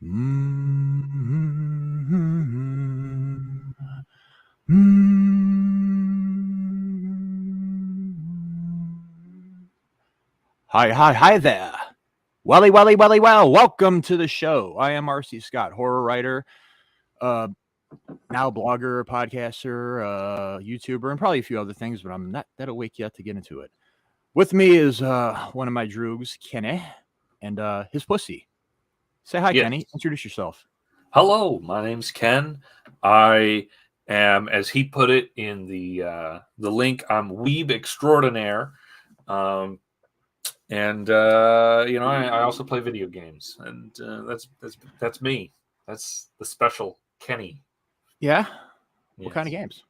Mm-hmm. Mm-hmm. Hi there. Well. Welcome to the show. I am RC Scott, horror writer, now blogger, podcaster, YouTuber, and probably a few other things, but I'm not that awake yet to get into it. With me is one of my Droogs, Kenny, and his pussy. Say hi, Yes. Kenny. Introduce yourself. Hello, my name's Ken. I am, as he put it in the link, I'm weeb extraordinaire, and I also play video games, and that's me. That's the special Kenny. Yeah. Yes. What kind of games?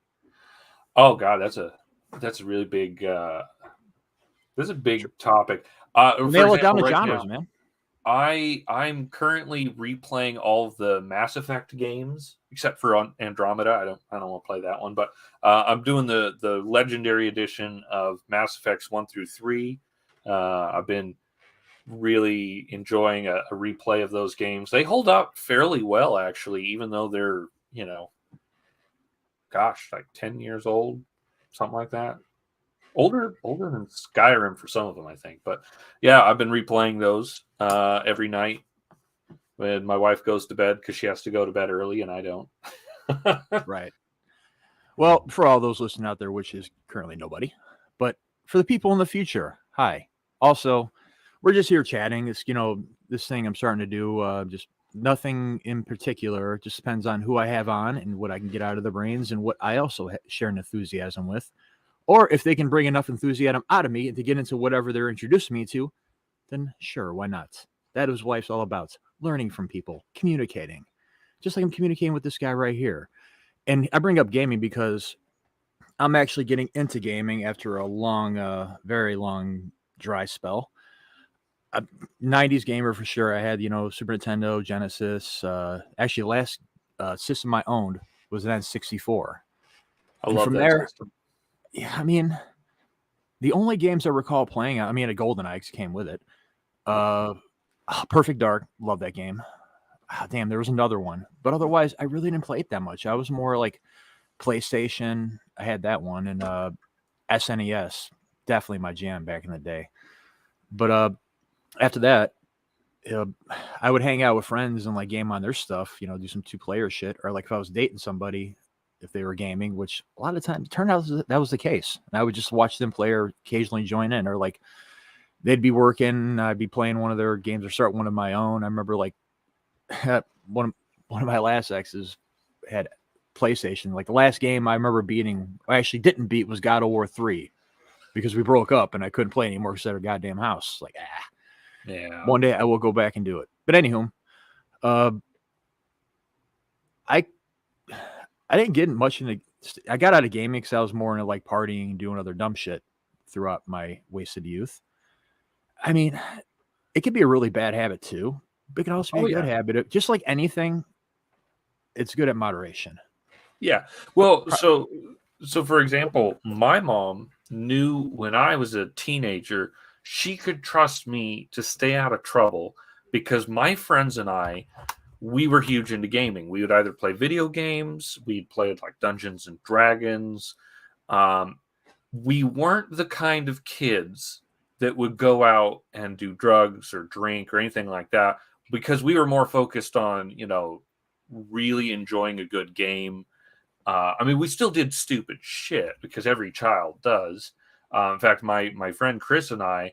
Oh God, that's a really big. That's a big topic. Nail it down to genres, man. I'm currently replaying all of the Mass Effect games except for Andromeda. I don't want to play that one, but I'm doing the Legendary Edition of Mass Effects 1 through 3. I've been really enjoying a replay of those games. They hold up fairly well, actually, even though they're like 10 years old, something like that. Older than Skyrim for some of them, I think. But yeah, I've been replaying those every night when my wife goes to bed because she has to go to bed early and I don't. Right. Well, for all those listening out there, which is currently nobody, but for the people in the future, hi. Also, we're just here chatting. It's, this thing I'm starting to do, just nothing in particular. It just depends on who I have on and what I can get out of the brains and what I also share an enthusiasm with. Or if they can bring enough enthusiasm out of me to get into whatever they're introducing me to, then sure, why not? That is what life's all about. Learning from people, communicating. Just like I'm communicating with this guy right here. And I bring up gaming because I'm actually getting into gaming after a long, very long dry spell. 90s gamer for sure. I had, Super Nintendo, Genesis. Actually, the last system I owned was an N64. I love that system. Yeah, I mean, the only games I recall playing, a GoldenEye came with it. Perfect Dark, love that game. Damn, there was another one. But otherwise, I really didn't play it that much. I was more like PlayStation. I had that one. And SNES, definitely my jam back in the day. But after that, I would hang out with friends and like game on their stuff, do some two-player shit. Or like if I was dating somebody, if they were gaming, which a lot of times it turned out that was the case. And I would just watch them play or occasionally join in, or like they'd be working, I'd be playing one of their games or start one of my own. I remember like one of my last exes had PlayStation. Like the last game I remember I actually didn't beat was God of War 3 because we broke up and I couldn't play anymore because of our goddamn house. Like, yeah. One day I will go back and do it. But anywho, I didn't get much into. I got out of gaming because I was more into like partying and doing other dumb shit throughout my wasted youth. I mean, it could be a really bad habit too, but it can also be a good habit. Just like anything, it's good at moderation. Yeah. Well, so for example, my mom knew when I was a teenager, she could trust me to stay out of trouble because my friends and I, we were huge into gaming. We would either play video games, we'd play like Dungeons and Dragons. We weren't the kind of kids that would go out and do drugs or drink or anything like that because we were more focused on, really enjoying a good game. We still did stupid shit because every child does. In fact, my friend Chris and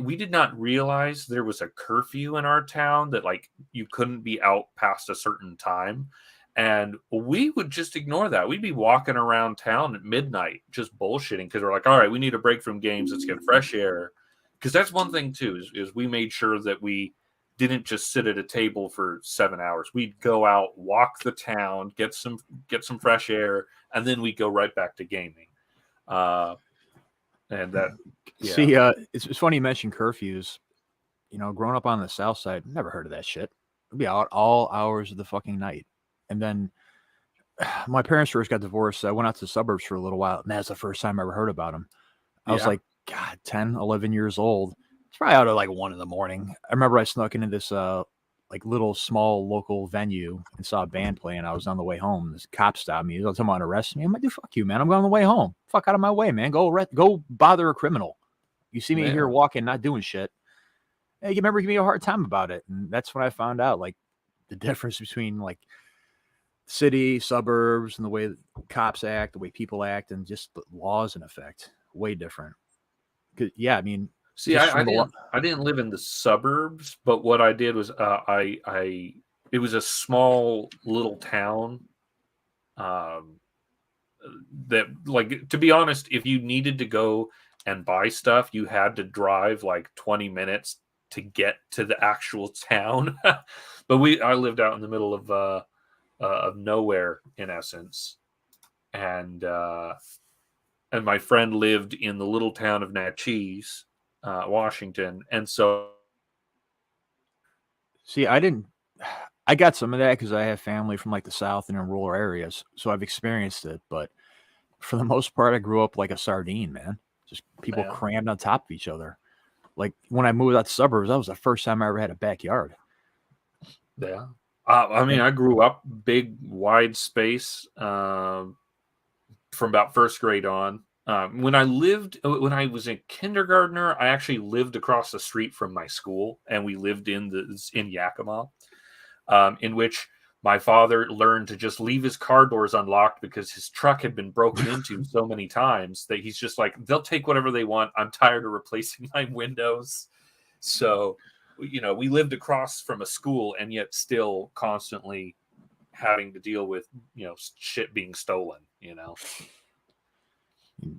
we did not realize there was a curfew in our town that like you couldn't be out past a certain time. And we would just ignore that. We'd be walking around town at midnight just bullshitting because we're like, all right, we need a break from games. Let's get fresh air. Because that's one thing, too, is we made sure that we didn't just sit at a table for 7 hours. We'd go out, walk the town, get some fresh air, and then we'd go right back to gaming. And that, yeah. See, it's funny you mentioned curfews. Growing up on the South Side, never heard of that shit. It'd be out all hours of the fucking night. And then my parents first got divorced. So I went out to the suburbs for a little while. And that's the first time I ever heard about them. I was like, God, 10, 11 years old. It's probably out at like 1 a.m. I remember I snuck into this like little small local venue and saw a band playing. I was on the way home. This cop stopped me. He was talking about arresting me. I'm like, dude, fuck you, man. I'm going on the way home. Fuck out of my way, man. Go bother a criminal. You see me here walking, not doing shit. Hey, you remember giving me a hard time about it. And that's when I found out like the difference between like city, suburbs, and the way cops act, the way people act, and just the laws in effect. Way different. Yeah, I mean, see, I didn't live in the suburbs, but what I did was it was a small little town. That, like, to be honest, if you needed to go and buy stuff, you had to drive like 20 minutes to get to the actual town. But I lived out in the middle of nowhere, in essence, and my friend lived in the little town of Natchez, Washington, and so. See, I got some of that because I have family from like the South and in rural areas, so I've experienced it. But for the most part, I grew up like a sardine, man. Just people crammed on top of each other. Like when I moved out to suburbs, that was the first time I ever had a backyard. Yeah. I mean, I grew up big, wide space from about first grade on. When I was a kindergartner, I actually lived across the street from my school, and we lived in Yakima, in which my father learned to just leave his car doors unlocked because his truck had been broken into so many times that he's just like, they'll take whatever they want. I'm tired of replacing my windows. So, we lived across from a school and yet still constantly having to deal with, shit being stolen, You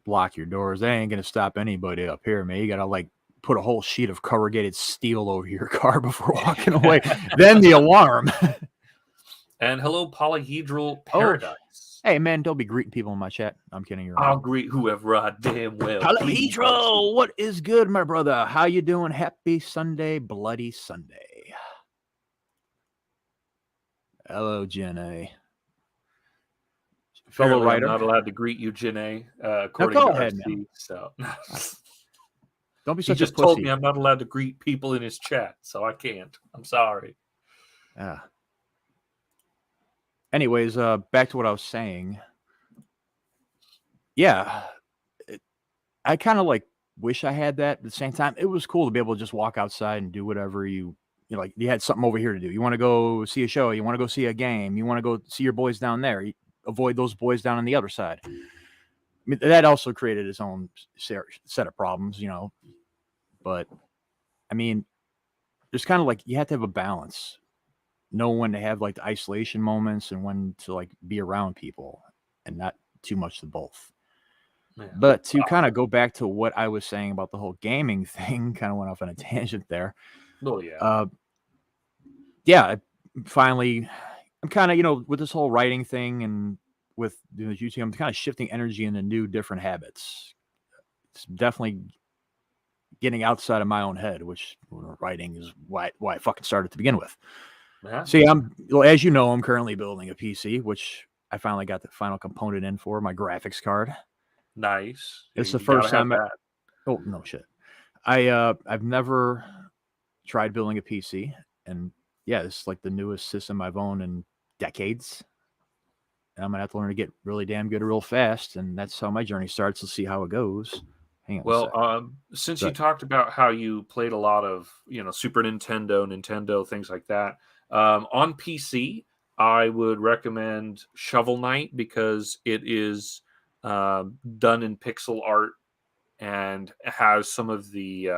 block your doors. They ain't going to stop anybody up here, man. You got to like put a whole sheet of corrugated steel over your car before walking away. Then the alarm. And hello, polyhedral paradise. Oh, hey, man, don't be greeting people in my chat. I'm kidding. I'll greet whoever I damn well. Polyhedral, what is good, my brother? How you doing? Happy Sunday, bloody Sunday. Hello, Jenny. Fellow writer. I'm not allowed to greet you, Jenny, according to RC. So. Don't be such a pussy. He just told me I'm not allowed to greet people in his chat, so I can't. I'm sorry. Yeah. Anyways, back to what I was saying. Yeah, I kind of like wish I had that. At the same time, it was cool to be able to just walk outside and do whatever you like. You had something over here to do. You want to go see a show. You want to go see a game. You want to go see your boys down there. You avoid those boys down on the other side. I mean, that also created its own set of problems, But, I mean, there's kind of like you have to have a balance. Know when to have like the isolation moments and when to like be around people and not too much to both. Yeah. But to kind of go back to what I was saying about the whole gaming thing, kind of went off on a tangent there. Oh yeah. Finally, I'm kind of, with this whole writing thing and with doing this YouTube, I'm kind of shifting energy into new different habits. It's definitely getting outside of my own head, which writing is why I fucking started to begin with. Yeah. See, as you know, I'm currently building a PC, which I finally got the final component in for my graphics card. Nice. It's the first time. Oh no shit! I've never tried building a PC, and yeah, it's like the newest system I've owned in decades. And I'm gonna have to learn to get really damn good real fast, and that's how my journey starts. Let's see how it goes. Well, since you talked about how you played a lot of Super Nintendo, things like that. On PC, I would recommend Shovel Knight because it is done in pixel art and has some of the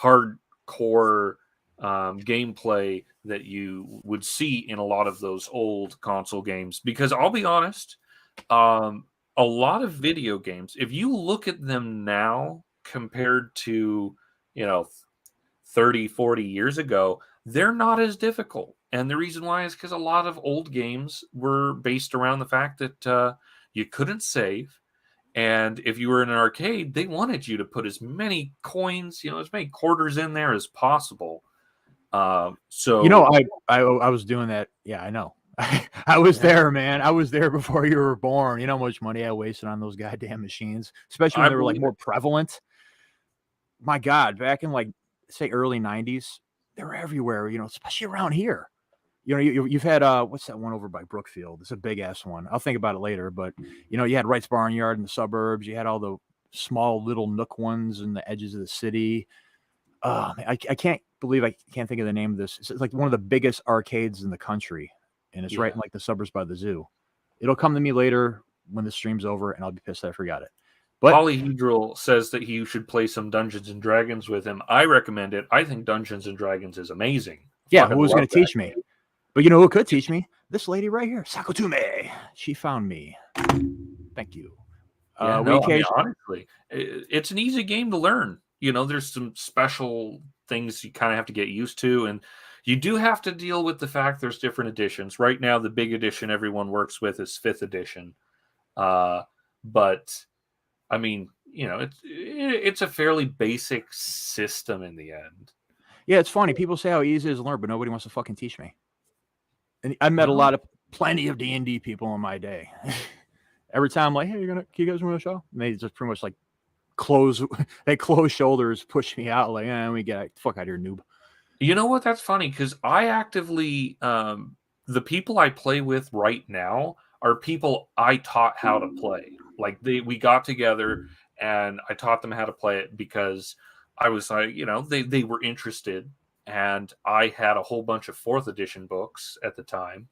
hardcore gameplay that you would see in a lot of those old console games. Because I'll be honest, a lot of video games, if you look at them now compared to 30, 40 years ago, they're not as difficult. And the reason why is because a lot of old games were based around the fact that you couldn't save. And if you were in an arcade, they wanted you to put as many coins, as many quarters in there as possible. So, I was doing that. Yeah, I know. I was there, man. I was there before you were born. You know how much money I wasted on those goddamn machines, especially when they were like more prevalent. My God, back in like say early 90s, they're everywhere, especially around here. You've had what's that one over by Brookfield? It's a big ass one. I'll think about it later. But you had Wright's Barnyard in the suburbs. You had all the small little nook ones in the edges of the city. I can't believe I can't think of the name of this. It's like one of the biggest arcades in the country, and it's right in like the suburbs by the zoo. It'll come to me later when the stream's over, and I'll be pissed that I forgot it. But Polyhedral says that you should play some Dungeons and Dragons with him. I recommend it. I think Dungeons and Dragons is amazing. Yeah, who was going to teach me? But you know who could teach me? This lady right here, Sakotume. She found me. Thank you. Honestly, it's an easy game to learn. There's some special things you kind of have to get used to, and you do have to deal with the fact there's different editions. Right now, the big edition everyone works with is 5th edition. But I mean, it's a fairly basic system in the end. Yeah, it's funny. People say how easy it is to learn, but nobody wants to fucking teach me. And I met plenty of D&D people in my day. Every time I'm like, hey, can you guys want to show? And they just pretty much like close shoulders, push me out like, we get the fuck out of here, noob. You know what? That's funny because I actively, the people I play with right now are people I taught how to play. Like we got together and I taught them how to play it because I was like, they were interested, and I had a whole bunch of 4th edition books at the time.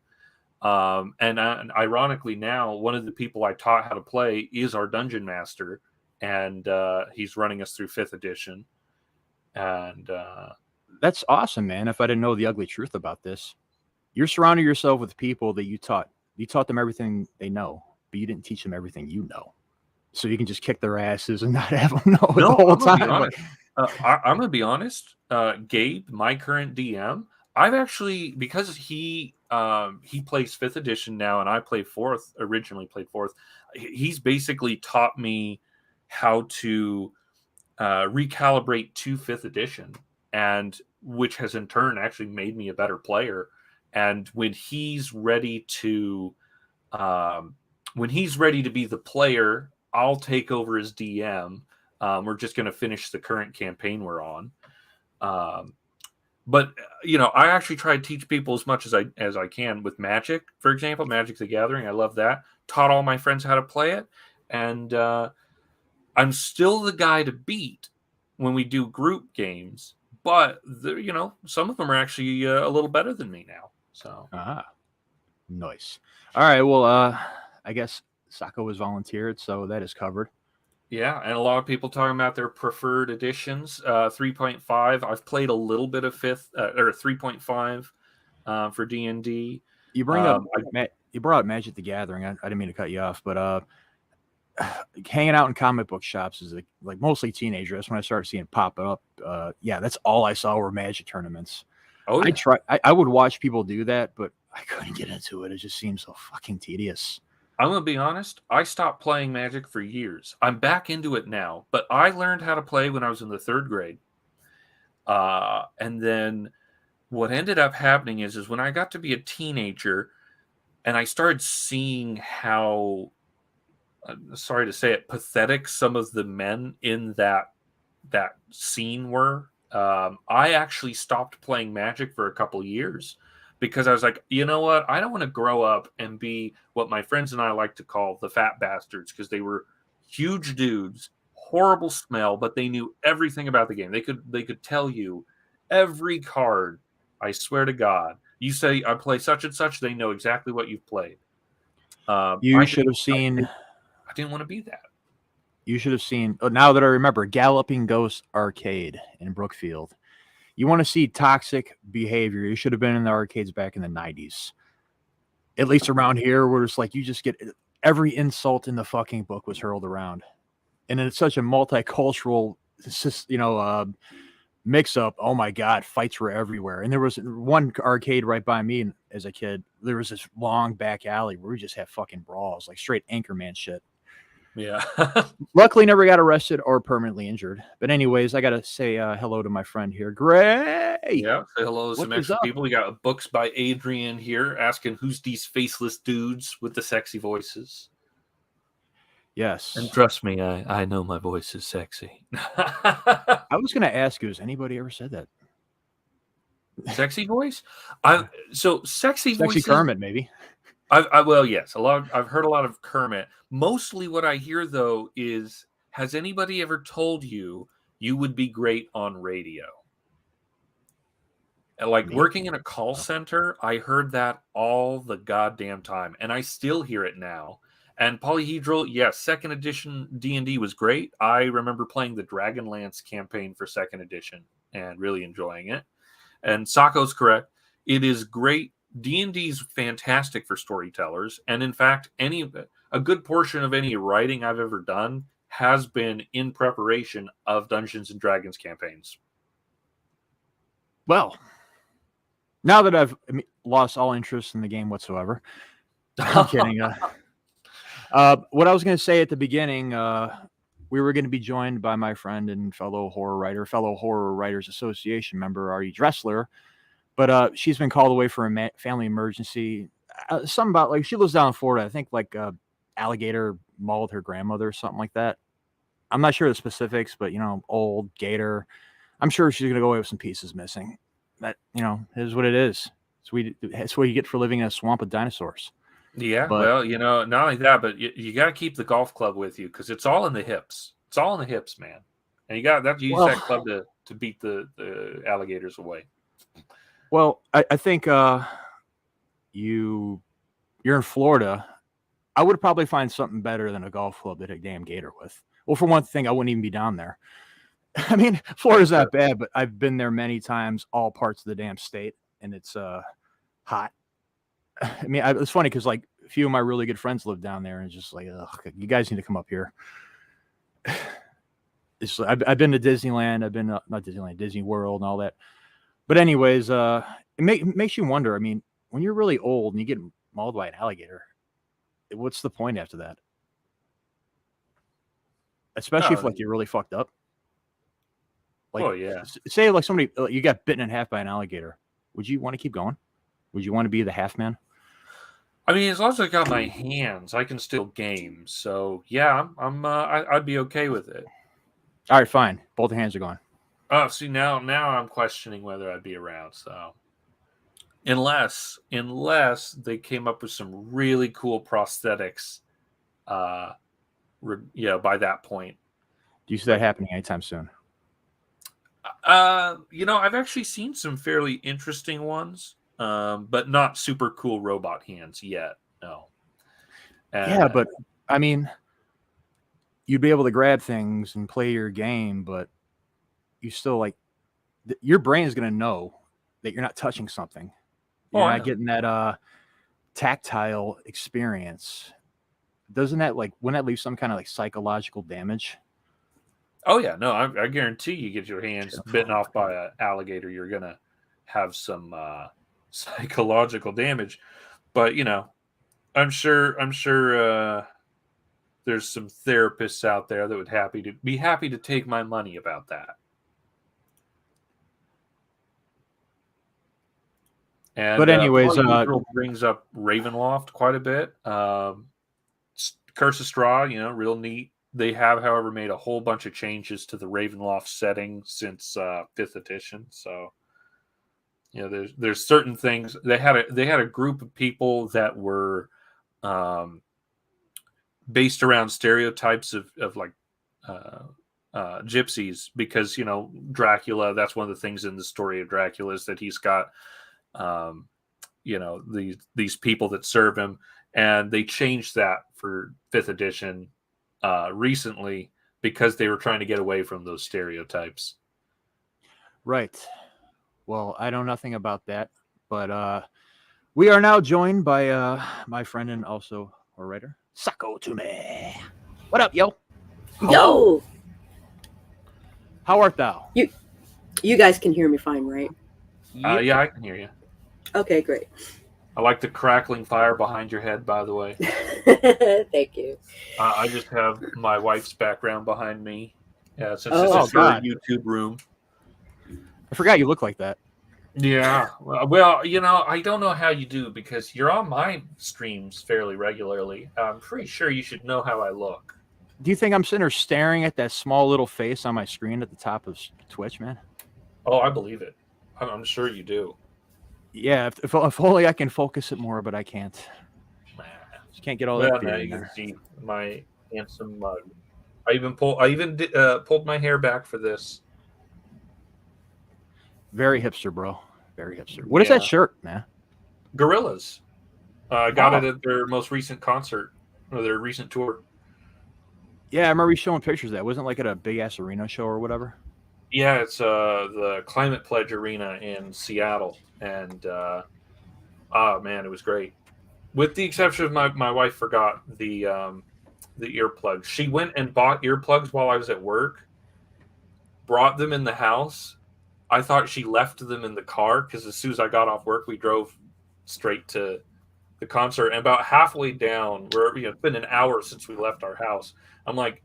And ironically now, one of the people I taught how to play is our dungeon master, and he's running us through 5th edition. And that's awesome, man. If I didn't know the ugly truth about this, you're surrounding yourself with people that you taught. You taught them everything they know, but you didn't teach them everything you know. So you can just kick their asses and not have them know the whole time. I'm gonna be honest. Gabe, my current DM, I've actually, because he plays 5th edition now, and I play 4th. Originally played 4th. He's basically taught me how to recalibrate to 5th edition, and which has in turn actually made me a better player. And when he's ready to be the player, I'll take over as DM. We're just going to finish the current campaign we're on. But I actually try to teach people as much as I can with Magic, for example, Magic the Gathering. I love that. Taught all my friends how to play it, and I'm still the guy to beat when we do group games. But some of them are actually a little better than me now. So nice. All right. Well, I guess Sako was volunteered, so that is covered. Yeah, and a lot of people talking about their preferred editions. 3.5. I've played a little bit of 5th or 3.5 for D&D. You bring up you brought up Magic the Gathering. I didn't mean to cut you off, but hanging out in comic book shops is like mostly teenagers. That's when I started seeing it pop up. That's all I saw were Magic tournaments. Oh, yeah. I would watch people do that, but I couldn't get into it. It just seems so fucking tedious. I'm going to be honest. I stopped playing Magic for years. I'm back into it now, but I learned how to play when I was in the 3rd grade. And then what ended up happening is when I got to be a teenager and I started seeing how, sorry to say it, pathetic some of the men in that scene were, I actually stopped playing Magic for a couple years. Because I was like, you know what? I don't want to grow up and be what my friends and I like to call the fat bastards, because they were huge dudes, horrible smell, but they knew everything about the game. They could tell you every card. I swear to God. You say I play such and such, they know exactly what you've played. You should have seen. I didn't want to be that. You should have seen. Oh, now that I remember, Galloping Ghost Arcade in Brookfield. You want to see toxic behavior, you should have been in the arcades back in the 90s. At least around here, where it's like you just get every insult in the fucking book was hurled around. And it's such a multicultural, mix-up. Oh, my God, fights were everywhere. And there was one arcade right by me as a kid. There was this long back alley where we just had fucking brawls, like straight Anchorman shit. Yeah. Luckily, never got arrested or permanently injured. But anyways, I got to say hello to my friend here. Gray! Yeah, say hello to some extra people. We got books by Adrian here asking who's these faceless dudes with the sexy voices. Yes. And trust me, I know my voice is sexy. I was going to ask you, has anybody ever said that? Sexy voice? Sexy voices. Kermit, maybe. Well, yes, I've heard a lot of Kermit. Mostly, what I hear though is, has anybody ever told you you would be great on radio? Like Me? working in a call center, I heard that all the goddamn time, and I still hear it now. And Polyhedral, yes, second edition D&D was great. I remember playing the Dragonlance campaign for second edition and really enjoying it. And Sako's correct. It is great. D&D is fantastic for storytellers. And in fact, a good portion of any writing I've ever done has been in preparation of Dungeons and Dragons campaigns. Well, now that I've lost all interest in the game whatsoever, I'm kidding. What I was going to say at the beginning, we were going to be joined by my friend and fellow Horror Writers Association member, Artie Dressler, but she's been called away for a family emergency. Something about, like, she lives down in Florida. I think, like, alligator mauled her grandmother or something like that. I'm not sure the specifics, but, old gator. I'm sure she's going to go away with some pieces missing. That, is what it is. It's what you get for living in a swamp of dinosaurs. Yeah, well, not only that, but you got to keep the golf club with you, because it's all in the hips. It's all in the hips, man. And you got to use that club to beat the alligators away. Well, I think you're in Florida. I would probably find something better than a golf club to hit a damn gator with. Well, for one thing, I wouldn't even be down there. I mean, Florida's not bad, but I've been there many times, all parts of the damn state, and it's hot. I mean, it's funny because, like, a few of my really good friends live down there, and it's just like, ugh, you guys need to come up here. I've been to Disneyland. I've been not Disneyland, Disney World, and all that. But anyways, it makes you wonder. I mean, when you're really old and you get mauled by an alligator, what's the point after that? Especially if, like, you're really fucked up. Like, oh yeah. Say, like, somebody, you got bitten in half by an alligator. Would you want to keep going? Would you want to be the half man? I mean, as long as I got my hands, I can still game. So yeah, I'd be okay with it. All right, fine. Both hands are gone. Oh, see, now I'm questioning whether I'd be around. So unless they came up with some really cool prosthetics, by that point. Do you see that happening anytime soon? I've actually seen some fairly interesting ones, but not super cool robot hands yet. No. Yeah, but I mean, you'd be able to grab things and play your game, but you still, like, your brain is going to know that you're not touching something. You're not getting that tactile experience. Doesn't that, like, wouldn't that leave some kind of, like, psychological damage? Oh yeah, no, I guarantee you get your hands bitten off by an alligator, you're gonna have some psychological damage. But I'm sure there's some therapists out there that would be happy to take my money about that. And, but anyways, brings up Ravenloft quite a bit. Curse of Straw, real neat. They have, however, made a whole bunch of changes to the Ravenloft setting since 5th edition. So, there's certain things. They had a group of people that were based around stereotypes of like gypsies, because Dracula. That's one of the things in the story of Dracula is that he's got these people that serve him, and they changed that for 5th edition. Recently, because they were trying to get away from those stereotypes. Right. Well, I know nothing about that, but we are now joined by my friend and also a writer, Sako Tume. What up, yo? Yo! How art thou? You guys can hear me fine, right? Yeah, I can hear you. Okay, great. I like the crackling fire behind your head, by the way. Thank you. I just have my wife's background behind me. Yeah, since Oh, this is her YouTube room. I forgot you look like that. Yeah. Well, I don't know how you do, because you're on my streams fairly regularly. I'm pretty sure you should know how I look. Do you think I'm sitting there staring at that small little face on my screen at the top of Twitch, man? Oh, I believe it. I'm sure you do. Yeah, if only I can focus it more, but I can't. Just can't get all that Well, beer now in you can there. see my handsome mug. I even pulled my hair back for this. Very hipster, bro. Very hipster. What is that Yeah, shirt, man? Gorillas. I got it Oh, at their most recent concert or their recent tour. yeah, I remember you showing pictures of that. Wasn't it like at a big ass arena show or whatever? Yeah, it's the Climate Pledge Arena in Seattle, and oh man, it was great. With the exception of my wife forgot the earplugs. She went and bought earplugs while I was at work, brought them in the house. I thought she left them in the car because as soon as I got off work, we drove straight to the concert. And about halfway down, it's been an hour since we left our house. I'm like,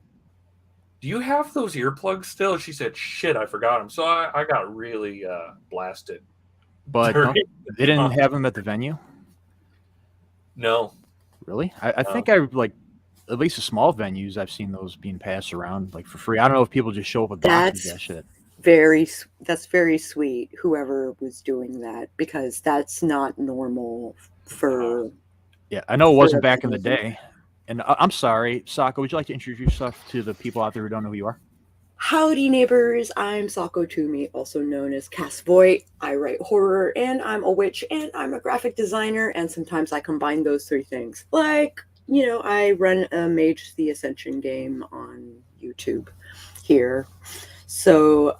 "Do you have those earplugs still?" She said, "Shit, I forgot them." So I got really blasted But during they didn't the have them at the venue? No, Really? I no. think like at least the small venues I've seen those being passed around like for free. I don't know if people just show up with boxes of that That's shit. that's very sweet. Whoever was doing that, because that's not normal for Yeah, I know it wasn't the back in the venue. day. And I'm sorry, Sako, would you like to introduce yourself to the people out there who don't know who you are? Howdy, neighbors. I'm Sako Toomey, also known as Cass Voight. I write horror, and I'm a witch, and I'm a graphic designer, and sometimes I combine those three things. Like, I run a Mage the Ascension game on YouTube here. So,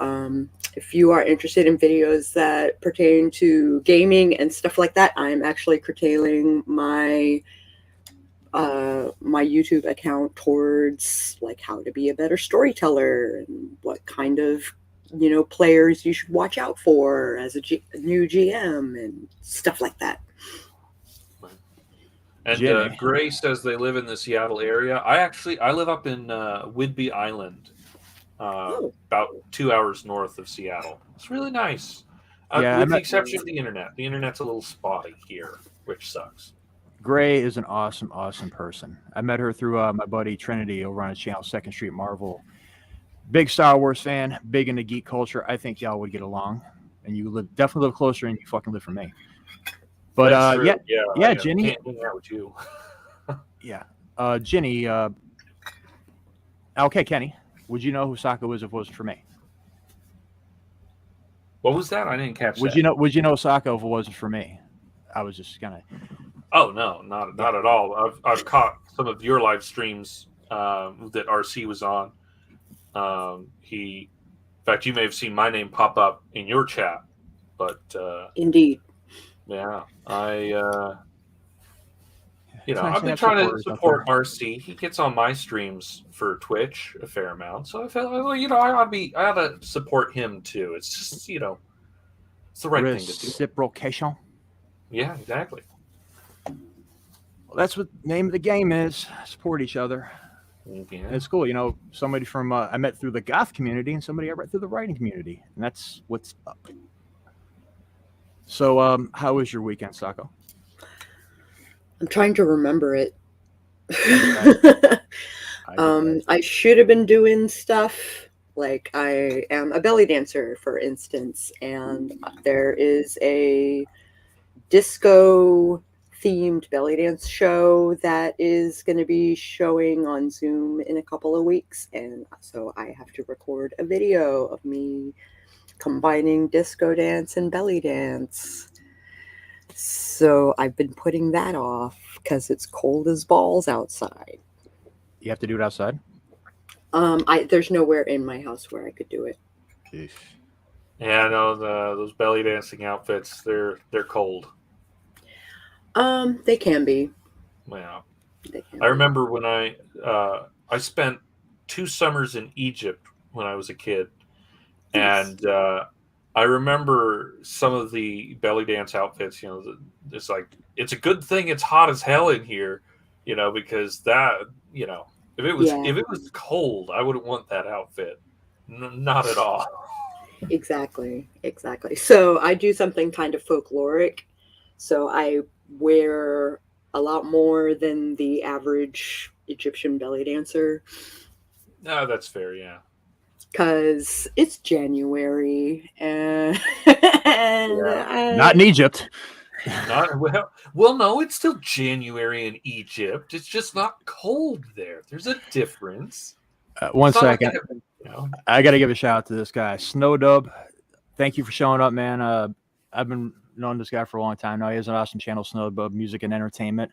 if you are interested in videos that pertain to gaming and stuff like that, I'm actually curtailing my YouTube account towards like how to be a better storyteller and what kind of players you should watch out for as a new GM and stuff like that. And Jenny. Gray says they live in the Seattle area. I live up in Whidbey Island, Oh, about 2 hours north of Seattle. It's really nice, Yeah, I with the met exception of the internet. The internet's a little spotty here, which sucks. Gray is an awesome, awesome person. I met her through my buddy Trinity over on his channel, Second Street Marvel. Big Star Wars fan, big into geek culture. I think y'all would get along, and you definitely live closer, and you fucking live for me. But That's true. yeah, Yeah, yeah, I Jenny, can't hang out with you. yeah, Jenny. Okay, Kenny, would you know who Sako is if it wasn't for me? What was that? I didn't catch Would that. you know? Would you know Sako if it wasn't for me? I was just gonna. Oh no, not at all. I've caught some of your live streams that RC was on. In fact, you may have seen my name pop up in your chat, but indeed. yeah, It's nice I've to been have trying to supporters out support there. RC. He gets on my streams for Twitch a fair amount, so I felt I ought to support him too. It's just it's the right thing to do. Reciprocation. Yeah, exactly. Well, that's what the name of the game is. Support each other. Yeah. And it's cool, somebody from I met through the goth community and somebody I met through the writing community, and that's what's up. So, how was your weekend, Sako? I'm trying to remember it. I I should have been doing stuff. Like, I am a belly dancer, for instance, and there is a disco themed belly dance show that is going to be showing on Zoom in a couple of weeks. And so I have to record a video of me combining disco dance and belly dance. So I've been putting that off because it's cold as balls outside. You have to do it outside? There's nowhere in my house where I could do it. Jeez. Yeah, I know those belly dancing outfits. They're cold. They can be. Yeah. They can I be. remember when I spent 2 summers in Egypt when I was a kid, Nice. and I remember some of the belly dance outfits. It's like it's a good thing it's hot as hell in here, because that if it was cold, I wouldn't want that outfit. Not at all. Exactly. So I do something kind of folkloric. So I wear a lot more than the average Egyptian belly dancer. No, that's fair. Yeah. because it's January and, Not in Egypt. Not well. No, it's still January in Egypt. It's just not cold there. There's a difference. One It's not like second. I I got to give a shout out to this guy, Snowdub. Thank you for showing up, man. I've been knowing this guy for a long time now. He has an awesome channel, Snowdub Music and Entertainment.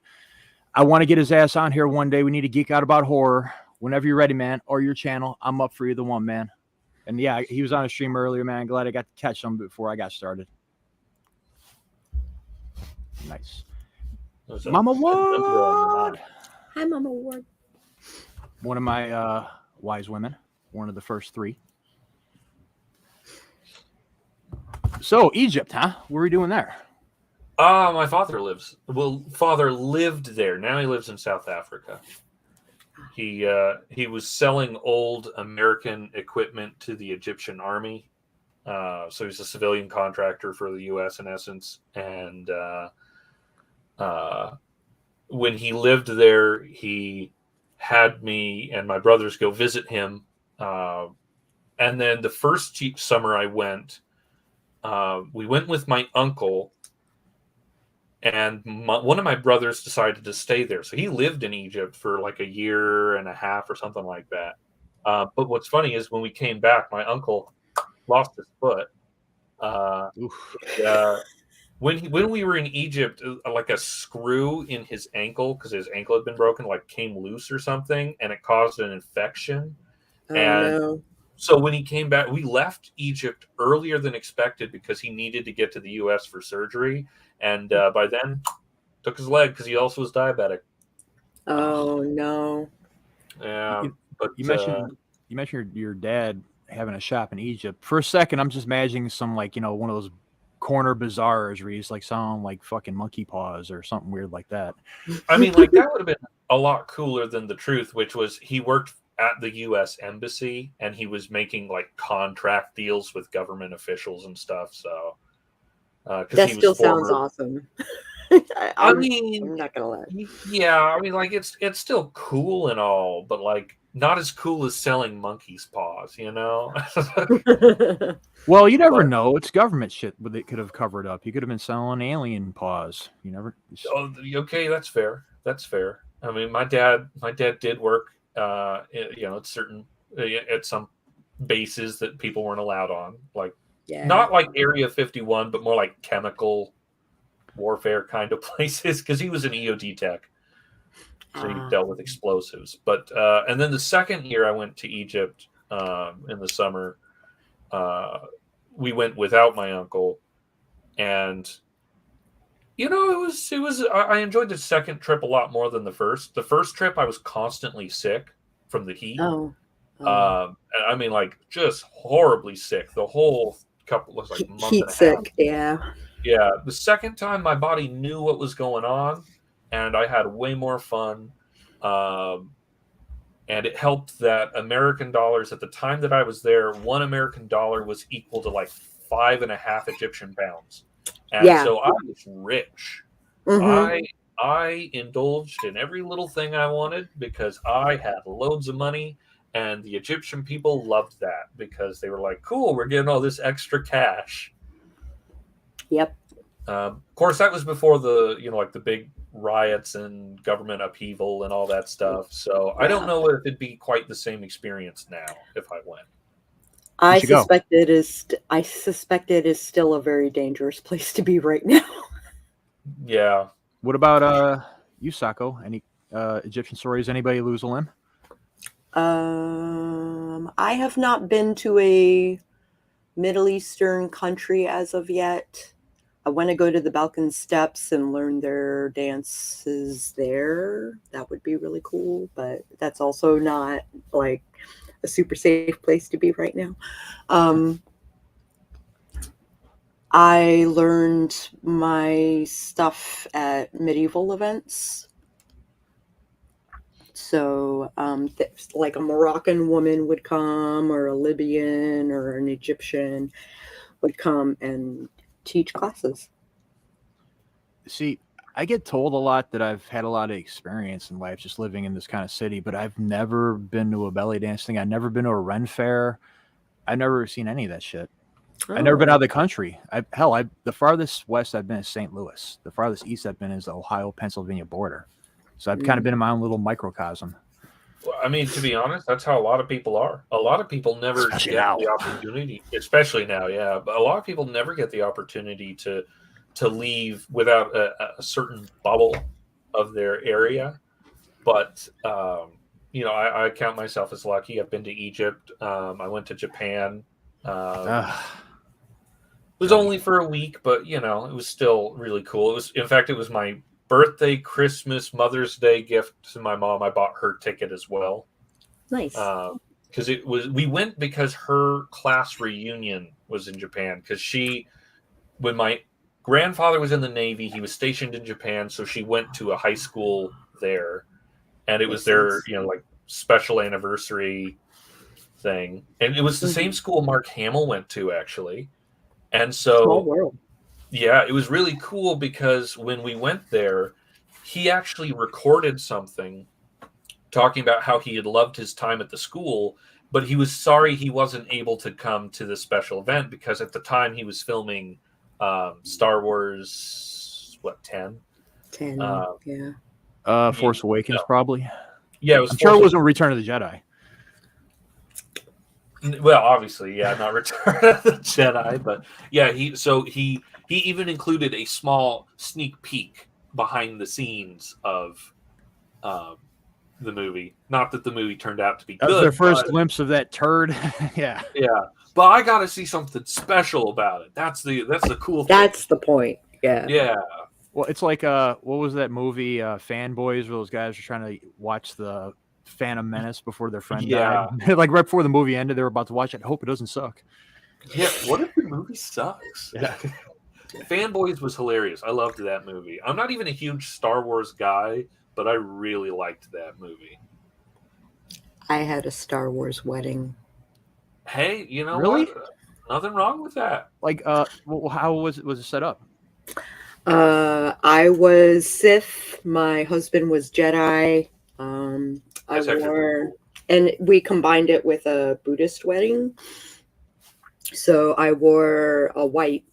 I want to get his ass on here one day. We need to geek out about horror. Whenever you're ready, man, or your channel, I'm up for either one, man. And yeah, he was on a stream earlier, man. Glad I got to catch him before I got started. Nice. Mama Ward. Hi, Mama Ward. One of my wise women. One of the first three. So, Egypt, huh? What are we doing there? My father lived there. Now he lives in South Africa. He was selling old American equipment to the Egyptian army. So he's a civilian contractor for the U.S. in essence. And when he lived there, he had me and my brothers go visit him. And then the first summer I went, we went with my uncle. And one of my brothers decided to stay there. So he lived in Egypt for like a year and a half or something like that. But what's funny is when we came back, my uncle lost his foot. When we were in Egypt, like a screw in his ankle, because his ankle had been broken, like came loose or something, and it caused an infection. No. So when he came back, we left Egypt earlier than expected because he needed to get to the U.S. for surgery. And by then, took his leg because he also was diabetic. Oh no! Yeah, but you mentioned your dad having a shop in Egypt. For a second, I'm just imagining some one of those corner bazaars where he's like selling like fucking monkey paws or something weird like that. I mean, like that would have been a lot cooler than the truth, which was he worked at the U.S. Embassy and he was making like contract deals with government officials and stuff. So. That still sounds awesome. I'm not gonna lie. Yeah, I mean, like it's still cool and all, but like not as cool as selling monkeys' paws, you know. Well, you never know. It's government shit, but it could have covered up. You could have been selling alien paws. You never. Oh, okay, that's fair. That's fair. I mean, my dad did work, at some bases that people weren't allowed on, like. Yeah. Not like Area 51, but more like chemical warfare kind of places, because he was an EOD tech. So he dealt with explosives. But and then the second year I went to Egypt in the summer, we went without my uncle. And, it was I enjoyed the second trip a lot more than the first. The first trip I was constantly sick from the heat. I mean, like just horribly sick. The whole couple was like month heat and a sick, half. Yeah. The second time my body knew what was going on and I had way more fun. And it helped that American dollars at the time that I was there, $1 American dollar was equal to like 5.5 Egyptian pounds. And so I was rich. Mm-hmm. I indulged in every little thing I wanted because I had loads of money. And the Egyptian people loved that because they were like, cool, we're getting all this extra cash. Yep. Of course, that was before the, like the big riots and government upheaval and all that stuff. So I don't know if it'd be quite the same experience now if I went. I suspect it is still a very dangerous place to be right now. Yeah. What about you, Sako? Any Egyptian stories? Anybody lose a limb? I have not been to a Middle Eastern country as of yet. I want to go to the Balkan Steppes and learn their dances there. That would be really cool, but that's also not like a super safe place to be right now. I learned my stuff at medieval events. So like a Moroccan woman would come, or a Libyan or an Egyptian would come and teach classes. See, I get told a lot that I've had a lot of experience in life just living in this kind of city, but I've never been to a belly dance thing. I've never been to a Ren fair. I've never seen any of that shit. Oh. I've never been out of the country. The farthest west I've been is St. Louis. The farthest east I've been is the Ohio-Pennsylvania border. So I've kind of been in my own little microcosm. Well, I mean, to be honest, that's how a lot of people are. A lot of people never Especially get now. the opportunity, especially now, yeah. But a lot of people never get the opportunity to leave without a certain bubble of their area. But you know, I count myself as lucky. I've been to Egypt. I went to Japan. It was only for a week, but you know, it was still really cool. It was, in fact, it was my birthday, Christmas, Mother's Day gift to my mom. I bought her ticket as well. Nice. Because we went because her class reunion was in Japan. Because when my grandfather was in the Navy, he was stationed in Japan, so she went to a high school there, and it was their, you know, like special anniversary thing, and it was the same school Mark Hamill went to, actually. And so, Small world. Yeah, it was really cool because when we went there, he actually recorded something talking about how he had loved his time at the school, but he was sorry he wasn't able to come to this special event because at the time he was filming Star Wars, 10? 10, Force Awakens, probably. Yeah, it was I'm sure it wasn't Return of the Jedi. Well, obviously, yeah, not Return of the Jedi, but yeah, he even included a small sneak peek behind the scenes of the movie. Not that the movie turned out to be good. Their first glimpse of that turd. Yeah. But I got to see something special about it. That's the cool thing. That's the point. Yeah. Yeah. Well, it's like what was that movie, Fanboys, where those guys were trying to watch the Phantom Menace before their friend died. Like right before the movie ended, they were about to watch it. I hope it doesn't suck. Yeah, what if the movie sucks? Yeah. Fanboys was hilarious. I loved that movie. I'm not even a huge Star Wars guy, but I really liked that movie. I had a Star Wars wedding. Hey, you know Really? what? Nothing wrong with that. Like, well, how was it set up? I was Sith. My husband was Jedi. And we combined it with a Buddhist wedding. So I wore a white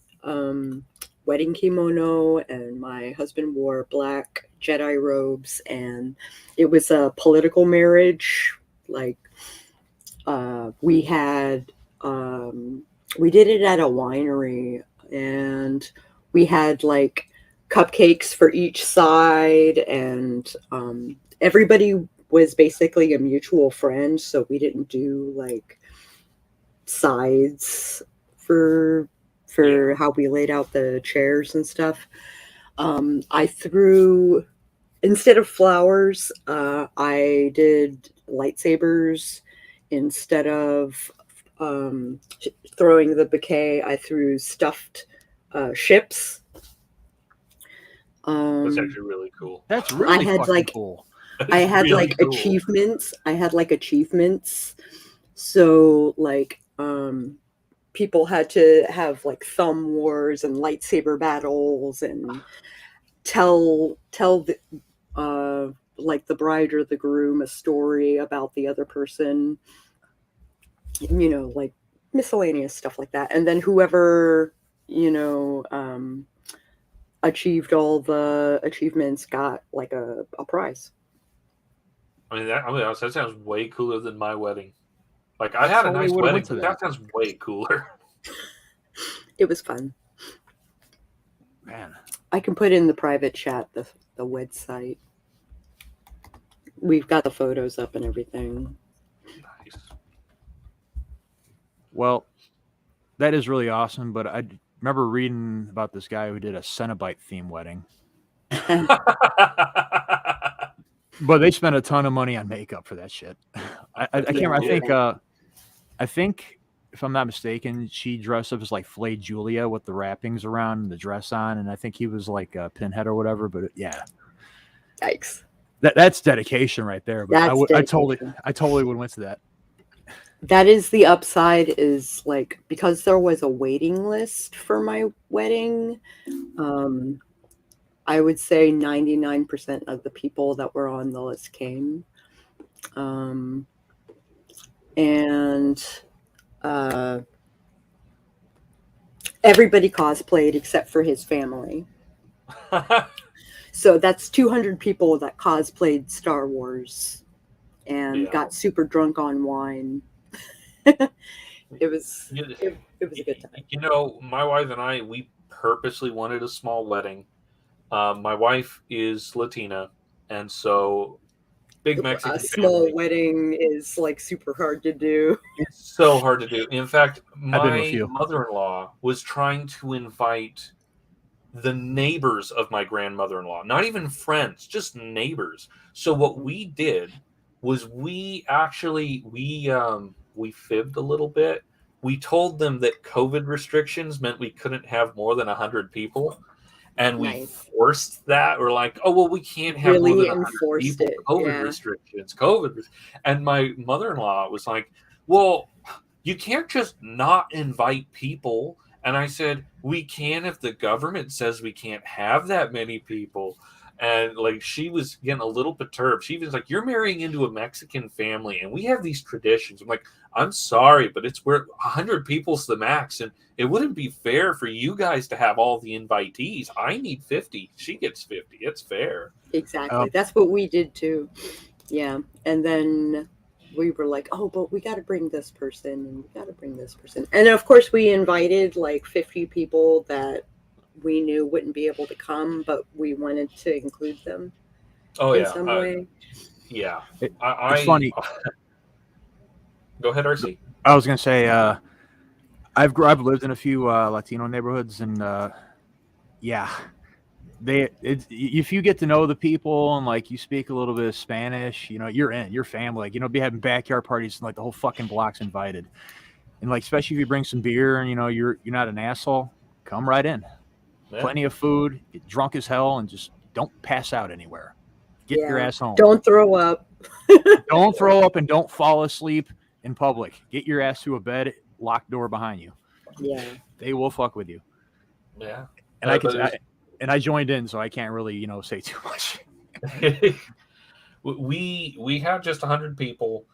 wedding kimono, and my husband wore black Jedi robes, and it was a political marriage. Like we did it at a winery, and we had like cupcakes for each side, and everybody was basically a mutual friend, so we didn't do like sides for how we laid out the chairs and stuff. I threw, instead of flowers, I did lightsabers. Instead of throwing the bouquet, I threw stuffed ships. That's actually really cool. That's really cool. I had really like cool. achievements. So like people had to have like thumb wars and lightsaber battles and tell the like the bride or the groom a story about the other person, you know, like miscellaneous stuff like that. And then whoever, you know, achieved all the achievements got like a prize. I mean, that sounds way cooler than my wedding. Like, I had a nice wedding, but that sounds way cooler. It was fun. Man. I can put in the private chat the website. We've got the photos up and everything. Nice. Well, that is really awesome, but I remember reading about this guy who did a Cenobite theme wedding. But they spent a ton of money on makeup for that shit. I can't remember. I think if I'm not mistaken, she dressed up as like Flay Julia with the wrappings around and the dress on, and I think he was like a Pinhead or whatever. But yeah, yikes! That's dedication right there. But I totally would have went to that. That is the upside, is like, because there was a waiting list for my wedding. I would say 99% of the people that were on the list came. And everybody cosplayed except for his family. So that's 200 people that cosplayed Star Wars and got super drunk on wine. It was a good time. You know, my wife and I, we purposely wanted a small wedding. My wife is Latina, and so big Mexican A small family. wedding is like super hard to do. It's so hard to do. In fact, I've been with my you. mother-in-law was trying to invite the neighbors of my grandmother-in-law, not even friends, just neighbors. So what we did was we fibbed a little bit. We told them that COVID restrictions meant we couldn't have more than 100 people, and we Nice. forced that. We're like, oh well, we can't have more Really than 100 enforced people. it. COVID Yeah. restrictions, and my mother-in-law was like, well, you can't just not invite people. And I said, we can if the government says we can't have that many people. And like, she was getting a little perturbed. She was like, you're marrying into a Mexican family and we have these traditions. I'm like, I'm sorry, but it's where 100 people's the max. And it wouldn't be fair for you guys to have all the invitees. I need 50. She gets 50. It's fair. Exactly. That's what we did too. Yeah. And then we were like, oh, but we got to bring this person and we got to bring this person. And of course, we invited like 50 people that we knew wouldn't be able to come, but we wanted to include them in some way. Yeah. It's funny. Go ahead, RC. I was going to say, I've lived in a few Latino neighborhoods, and yeah, if you get to know the people and like you speak a little bit of Spanish, you know, you're in, your family, like, you know, be having backyard parties and like the whole fucking block's invited. And like, especially if you bring some beer and you know you're not an asshole, come right in. Yeah. Plenty of food, get drunk as hell, and just don't pass out anywhere. Get your ass home. Don't throw up. Don't throw up and don't fall asleep in public. Get your ass to a bed, locked door behind you. Yeah. They will fuck with you. Yeah. And I joined in, so I can't really, you know, say too much. We had just 100 people,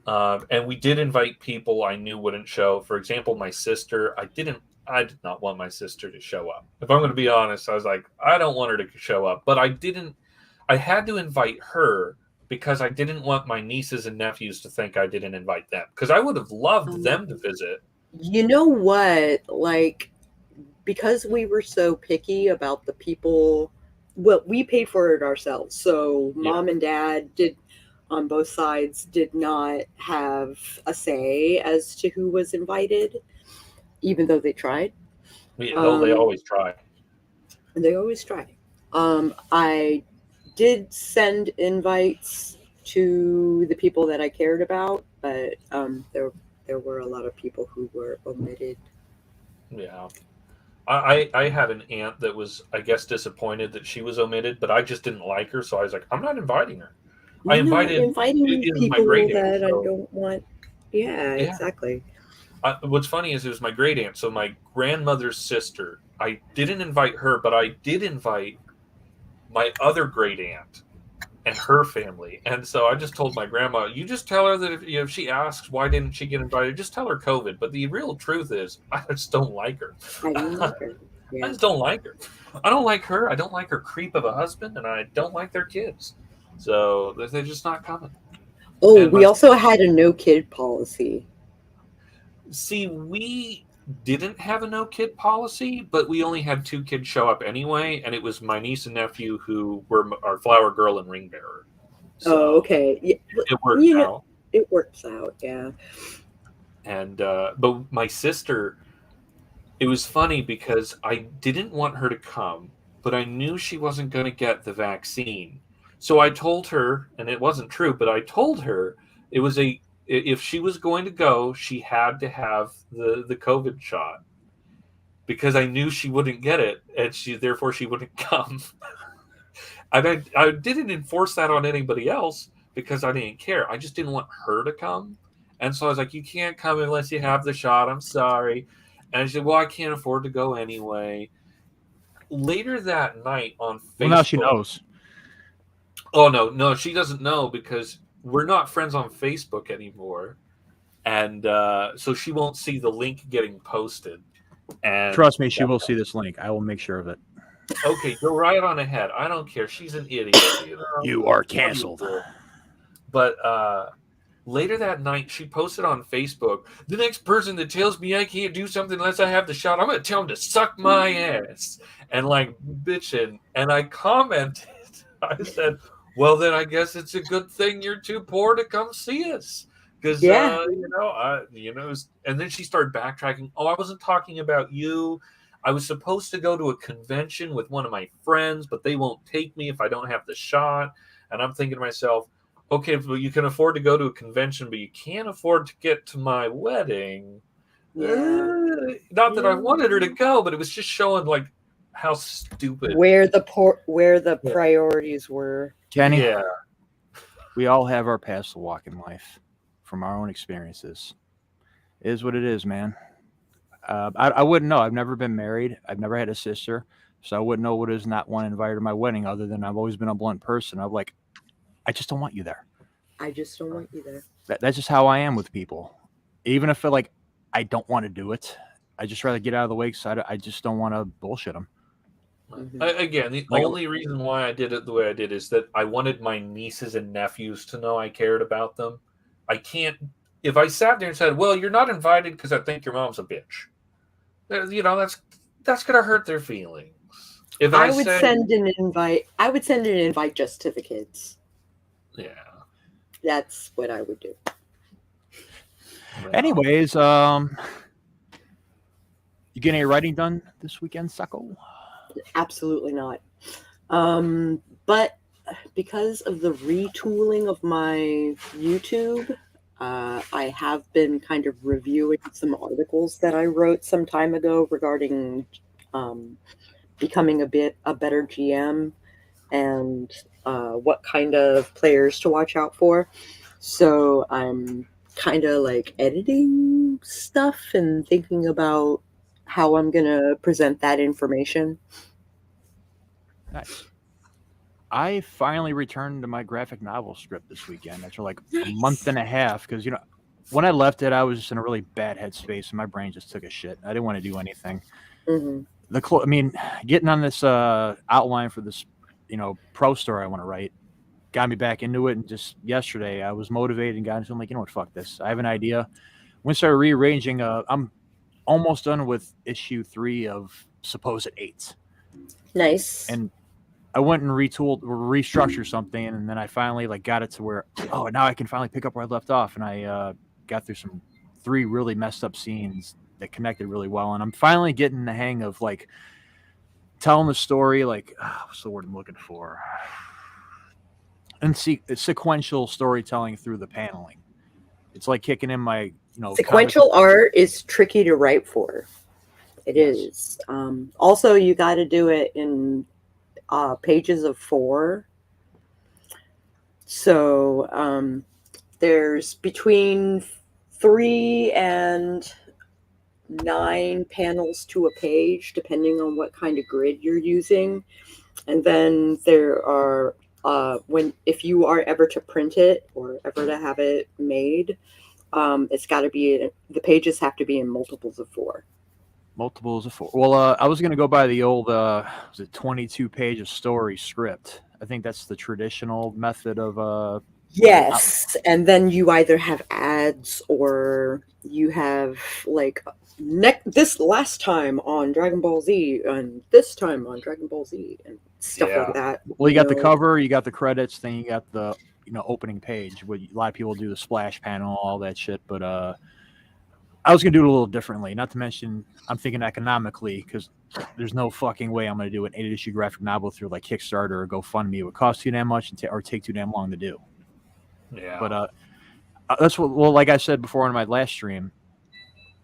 and we did invite people I knew wouldn't show. For example, my sister. I did not want my sister to show up. If I'm going to be honest, I was like, I don't want her to show up. But I had to invite her because I didn't want my nieces and nephews to think I didn't invite them. Because I would have loved them to visit. You know what? Like, because we were so picky about the people, well, we paid for it ourselves. So mom and dad did, on both sides, did not have a say as to who was invited, even though they tried. They always try. They always try. I did send invites to the people that I cared about, but there were a lot of people who were omitted. Yeah. I had an aunt that was, I guess, disappointed that she was omitted, but I just didn't like her, so I was like, I'm not inviting her. I inviting people that I don't want. Yeah, exactly. What's funny is it was my great aunt, so my grandmother's sister. I didn't invite her, but I did invite my other great aunt and her family. And so I just told my grandma, you just tell her that if she asks why didn't she get invited, just tell her COVID. But the real truth is, I just don't like her. I don't like her. Yeah. I just don't like her. I don't like her. I don't like her creep of a husband, and I don't like their kids. So they're just not coming. Oh, we also had a no kid policy. See, we didn't have a no kid policy, but we only had 2 kids show up anyway, and it was my niece and nephew who were our flower girl and ring bearer. So okay. Yeah. It worked out. It works out, yeah. And but my sister, it was funny because I didn't want her to come, but I knew she wasn't going to get the vaccine. So I told her, and it wasn't true, but I told her if she was going to go, she had to have the COVID shot because I knew she wouldn't get it, and therefore she wouldn't come. I didn't enforce that on anybody else because I didn't care. I just didn't want her to come. And so I was like, you can't come unless you have the shot. I'm sorry. And she said, well, I can't afford to go anyway. Later that night on Facebook. Well, now she knows. Oh, no, she doesn't know because we're not friends on Facebook anymore. And so she won't see the link getting posted. And Trust me, she will see this link. I will make sure of it. Okay, go right on ahead. I don't care. She's an idiot. You are canceled. But later that night, she posted on Facebook, the next person that tells me I can't do something unless I have the shot, I'm going to tell him to suck my ass. And like bitching. And I commented, I said, well, then I guess it's a good thing you're too poor to come see us. Because, and then she started backtracking. Oh, I wasn't talking about you. I was supposed to go to a convention with one of my friends, but they won't take me if I don't have the shot. And I'm thinking to myself, okay, well, you can afford to go to a convention, but you can't afford to get to my wedding. Yeah. Not that I wanted her to go, but it was just showing like how stupid. Where the priorities were. Kenny, Yeah. we all have our paths to walk in life from our own experiences. It is what it is, man. I wouldn't know. I've never been married. I've never had a sister. So I wouldn't know what it is not one invited to my wedding other than I've always been a blunt person. I'm like, I just don't want you there. I just don't want you there. That's just how I am with people. Even if I don't want to do it, I just rather get out of the way because I just don't want to bullshit them. Mm-hmm. Again, the only reason why I did it the way I did is that I wanted my nieces and nephews to know I cared about them. I can't, if I sat there and said, well, you're not invited because I think your mom's a bitch. You know, that's going to hurt their feelings. If I would send an invite just to the kids. Yeah. That's what I would do. Well, anyways, you getting any writing done this weekend, Sacco? Absolutely not. But because of the retooling of my YouTube, I have been kind of reviewing some articles that I wrote some time ago regarding becoming a better GM and what kind of players to watch out for. So I'm kind of like editing stuff and thinking about how I'm going to present that information. Nice. I finally returned to my graphic novel script this weekend after like a month and a half because, you know, when I left it, I was just in a really bad headspace and my brain just took a shit. I didn't want to do anything. Mm-hmm. Getting on this outline for this, pro story I want to write got me back into it. And just yesterday, I was motivated and got into it. I'm like, you know what, fuck this. I have an idea. When I started rearranging, I'm almost done with issue 3 of supposed 8. Nice. And I went and restructured something, and then I finally got it to where, now I can finally pick up where I left off. And I got through 3 really messed up scenes that connected really well. And I'm finally getting the hang of telling the story, what's the word I'm looking for? And sequential storytelling through the paneling. It's like kicking in my, sequential art is tricky to write for. It is. Also, you got to do it in pages of 4. So there's between 3 and 9 panels to a page, depending on what kind of grid you're using. And then there are if you are ever to print it or ever to have it made, it's got to be, the pages have to be in multiples of 4. Multiples of 4. Well, I was going to go by the old, 22-page of story script. I think that's the traditional method of. Yes, and then you either have ads or you have this last time on Dragon Ball Z and this time on Dragon Ball Z and stuff like that. Well, you got the cover, you got the credits, then you got the opening page. Where a lot of people do the splash panel, all that shit. But I was gonna do it a little differently. Not to mention, I'm thinking economically because there's no fucking way I'm gonna do an 8-issue graphic novel through Kickstarter or GoFundMe. It would cost too damn much or take too damn long to do. Yeah. But that's what. Well, like I said before in my last stream,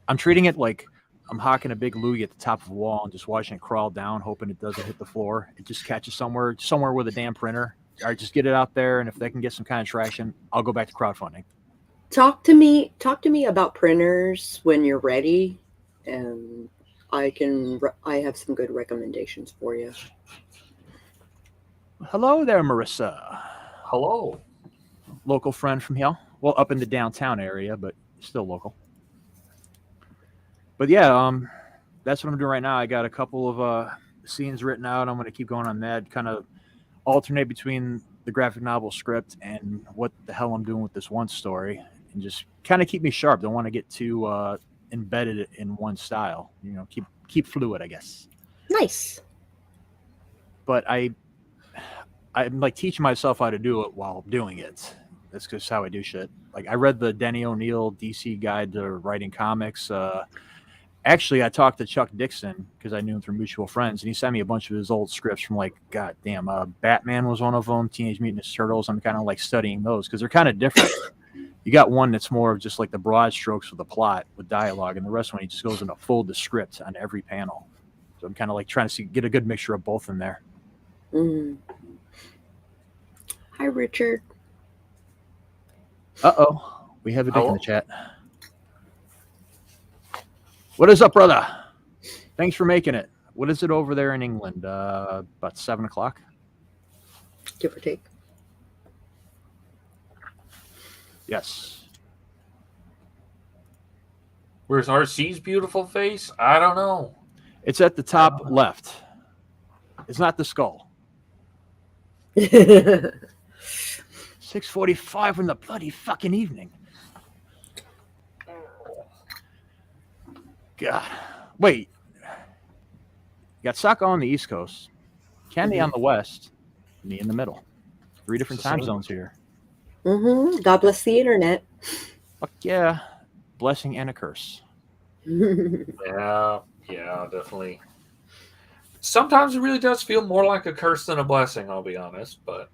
I'm treating it like I'm hocking a big loogie at the top of a wall and just watching it crawl down, hoping it doesn't hit the floor. It just catches somewhere with a damn printer. Or just get it out there, and if they can get some kind of traction, I'll go back to crowdfunding. Talk to me about printers when you're ready, and I have some good recommendations for you. Hello there, Marissa. Hello. Local friend from here. Well, up in the downtown area, but still local. But yeah, that's what I'm doing right now. I got a couple of scenes written out. I'm going to keep going on that, kind of alternate between the graphic novel script and what the hell I'm doing with this one story, and just kind of keep me sharp. Don't want to get too embedded in one style. You know, keep fluid, I guess. Nice. But I'm like teaching myself how to do it while doing it. That's just how I do shit. Like I read the Denny O'Neil DC Guide to Writing Comics. Actually, I talked to Chuck Dixon because I knew him through mutual friends, and he sent me a bunch of his old scripts from like, goddamn, Batman was one of them, Teenage Mutant Ninja Turtles. I'm kind of like studying those because they're kind of different. You got one that's more of just like the broad strokes with the plot with dialogue, and the rest one he just goes into full descript on every panel. So I'm kind of like trying to get a good mixture of both in there. Mm. Hi, Richard. Uh-oh. We have a dick in the chat. What is up, brother? Thanks for making it. What is it over there in England? About 7 o'clock? Give or take. Yes. Where's RC's beautiful face? I don't know. It's at the top left. It's not the skull. 6:45 in the bloody fucking evening. God. Wait. You got Saka on the East Coast, Candy on the West, me in the middle. 3 different time zones here. God bless the internet. Fuck yeah. Blessing and a curse. Yeah, definitely. Sometimes it really does feel more like a curse than a blessing, I'll be honest, but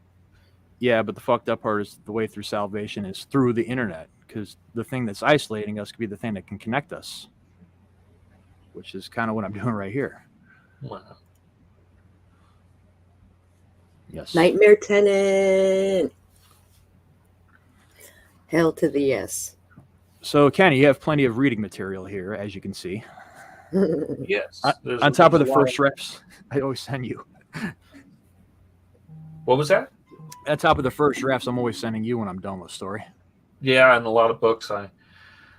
yeah, but the fucked up part is the way through salvation is through the internet, because the thing that's isolating us could be the thing that can connect us, which is kind of what I'm doing right here. wow. Yes. Nightmare Tenant. Hell to the yes. So, Kenny, you have plenty of reading material here, as you can see. Yes. On top of the first reps, I always send you. What was that? On top of the first drafts, I'm always sending you when I'm done with a story. Yeah, and a lot of books I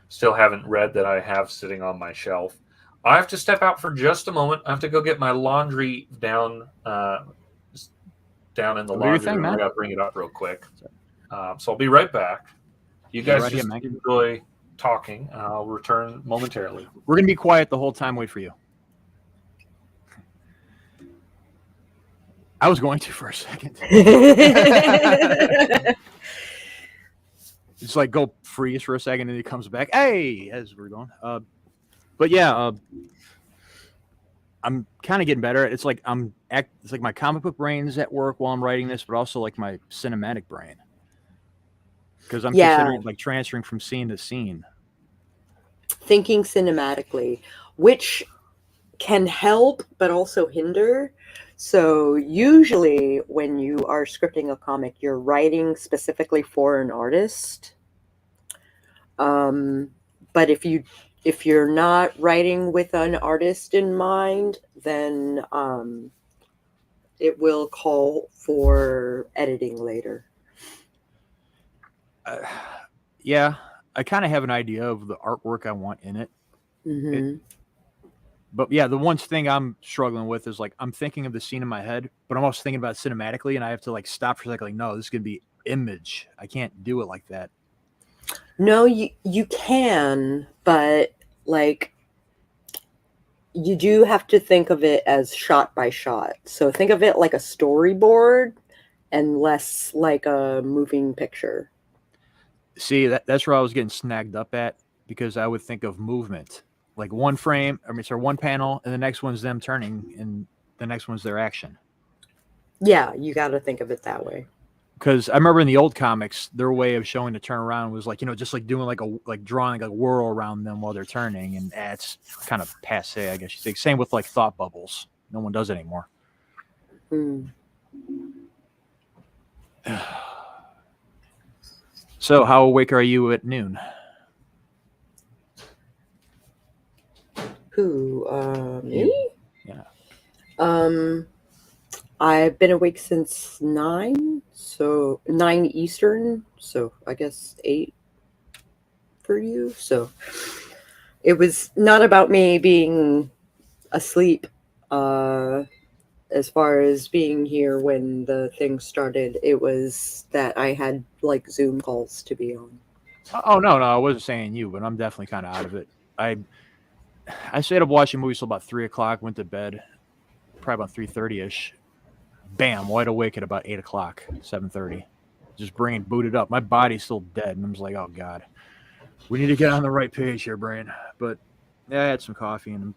still haven't read that I have sitting on my shelf. I have to step out for just a moment. I have to go get my laundry down in the laundry room. I got to bring it up real quick. So I'll be right back. You guys just enjoy talking, and I'll return momentarily. We're going to be quiet the whole time. Wait for you. I was going to for a second. Just like go freeze for a second, and he comes back. Hey, as we're going. But yeah, I'm kind of getting better. It's like it's like my comic book brain's at work while I'm writing this, but also like my cinematic brain, because I'm considering like transferring from scene to scene, thinking cinematically, which can help but also hinder. So usually when you are scripting a comic, you're writing specifically for an artist. But if you're not writing with an artist in mind, then it will call for editing later. Yeah, I kind of have an idea of the artwork I want in it. Mm-hmm. But yeah, the one thing I'm struggling with is like I'm thinking of the scene in my head, but I'm also thinking about it cinematically, and I have to like stop for a second. Like, no, this is gonna be image. I can't do it like that. No, you can, but like you do have to think of it as shot by shot. So think of it like a storyboard and less like a moving picture. See, that's where I was getting snagged up at, because I would think of movement. Like one frame, one panel, and the next one's them turning, and the next one's their action. Yeah, you got to think of it that way. Because I remember in the old comics, their way of showing the turnaround was like, just like doing like drawing like a whirl around them while they're turning, and it's kind of passe, I guess you think. Same with like thought bubbles. No one does it anymore. So, how awake are you at noon? Who? Me? Yeah. I've been awake since 9, so 9 Eastern, so I guess 8 for for you. So it was not about me being asleep. As far as being here when the thing started, it was that I had like Zoom calls to be on. Oh no, I wasn't saying you, but I'm definitely kind of out of it. I stayed up watching movies till about 3:00. Went to bed probably about 3:30 ish. Bam, wide awake at about 8:00, 7:30. Just brain booted up. My body's still dead, and I'm just like, oh god, we need to get on the right page here, brain. But yeah, I had some coffee, and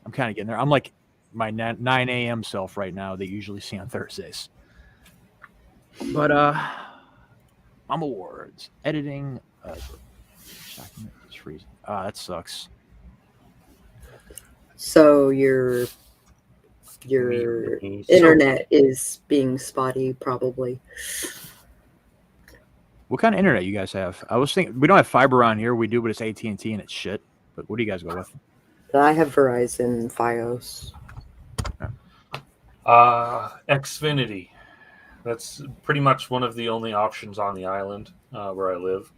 I'm kind of getting there. I'm like my 9 a.m. self right now. They usually see on Thursdays. But I'm awards editing. It's freezing. That sucks. So your internet is being spotty, probably. What kind of internet you guys have? I was thinking we don't have fiber on here. We do, but it's AT&T and it's shit. But what do you guys go with? I have Verizon Fios. Xfinity. That's pretty much one of the only options on the island where I live.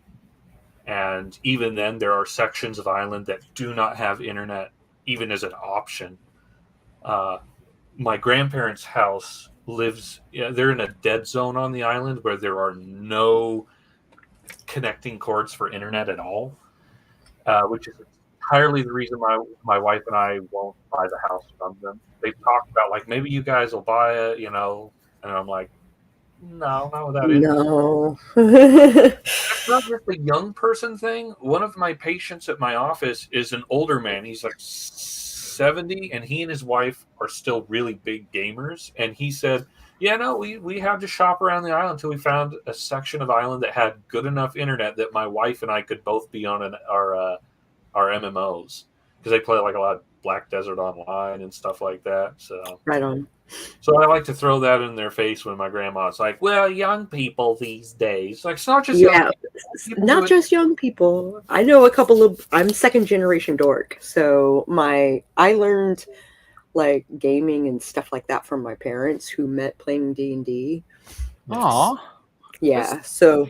And even then, there are sections of island that do not have internet, even as an option. My grandparents' house they're in a dead zone on the island where there are no connecting cords for internet at all, which is entirely the reason my wife and I won't buy the house from them. They've talked about, like, maybe you guys will buy it, and I'm like, no, not without it. No. It's not just a young person thing. One of my patients at my office is an older man. He's like 70, and he and his wife are still really big gamers. And he said, yeah, no, we had to shop around the island until we found a section of island that had good enough internet that my wife and I could both be on our MMOs, because they play like a lot of Black Desert Online and stuff like that. So Right on. So I like to throw that in their face when my grandma's like, well, young people these days. Like, it's not just young people. Not just young people. I know a couple of, I'm second generation dork. So I learned like gaming and stuff like that from my parents who met playing D&D. Aw. Yeah. So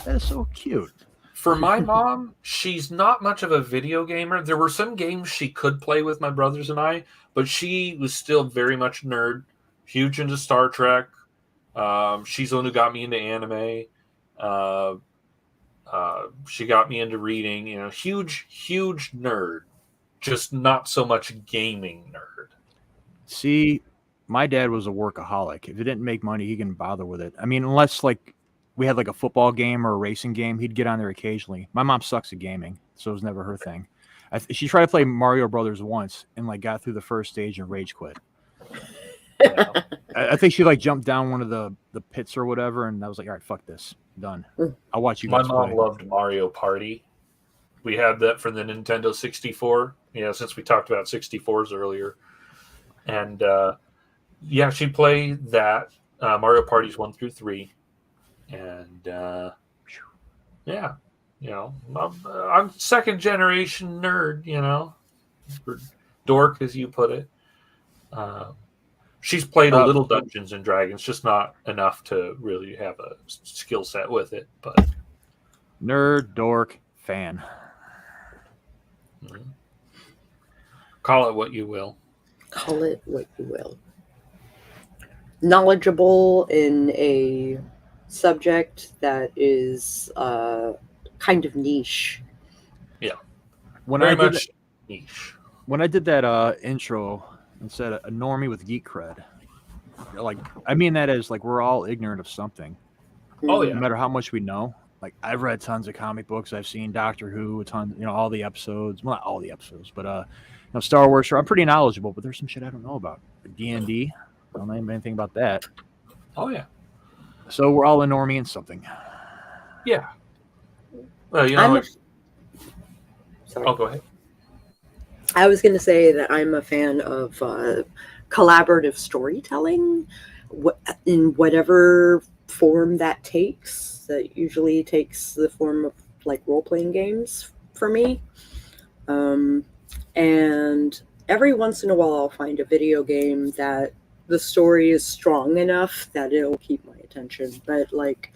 that is so cute. For my mom, she's not much of a video gamer. There were some games she could play with my brothers and I, but she was still very much nerd, huge into Star Trek. She's the one who got me into anime. She got me into reading. Huge nerd, just not so much gaming nerd. See, my dad was a workaholic. If it didn't make money, he didn't bother with it. I mean, unless like we had like a football game or a racing game, he'd get on there occasionally. My mom sucks at gaming, so it was never her thing. She tried to play Mario Brothers once and like got through the first stage and rage quit. I think she like jumped down one of the pits or whatever, and I was like, all right, fuck this, done. I'll watch you guys My mom play. loved Mario Party. We had that for the Nintendo 64. Since we talked about 64s earlier, and she played that Mario Parties 1 through 3. And I'm second generation nerd, or dork, as you put it. She's played a little Dungeons and Dragons, just not enough to really have a skill set with it. But nerd, dork, fan. Call it what you will. Call it what you will. Knowledgeable in a subject that is kind of niche. Yeah. Very much niche. When I did that intro and said a normie with geek cred, like I mean that as like we're all ignorant of something. Oh yeah. No matter how much we know. Like I've read tons of comic books. I've seen Doctor Who, a ton, all the episodes. Well, not all the episodes, but Star Wars. I'm pretty knowledgeable, but there's some shit I don't know about. D&D. I don't know anything about that. Oh yeah. So we're all a normie in something. Yeah. Well, Sorry. Oh, go ahead. I was going to say that I'm a fan of collaborative storytelling in whatever form that takes. That usually takes the form of like role-playing games for me. And every once in a while I'll find a video game that the story is strong enough that it'll keep my attention. But like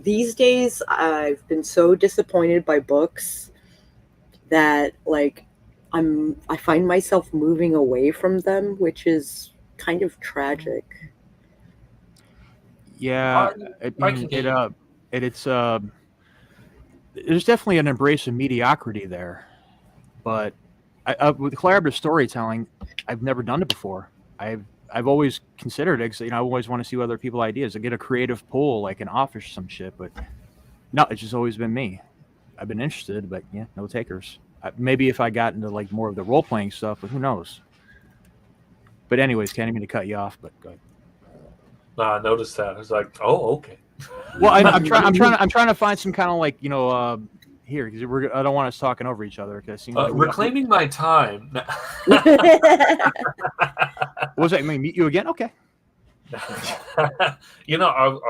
these days I've been so disappointed by books that like I find myself moving away from them, which is kind of tragic. Yeah, I can get it's there's definitely an embrace of mediocrity there, but with collaborative storytelling, I've never done it before. I've always considered it 'cause, I always want to see what other people's ideas. I get a creative pull, like an office or some shit, but no, it's just always been me. I've been interested, but yeah, no takers. Maybe if I got into like more of the role playing stuff, but who knows? But anyways, can't even to cut you off, but go ahead. I noticed that. I was like, oh, okay. Well, I'm trying to find some kind of like here because I don't want us talking over each other because reclaiming my time. Was that? I mean, meet you again? Okay. I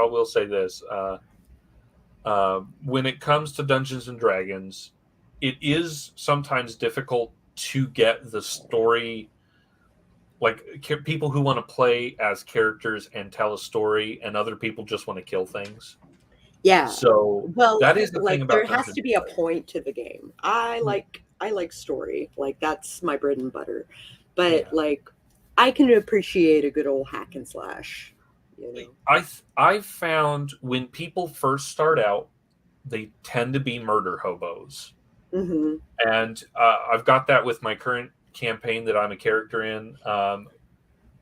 will say this: when it comes to Dungeons and Dragons, it is sometimes difficult to get the story. Like people who want to play as characters and tell a story, and other people just want to kill things. Yeah. So that is the thing about there has to be a point to the game. I like story. Like that's my bread and butter. But like I can appreciate a good old hack and slash. I've found when people first start out, they tend to be murder hobos. Mm-hmm. And I've got that with my current campaign that I'm a character in.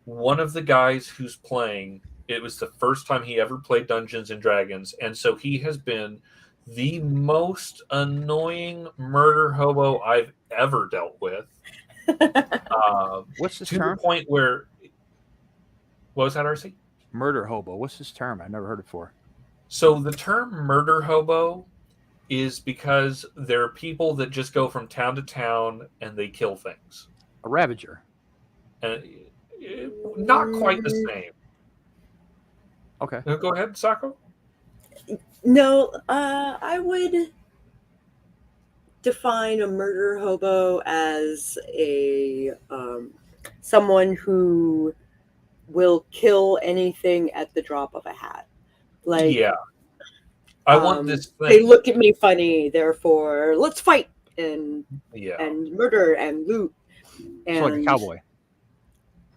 One of the guys who's playing, it was the first time he ever played Dungeons and Dragons, and so he has been the most annoying murder hobo I've ever dealt with. What's this to term? The point where, what was that, RC? Murder hobo. What's this term? I've never heard it before. So the term murder hobo is because there are people that just go from town to town and they kill things. A ravager. Not quite the same. Okay. Go ahead, Sako. No, I would define a murder hobo as a someone who will kill anything at the drop of a hat. Like, yeah, I want this thing. They look at me funny, therefore let's fight and murder and loot. And so like a cowboy.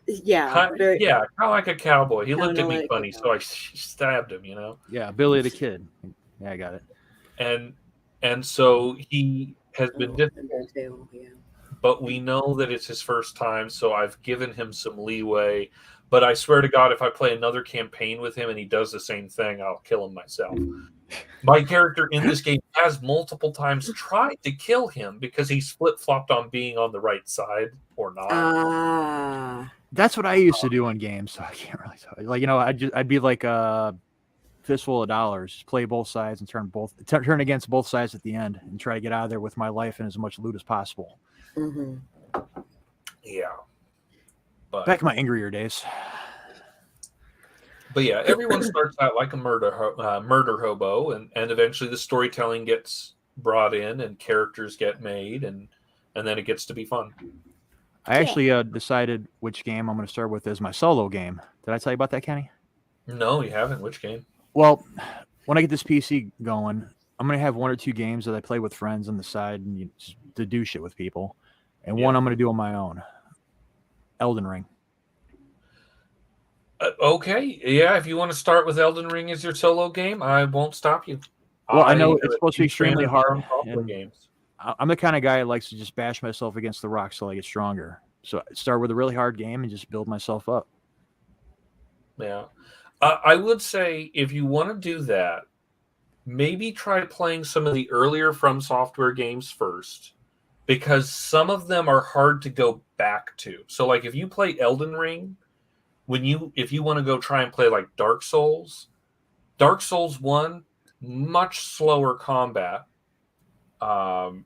Yeah, kind of like a cowboy. He looked at me funny, so I stabbed him. Yeah, Billy the Kid. Yeah, I got it. And so he has been difficult, but we know that it's his first time, so I've given him some leeway. But I swear to God, if I play another campaign with him and he does the same thing, I'll kill him myself. My character in this game has multiple times tried to kill him because he's flip-flopped on being on the right side or not. That's what I used to do in games, so I can't really tell you. Like, I'd be like a fistful of dollars, just play both sides and turn against both sides at the end and try to get out of there with my life and as much loot as possible. Mm-hmm. Yeah. But, back in my angrier days. But yeah, everyone starts out like a murder hobo, and eventually the storytelling gets brought in and characters get made, and then it gets to be fun. I actually decided which game I'm going to start with as my solo game. Did I tell you about that, Kenny? No, you haven't. Which game? Well, when I get this PC going, I'm going to have 1 or 2 games that I play with friends on the side and just to do shit with people. And one I'm going to do on my own. Elden Ring. Okay. Yeah, if you want to start with Elden Ring as your solo game, I won't stop you. Well, I know it's supposed to be extremely hard. Games. I'm the kind of guy that likes to just bash myself against the rocks till I get stronger. So I start with a really hard game and just build myself up. Yeah. I would say if you want to do that, maybe try playing some of the earlier From Software games first, because some of them are hard to go back to. So like if you play Elden Ring, if you want to go try and play like Dark Souls 1, much slower combat. And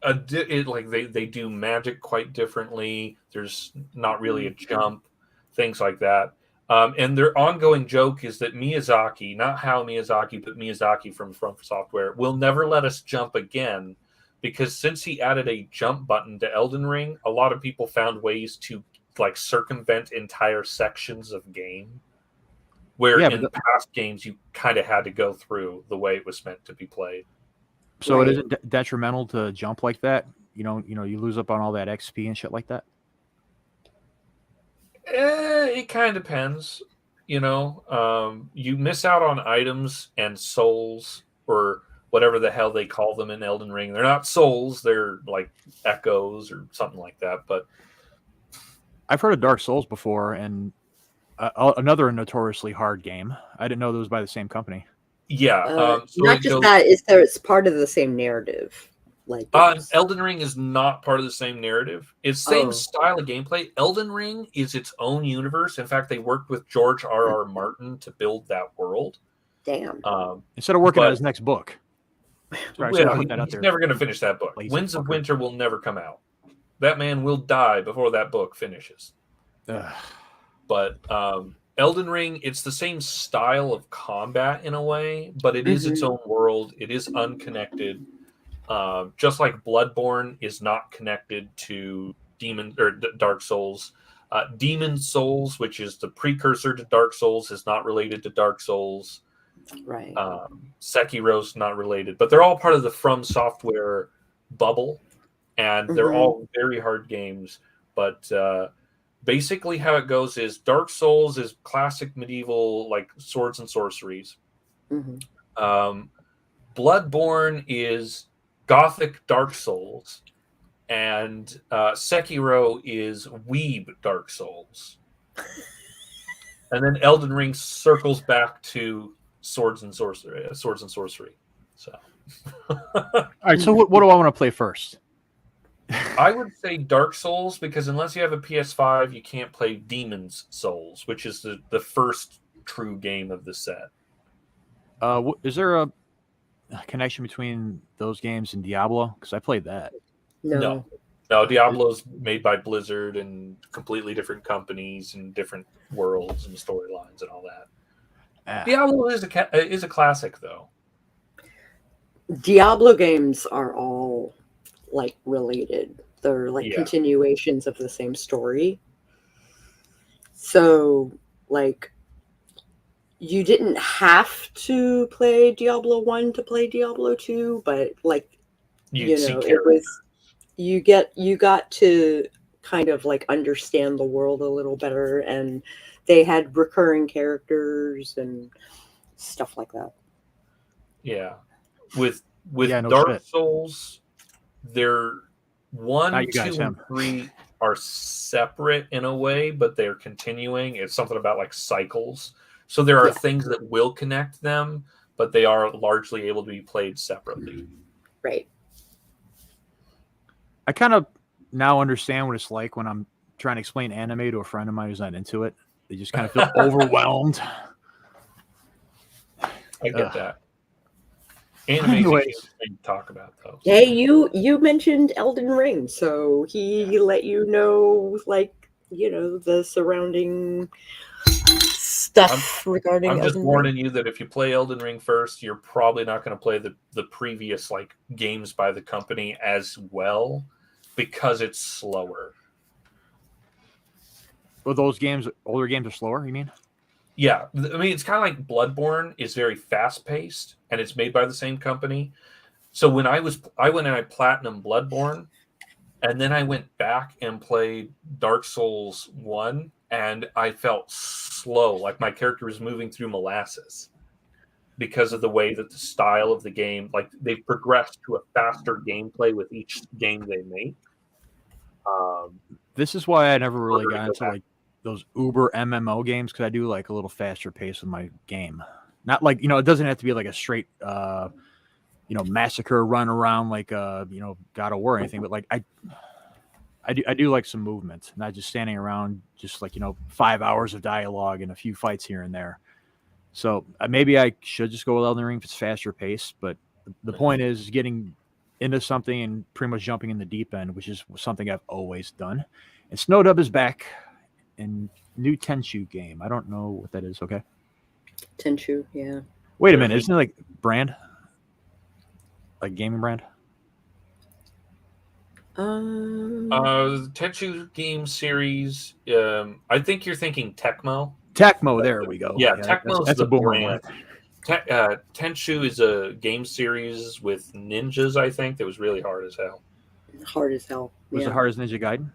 they do magic quite differently. There's not really a jump, things like that. And their ongoing joke is that Miyazaki, not Hayao Miyazaki, but Miyazaki from Software, will never let us jump again, because since he added a jump button to Elden Ring, a lot of people found ways to like circumvent entire sections of game. Where Yeah, in past games you kind of had to go through the way it was meant to be played. so Right. it isn't detrimental to jump like that. You lose up on all that XP and shit like that. It kind of depends. You miss out on items and souls, or whatever the hell they call them in Elden Ring. They're not souls; they're like echoes or something like that. But I've heard of Dark Souls before, and another notoriously hard game. I didn't know that was by the same company. yeah, so Not just that, it's part of the same narrative. Like Elden Ring is not part of the same narrative. It's same style of gameplay. Elden Ring is its own universe. In fact, they worked with George R.R. Martin to build that world. Damn. Instead of working on his next book. Well, he's never going to finish that book. Winds of Winter will never come out. That man will die before that book finishes. But Elden Ring, it's the same style of combat in a way, but it is its own world. It is unconnected. Just like Bloodborne is not connected to Dark Souls. Demon Souls, which is the precursor to Dark Souls, is not related to Dark Souls. Right. Sekiro's not related, but they're all part of the From Software bubble, and they're all very hard games. But basically, how it goes is Dark Souls is classic medieval, like swords and sorceries. Bloodborne is Gothic Dark Souls, and Sekiro is Weeb Dark Souls. And then Elden Ring circles back to swords and sorcery. So, all right. So what do I want to play first? I would say Dark Souls, because unless you have a PS5, you can't play Demon's Souls, which is the first true game of the set. Is there a connection between those games and Diablo? Because I played that. No, Diablo's made by Blizzard and completely different companies and different worlds and storylines and all that. Diablo is a classic, though. Diablo games are all like related. They're like continuations of the same story. So, like, you didn't have to play Diablo 1 to play Diablo 2, but like it was you got to kind of like understand the world a little better, and they had recurring characters and stuff like that. Yeah. With Dark Souls, they're 1, 2, and 3 are separate in a way, but they're continuing. It's something about like cycles. So there are things that will connect them, but they are largely able to be played separately. Right. I kind of now understand what it's like when I'm trying to explain anime to a friend of mine who's not into it. They just kind of feel overwhelmed. I get that. Anime is thing to talk about, though. Hey, you mentioned Elden Ring, so he let you know, like, the surrounding stuff regarding I'm just Elden warning Ring. you that if you play Elden Ring first, you're probably not going to play the previous like games by the company as well, because it's slower. Well, those older games are slower, you mean? Yeah. I mean, it's kind of like Bloodborne is very fast-paced, and it's made by the same company. So when I went and I platinum Bloodborne, and then I went back and played Dark Souls 1, and I felt slow, like my character was moving through molasses, because of the way that the style of the game, like they've progressed to a faster gameplay with each game they make. This is why I never really got into like those uber MMO games, because I do like a little faster pace of my game. Not like, it doesn't have to be like a straight, massacre run around like, God of War or anything, but like I do like some movement, not just standing around, just like, 5 hours of dialogue and a few fights here and there. So maybe I should just go with Elden Ring if it's faster paced, but the point is getting into something and pretty much jumping in the deep end, which is something I've always done. And Snowdub is back in new Tenchu game. I don't know what that is. Okay. Tenchu, yeah. Wait a minute. Isn't it like brand? Like gaming brand? Tenchu game series. I think you're thinking Tecmo. Tecmo, there we go. Yeah, Tecmo's that's the a boomer brand. one. Tenshu is a game series with ninjas, I think, that was really hard as hell. Hard as hell. Was yeah. it hard as Ninja Gaiden?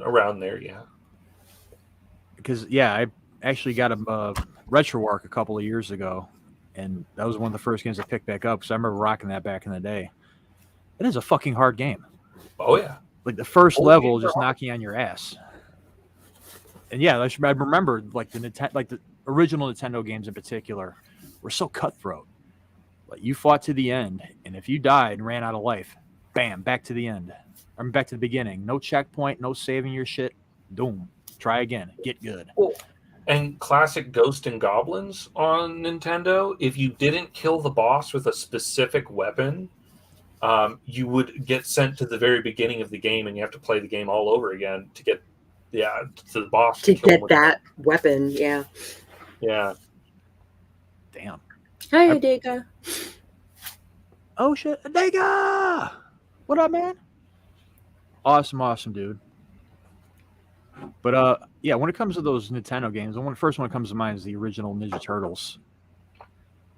Around there, yeah. Because I actually got a RetroArch a couple of years ago, and that was one of the first games I picked back up because I remember rocking that back in the day. It is a fucking hard game. Oh yeah, like the first Old level games just are hard. knocking on your ass. And yeah, I remember like the original Nintendo games in particular were so cutthroat. Like you fought to the end, and if you died and ran out of life, bam, back to the end. I mean, back to the beginning. No checkpoint, no saving your shit. Doom. Try again. Get good. Cool. And classic Ghost and Goblins on Nintendo, if you didn't kill the boss with a specific weapon, you would get sent to the very beginning of the game, and you have to play the game all over again to get to the boss To kill him get with that weapon, yeah. Yeah. Damn. Hi, Adega. Oh shit, Adega! What up, man? Awesome, dude. But yeah, when it comes to those Nintendo games, the first one that comes to mind is the original Ninja Turtles.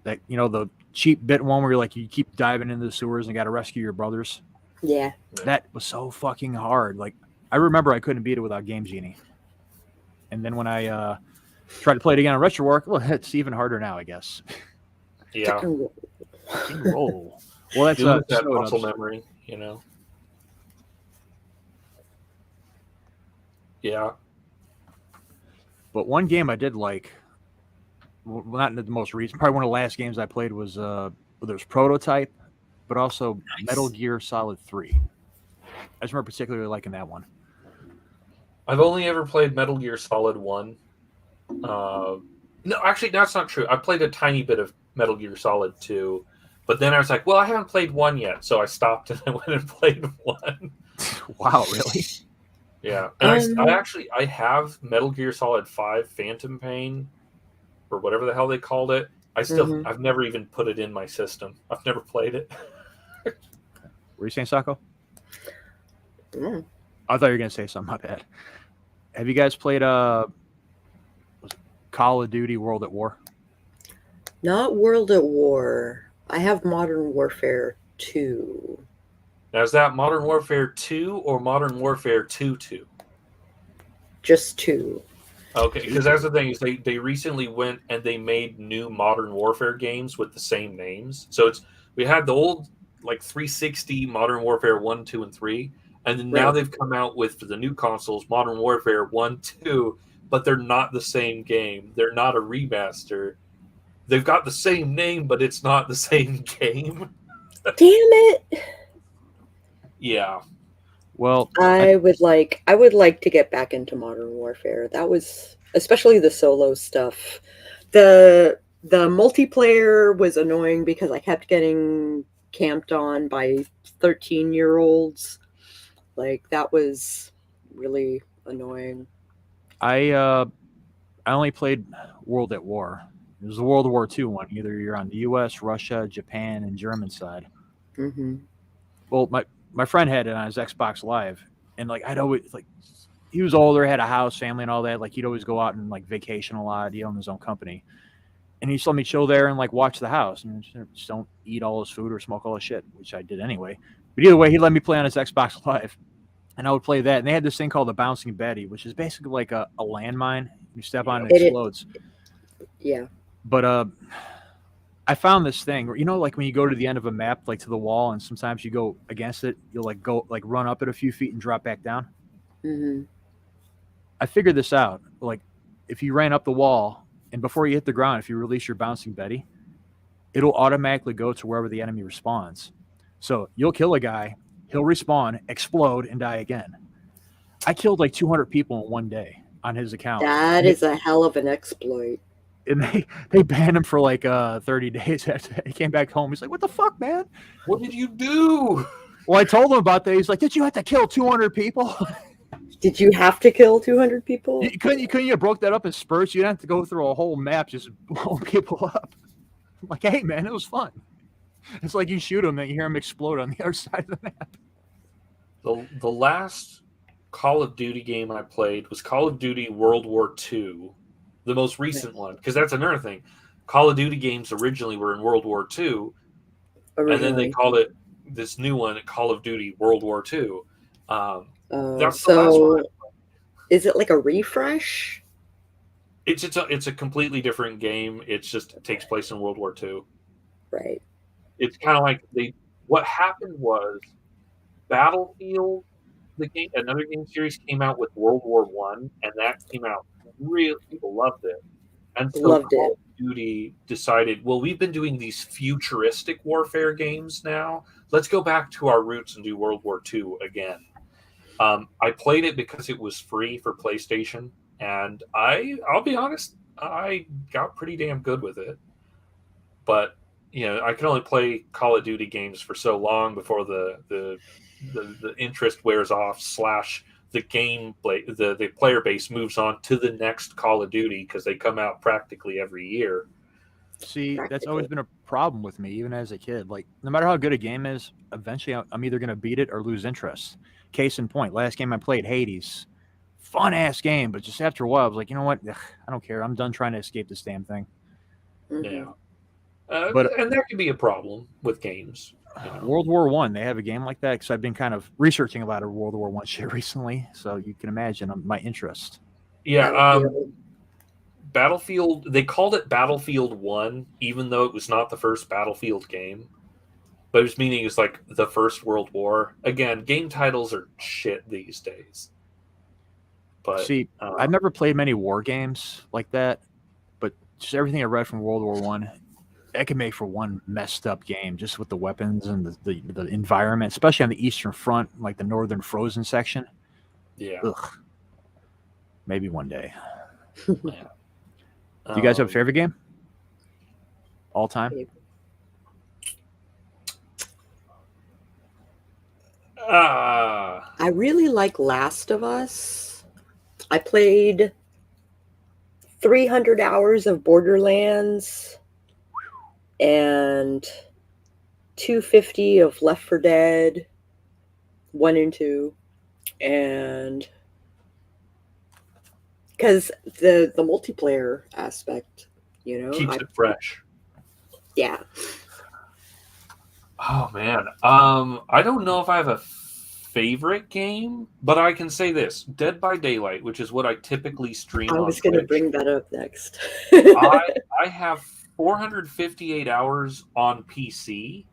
That the cheap bit one where you're like you keep diving into the sewers and got to rescue your brothers. Yeah. That was so fucking hard. Like I remember I couldn't beat it without Game Genie. And then when I tried to play it again on RetroArch, well, it's even harder now, I guess. Yeah. Roll. Well, that's that muscle memory, Yeah. But one game I did like, well, not the most recent, probably one of the last games I played was there's Prototype, but also Metal Gear Solid 3. I just remember particularly liking that one. I've only ever played Metal Gear Solid 1. No, actually, that's not true. I played a tiny bit of Metal Gear Solid 2, but then I was like, well, I haven't played 1 yet, so I stopped and I went and played 1. Wow, really? Yeah, and I have Metal Gear Solid 5 Phantom Pain, or whatever the hell they called it. I've never even put it in my system. I've never played it. Were you saying, Sako? Mm. I thought you were going to say something. My bad. Have you guys played Call of Duty World at War? Not World at War. I have Modern Warfare 2. Now, is that Modern Warfare 2 or Modern Warfare 2? Just 2. Okay, because that's the thing is they recently went and they made new Modern Warfare games with the same names. So we had the old like 360 Modern Warfare 1, 2, and 3, and then now they've come out with for the new consoles Modern Warfare 1, 2, but they're not the same game. They're not a remaster. They've got the same name, but it's not the same game. Damn it! Yeah. Well, I would like to get back into Modern Warfare. That was especially the solo stuff. The multiplayer was annoying because I kept getting camped on by 13-year-olds. Like that was really annoying. I only played World at War. It was the World War II one. Either you're on the U.S., Russia, Japan, and German side. Mm-hmm. Well, my friend had it on his Xbox Live, and like I'd always like, he was older, had a house, family, and all that. Like he'd always go out and like vacation a lot. He owned his own company, and he just let me chill there and like watch the house and just don't eat all his food or smoke all his shit, which I did anyway. But either way, he let me play on his Xbox Live, and I would play that. And they had this thing called the Bouncing Betty, which is basically like a landmine. You step on it, it explodes. Yeah. But I found this thing where, like when you go to the end of a map, like to the wall, and sometimes you go against it, you'll like go like run up it a few feet and drop back down. Mm-hmm. I figured this out. Like if you ran up the wall and before you hit the ground, if you release your Bouncing Betty, it'll automatically go to wherever the enemy respawns. So you'll kill a guy, he'll respawn, explode, and die again. I killed like 200 people in one day on his account. That is a hell of an exploit. And they banned him for like 30 days after he came back home. He's like, what the fuck, man? What did you do? Well, I told him about that. He's like, did you have to kill 200 people? Did you have to kill 200 people? You couldn't you broke that up in spurts? You didn't have to go through a whole map just blowing people up. I'm like, hey, man, it was fun. It's like you shoot him and you hear him explode on the other side of the map. The last Call of Duty game I played was Call of Duty World War II, the most recent one, because that's another thing. Call of Duty games originally were in World War II, and then they called it this new one Call of Duty World War II. That's the last one. Is it like a refresh? It's a completely different game. It takes place in World War II. Right. It's kind of like what happened was Battlefield, another game series came out with World War One, and that came out really, people loved it. And so Call of Duty decided, well, we've been doing these futuristic warfare games now. Let's go back to our roots and do World War II again. I played it because it was free for PlayStation, and I'll be honest, I got pretty damn good with it. But I can only play Call of Duty games for so long before the interest wears off. / the gameplay, the player base moves on to the next Call of Duty because they come out practically every year. See, that's always been a problem with me, even as a kid. Like, no matter how good a game is, eventually I'm either going to beat it or lose interest. Case in point, last game I played, Hades. Fun-ass game, but just after a while, I was like, you know what? Ugh, I don't care. I'm done trying to escape this damn thing. Yeah. And that can be a problem with games. World War One, they have a game like that because I've been kind of researching a lot of World War One shit recently, so you can imagine my interest. Yeah, Battlefield. They called it Battlefield 1, even though it was not the first Battlefield game. But it was meaning it's like the First World War. Again, game titles are shit these days. But see, I've never played many war games like that, but just everything I read from World War One, that could make for one messed up game, just with the weapons and the environment, especially on the Eastern Front, like the Northern Frozen section. Yeah. Ugh. Maybe one day. Yeah. Do you guys have a favorite game? All time? I really like Last of Us. I played 300 hours of Borderlands and 250 of Left 4 Dead 1 and 2, and because the multiplayer aspect, keeps it fresh. Yeah. Oh man, I don't know if I have a favorite game, but I can say this: Dead by Daylight, which is what I typically stream. I was going to bring that up next. I have 458 hours on PC.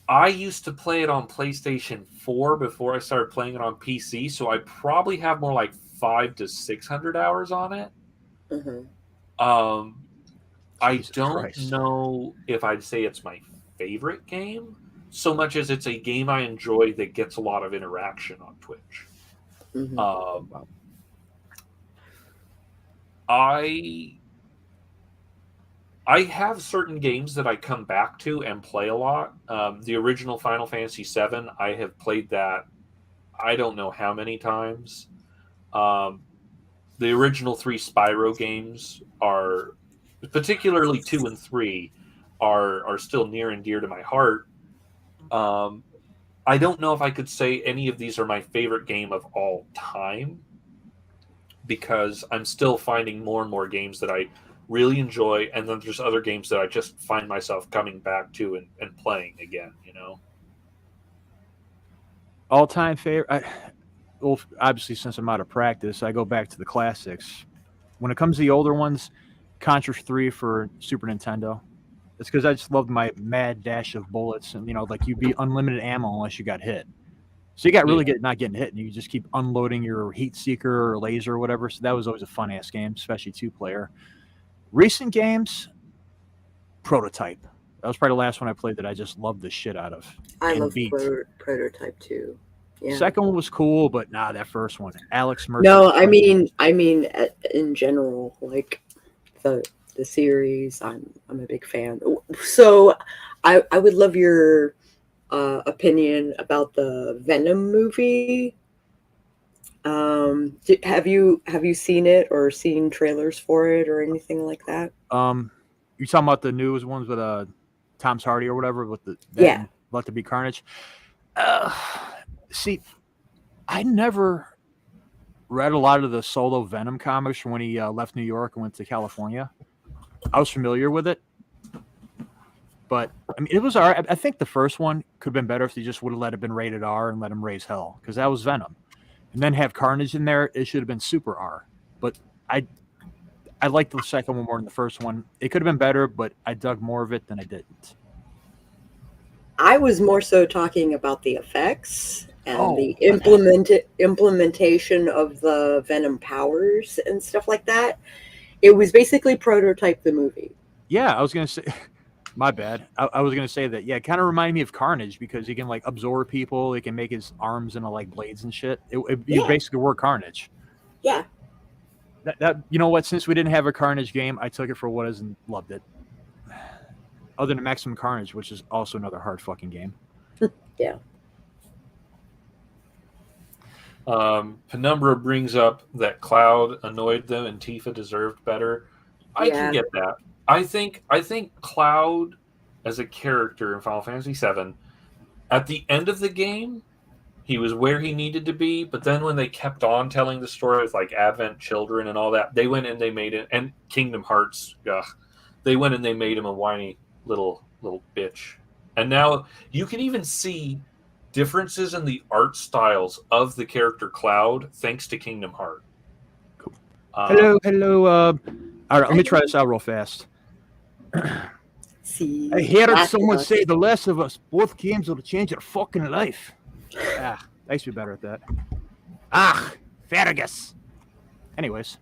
I used to play it on PlayStation 4 before I started playing it on PC, so I probably have more like 500 to 600 hours on it. Mm-hmm. I don't know if I'd say it's my favorite game, so much as it's a game I enjoy that gets a lot of interaction on Twitch. Mm-hmm. I have certain games that I come back to and play a lot. The original Final Fantasy VII, I have played that I don't know how many times. The original 3 Spyro games are, particularly 2 and 3, are still near and dear to my heart. I don't know if I could say any of these are my favorite game of all time, because I'm still finding more and more games that I really enjoy, and then there's other games that I just find myself coming back to and playing again, All-time favorite? Well, obviously, since I'm out of practice, I go back to the classics. When it comes to the older ones, Contra 3 for Super Nintendo. It's because I just loved my mad dash of bullets, and like you'd be unlimited ammo unless you got hit. So you got really good at not getting hit, and you just keep unloading your heat seeker or laser or whatever. So that was always a fun ass game, especially 2-player. Recent games, Prototype. That was probably the last one I played that I just loved the shit out of. I love Prototype too. Yeah. Second one was cool, but that first one, Alex Murphy. No, I mean, in general, like the series, I'm a big fan. So, I would love your opinion about the Venom movie. Have you seen it or seen trailers for it or anything like that? You talking about the newest ones with Tom Hardy or whatever with Let There Be Carnage? See, I never read a lot of the solo Venom comics from when he left New York and went to California. I was familiar with it, but I mean, it was all right. I think the first one could have been better if they just would have let it been rated R and let him raise hell, because that was Venom, and then have Carnage in there. It should have been super R. But I liked the second one more than the first one. It could have been better, but I dug more of it than I didn't. I was more so talking about the effects and the implementation of the Venom powers and stuff like that. It was basically Prototype the movie. Yeah, I was going to say, my bad. I was going to say that, yeah, it kind of reminded me of Carnage because he can, like, absorb people. He can make his arms into, like, blades and shit. You basically were Carnage. Yeah. That you know what? Since we didn't have a Carnage game, I took it for what it is and loved it. Other than Maximum Carnage, which is also another hard fucking game. Yeah. Penumbra brings up that Cloud annoyed them and Tifa deserved better. I can get that. I think Cloud as a character in Final Fantasy VII, at the end of the game, he was where he needed to be, but then when they kept on telling the story with like Advent Children and all that, they went and they made it, and Kingdom Hearts, they went and they made him a whiny little bitch. And now you can even see differences in the art styles of the character Cloud thanks to Kingdom Hearts. Cool. Hello. All right, let me try this out real fast. See, I heard someone say The Last of Us, both games will change your fucking life. I used to be better at that. Fergus. Anyways,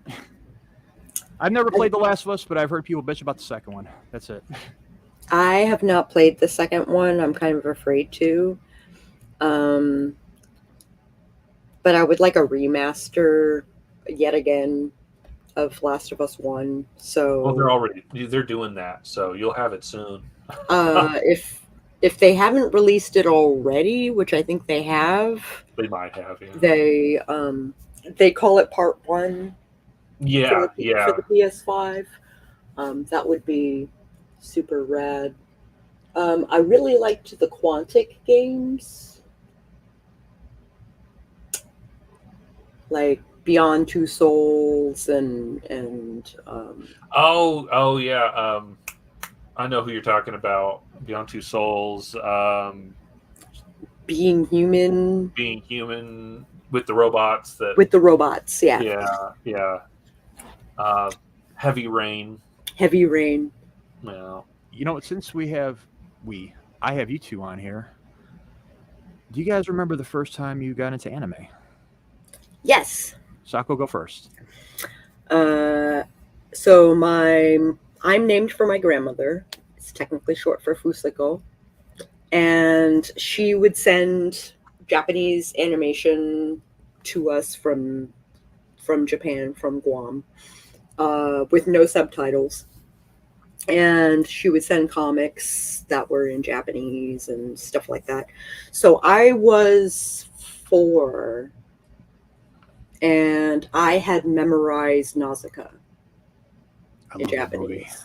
I've never played The Last of Us, but I've heard people bitch about the second one. That's it. I have not played the second one. I'm kind of afraid to. But I would like a remaster yet again of Last of Us 1. So well, they're doing that, so you'll have it soon. If they haven't released it already, which I think they have, they might have. Yeah. They call it Part 1. Yeah, for the PS5. That would be super rad. I really liked the Quantic games, like Beyond Two Souls and oh yeah. I know who you're talking about. Beyond Two Souls. Being Human with the robots. Yeah. Heavy Rain. Yeah. You know, since I have you two on here. Do you guys remember the first time you got into anime? Yes. Sako, go first. So I'm named for my grandmother. It's technically short for Fusiko. And she would send Japanese animation to us from Japan, from Guam, with no subtitles. And she would send comics that were in Japanese and stuff like that. So I was 4, and I had memorized Nausicaa in Japanese.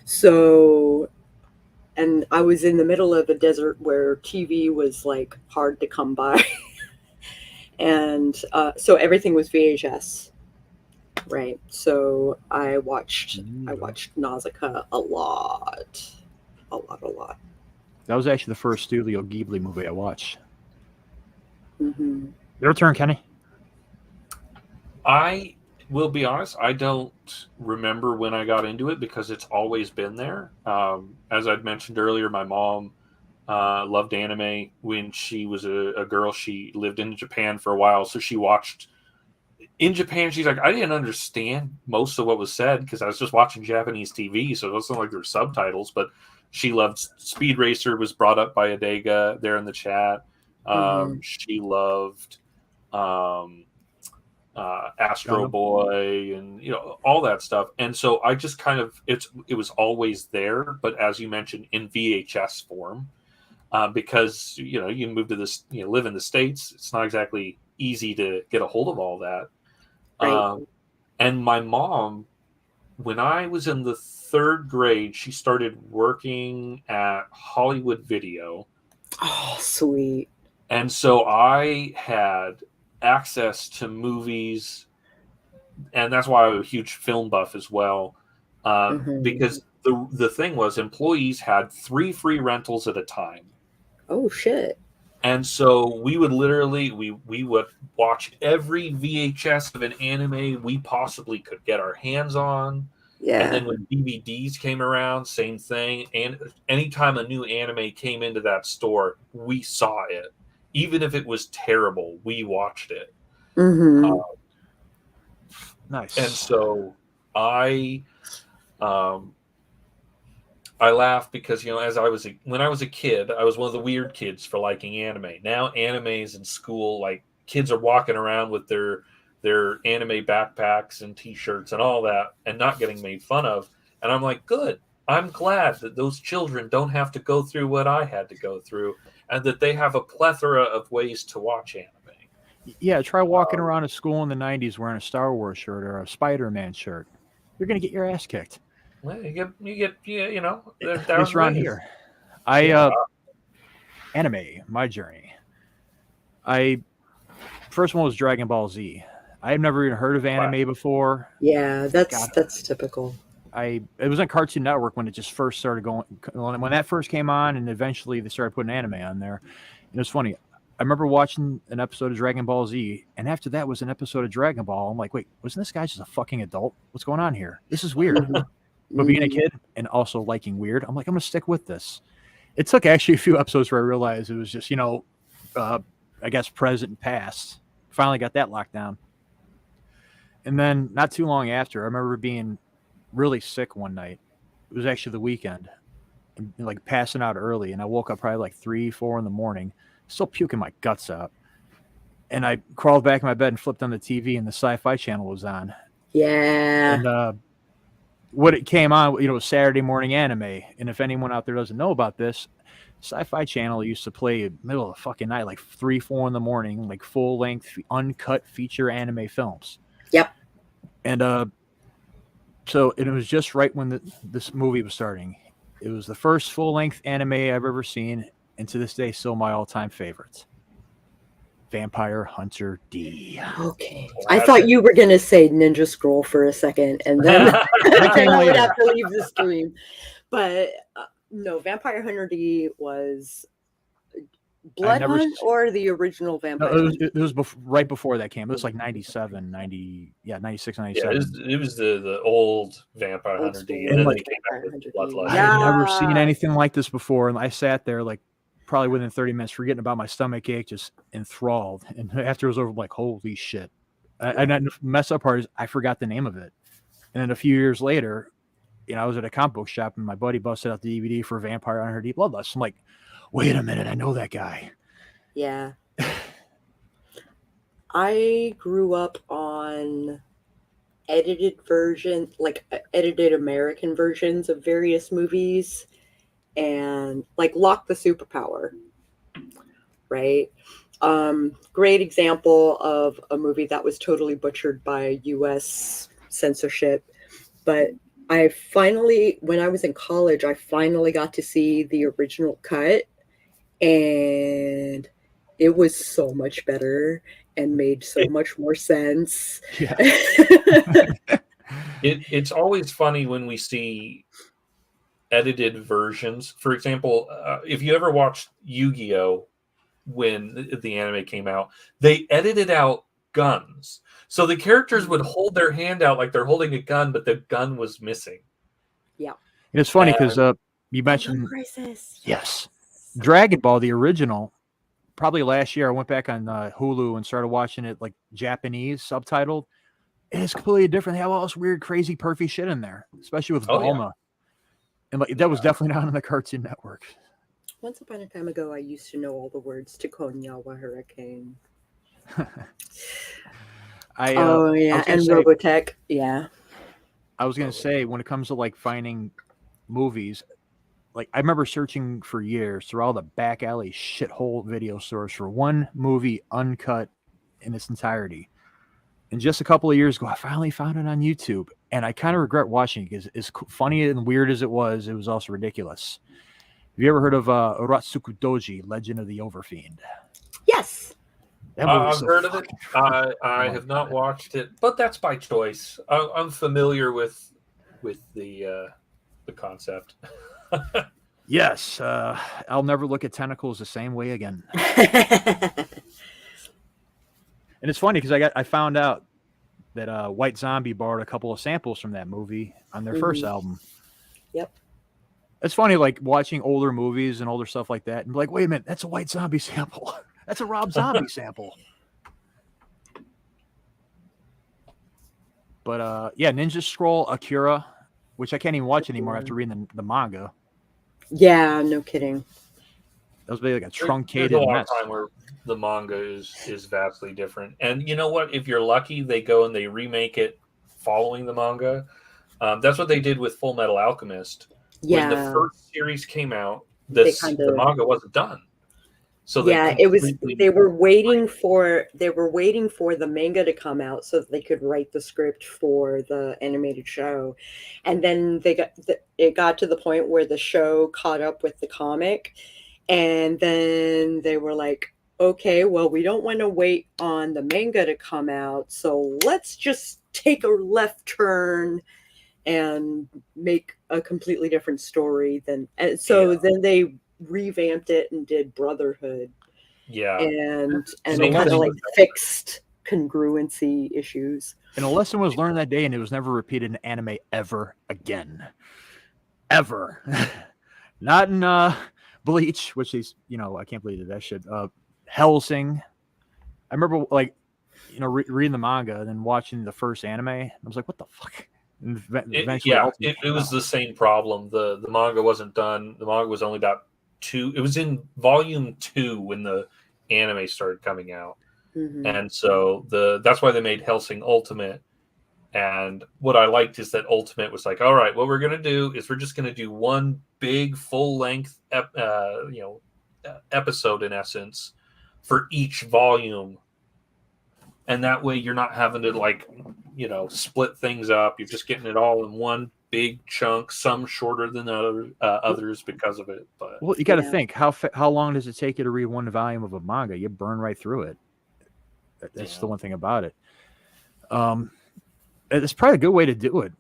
So, and I was in the middle of a desert where TV was like hard to come by. And so everything was VHS. Right. So I watched Nausicaa a lot. That was actually the first Studio Ghibli movie I watched. Mm-hmm. Your turn, Kenny. I will be honest, I don't remember when I got into it because it's always been there. As I'd mentioned earlier, my mom loved anime when she was a girl. She lived in Japan for a while, so she watched. In Japan, she's like, I didn't understand most of what was said because I was just watching Japanese TV, so it wasn't like there were subtitles, but she loved Speed Racer, was brought up by Adega there in the chat. She loved Astro Boy and all that stuff. And so I just kind of it was always there, but as you mentioned, in VHS form. Because you move to this, live in the States, it's not exactly easy to get a hold of all that. Right. And my mom, when I was in the 3rd grade, she started working at Hollywood Video. Oh, sweet. And so I had access to movies, and that's why I'm a huge film buff as well. Because the thing was, employees had 3 free rentals at a time. Oh shit! And so we would literally we would watch every VHS of an anime we possibly could get our hands on. Yeah. And then when DVDs came around, same thing. And anytime a new anime came into that store, we saw it. Even if it was terrible, we watched it. Nice. And so I laugh because, you know, when I was a kid, I was one of the weird kids for liking anime. Now animes in school, like kids are walking around with their anime backpacks and t-shirts and all that and not getting made fun of. And I'm like, good. I'm glad that those children don't have to go through what I had to go through, and that they have a plethora of ways to watch anime. Yeah, try walking around a school in the 90s wearing a Star Wars shirt or a Spider-Man shirt. You're going to get your ass kicked. Well, you know, it's around here. Anime, my journey. First one was Dragon Ball Z. I've never even heard of anime before. Yeah, that's typical. It was on Cartoon Network when it just first started going. When that first came on, and eventually they started putting anime on there. And it's funny. I remember watching an episode of Dragon Ball Z, and after that was an episode of Dragon Ball. I'm like, wait, wasn't this guy just a fucking adult? What's going on here? This is weird. But being a kid and also liking weird, I'm like, I'm going to stick with this. It took actually a few episodes where I realized it was just, you know, I guess present and past. Finally got that locked down. And then not too long after, I remember being really sick one night. It was actually the weekend, and like passing out early. And I woke up probably like 3, 4 in the morning, still puking my guts out. And I crawled back in my bed and flipped on the TV, and the Sci-Fi Channel was on. Yeah. And what it came on, you know, was Saturday morning anime. And if anyone out there doesn't know about this, Sci-Fi Channel used to play middle of the fucking night, like 3, 4 in the morning, like full-length, uncut feature anime films. Yep. And so it was just right when this movie was starting. It was the first full-length anime I've ever seen, and to this day, still my all-time favorite. Vampire Hunter D. Okay. I thought you were going to say Ninja Scroll for a second, and then I would have to leave the stream. But no, Vampire Hunter D was Blood Hunt or the original Vampire Hunter? It was right before that came. It was like 97, 96, 97. Yeah, it was the old Vampire Hunter D. And then they came back with Bloodlust. I've never seen anything like this before, and I sat there like probably within 30 minutes forgetting about my stomach ache, just enthralled. And after it was over, I'm like, holy shit. And the mess up part is I forgot the name of it. And then a few years later, you know, I was at a comic book shop and my buddy busted out the DVD for Vampire Hunter D Bloodlust. I'm like, wait a minute, I know that guy. Yeah. I grew up on edited American versions of various movies, and like Lock the Superpower, right? Great example of a movie that was totally butchered by US censorship. But when I was in college, I finally got to see the original cut, and it was so much better and made so much more sense. Yeah. It's always funny when we see edited versions. For example, if you ever watched Yu-Gi-Oh! When the anime came out, they edited out guns. So the characters would hold their hand out like they're holding a gun, but the gun was missing. Yeah. And it's funny because you mentioned Crisis. Yes. Dragon Ball, the original, probably last year I went back on Hulu and started watching it like Japanese subtitled. And it's completely different. They have all this weird, crazy, perfy shit in there, especially with Bulma. Yeah. And like that was definitely not on the Cartoon Network. Once upon a time ago, I used to know all the words to Konyawa Hurricane. and Robotech. Yeah. I was going to say, when it comes to like finding movies, like I remember searching for years through all the back alley shithole video stores for one movie uncut in its entirety. And just a couple of years ago, I finally found it on YouTube, and I kind of regret watching it because as funny and weird as it was also ridiculous. Have you ever heard of Uratsuku Doji, Legend of the Overfiend? Yes. That movie's I've so heard of it. fucking- I Oh have my not God. watched it, but that's by choice. I'm familiar with the concept. Yes, I'll never look at tentacles the same way again. And it's funny because I found out that White Zombie borrowed a couple of samples from that movie on their first album. Yep. It's funny, like watching older movies and older stuff like that, and be like, wait a minute, that's a White Zombie sample. That's a Rob Zombie sample. But yeah, Ninja Scroll Akira, which I can't even watch anymore after reading the manga. Yeah, no kidding. That was basically like a truncated There's a lot mess. of time where the manga is vastly different. And you know what? If you're lucky, they go and they remake it following the manga. That's what they did with Full Metal Alchemist. Yeah. When the first series came out, They the manga wasn't done. So it was. They were waiting for the manga to come out so that they could write the script for the animated show, and then it got to the point where the show caught up with the comic, and then they were like, okay, well, we don't want to wait on the manga to come out, so let's just take a left turn and make a completely different story then. And so then they revamped it and did Brotherhood. Yeah. And So they kind of like fixed congruency issues. And a lesson was learned that day, and it was never repeated in anime ever again. Ever. Not in Bleach, which is, I can't believe that shit. Hellsing. I remember, like, reading the manga and then watching the first anime. I was like, what the fuck? And it was the same problem. The manga wasn't done. The manga was only about 2. It was in volume 2 when the anime started coming out. Mm-hmm. And so that's why they made Hellsing Ultimate. And what I liked is that Ultimate was like, all right, what we're going to do is we're just going to do one big full-length episode, in essence, for each volume. And that way you're not having to, split things up. You're just getting it all in one big chunk, some shorter than others because of it. But well, you got to think, how long does it take you to read one volume of a manga? You burn right through it. That's the one thing about it. It's probably a good way to do it,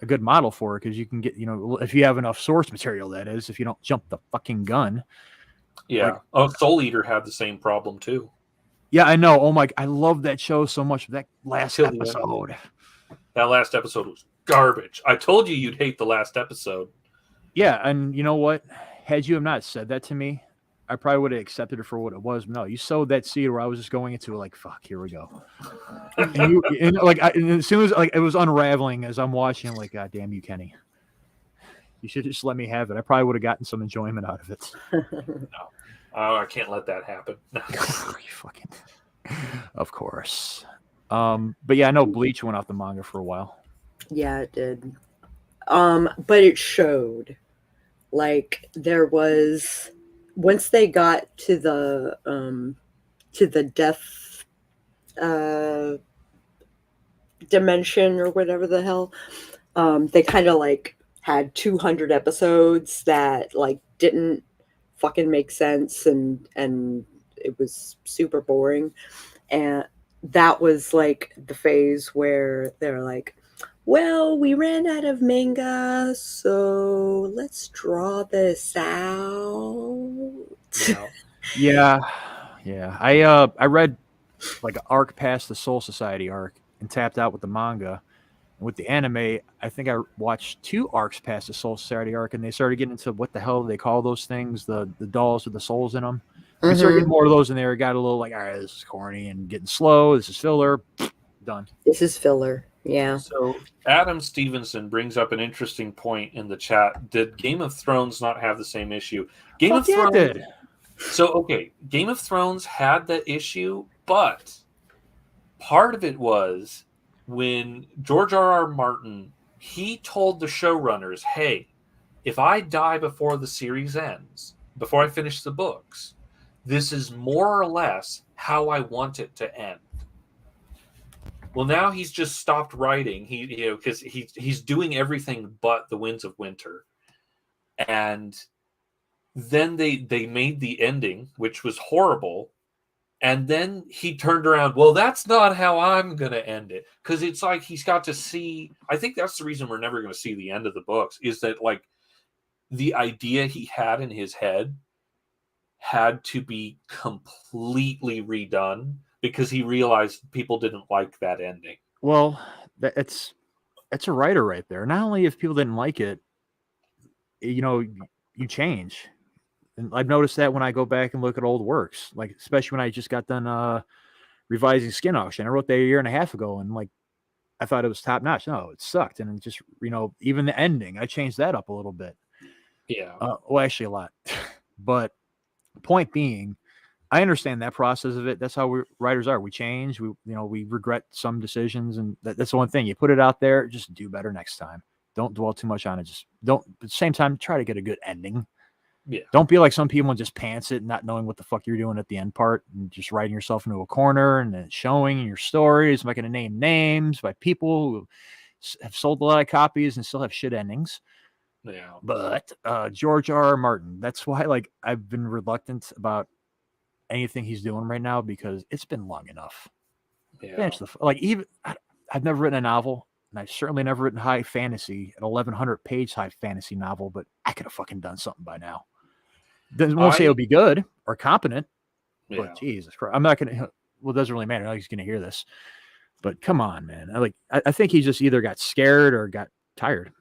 a good model for it, because you can get, if you have enough source material, that is, if you don't jump the fucking gun. Yeah. Soul Eater had the same problem too. Yeah, I know. Oh my, I love that show so much. That last episode. That last episode was garbage. I told you you'd hate the last episode. Yeah, and you know what? Had you have not said that to me, I probably would have accepted it for what it was. But no, you sowed that seed where I was just going into it like, fuck, here we go. and as soon as it was unraveling as I'm watching, I'm like, God damn you, Kenny. You should just let me have it. I probably would have gotten some enjoyment out of it. No. I can't let that happen. Fucking, of course. But yeah, I know Bleach went off the manga for a while. Yeah, it did. But it showed. Like, there was, once they got to the death dimension or whatever the hell, they kind of like had 200 episodes that like didn't fucking make sense, and it was super boring. And that was like the phase where they're like, well, we ran out of manga, so let's draw this out. Yeah. I read like an arc past the Soul Society arc and tapped out with the manga. And with the anime, I think I watched 2 arcs past the Soul Society arc, and they started getting into what the hell they call those things, the dolls with the souls in them. We started getting more of those in there. It got a little like, all right, this is corny and getting slow. This is filler. Done. This is filler. Yeah. So Adam Stevenson brings up an interesting point in the chat. Did Game of Thrones not have the same issue? Game of Thrones did. So, okay, Game of Thrones had that issue, but part of it was when George R.R. Martin, he told the showrunners, hey, if I die before the series ends, before I finish the books, this is more or less how I want it to end. Well, now he's just stopped writing. Because he's doing everything but the Winds of Winter, and then they made the ending, which was horrible, And then he turned around. Well, that's not how I'm going to end it. Because it's like he's got to see. I think that's the reason we're never going to see the end of the books, is that like the idea he had in his head had to be completely redone because he realized people didn't like that ending. Well, it's a writer right there. Not only if people didn't like it, you change. And I've noticed that when I go back and look at old works, like especially when I just got done revising Skin Auction. I wrote that a year and a half ago, and like I thought it was top notch. No, it sucked, and it just even the ending, I changed that up a little bit. Yeah. Well, actually a lot, but point being, I understand that process of it. That's how we writers are. We change. We regret some decisions, and that's the one thing. You put it out there, just do better next time. Don't dwell too much on it. Just don't. At the same time, try to get a good ending. Yeah. Don't be like some people and just pants it, not knowing what the fuck you're doing at the end part, and just writing yourself into a corner and then showing your stories. I'm not going to name names by people who have sold a lot of copies and still have shit endings. Yeah. But George R.R. Martin, that's why like I've been reluctant about anything he's doing right now, because it's been long enough. Yeah. Finish I've never written a novel, and I've certainly never written high fantasy, an 1,100-page high fantasy novel, but I could have fucking done something by now. Won't say it'll be good or competent, but Jesus Christ, I'm not gonna. Well, it doesn't really matter. He's gonna hear this, but come on, man. I think he just either got scared or got tired.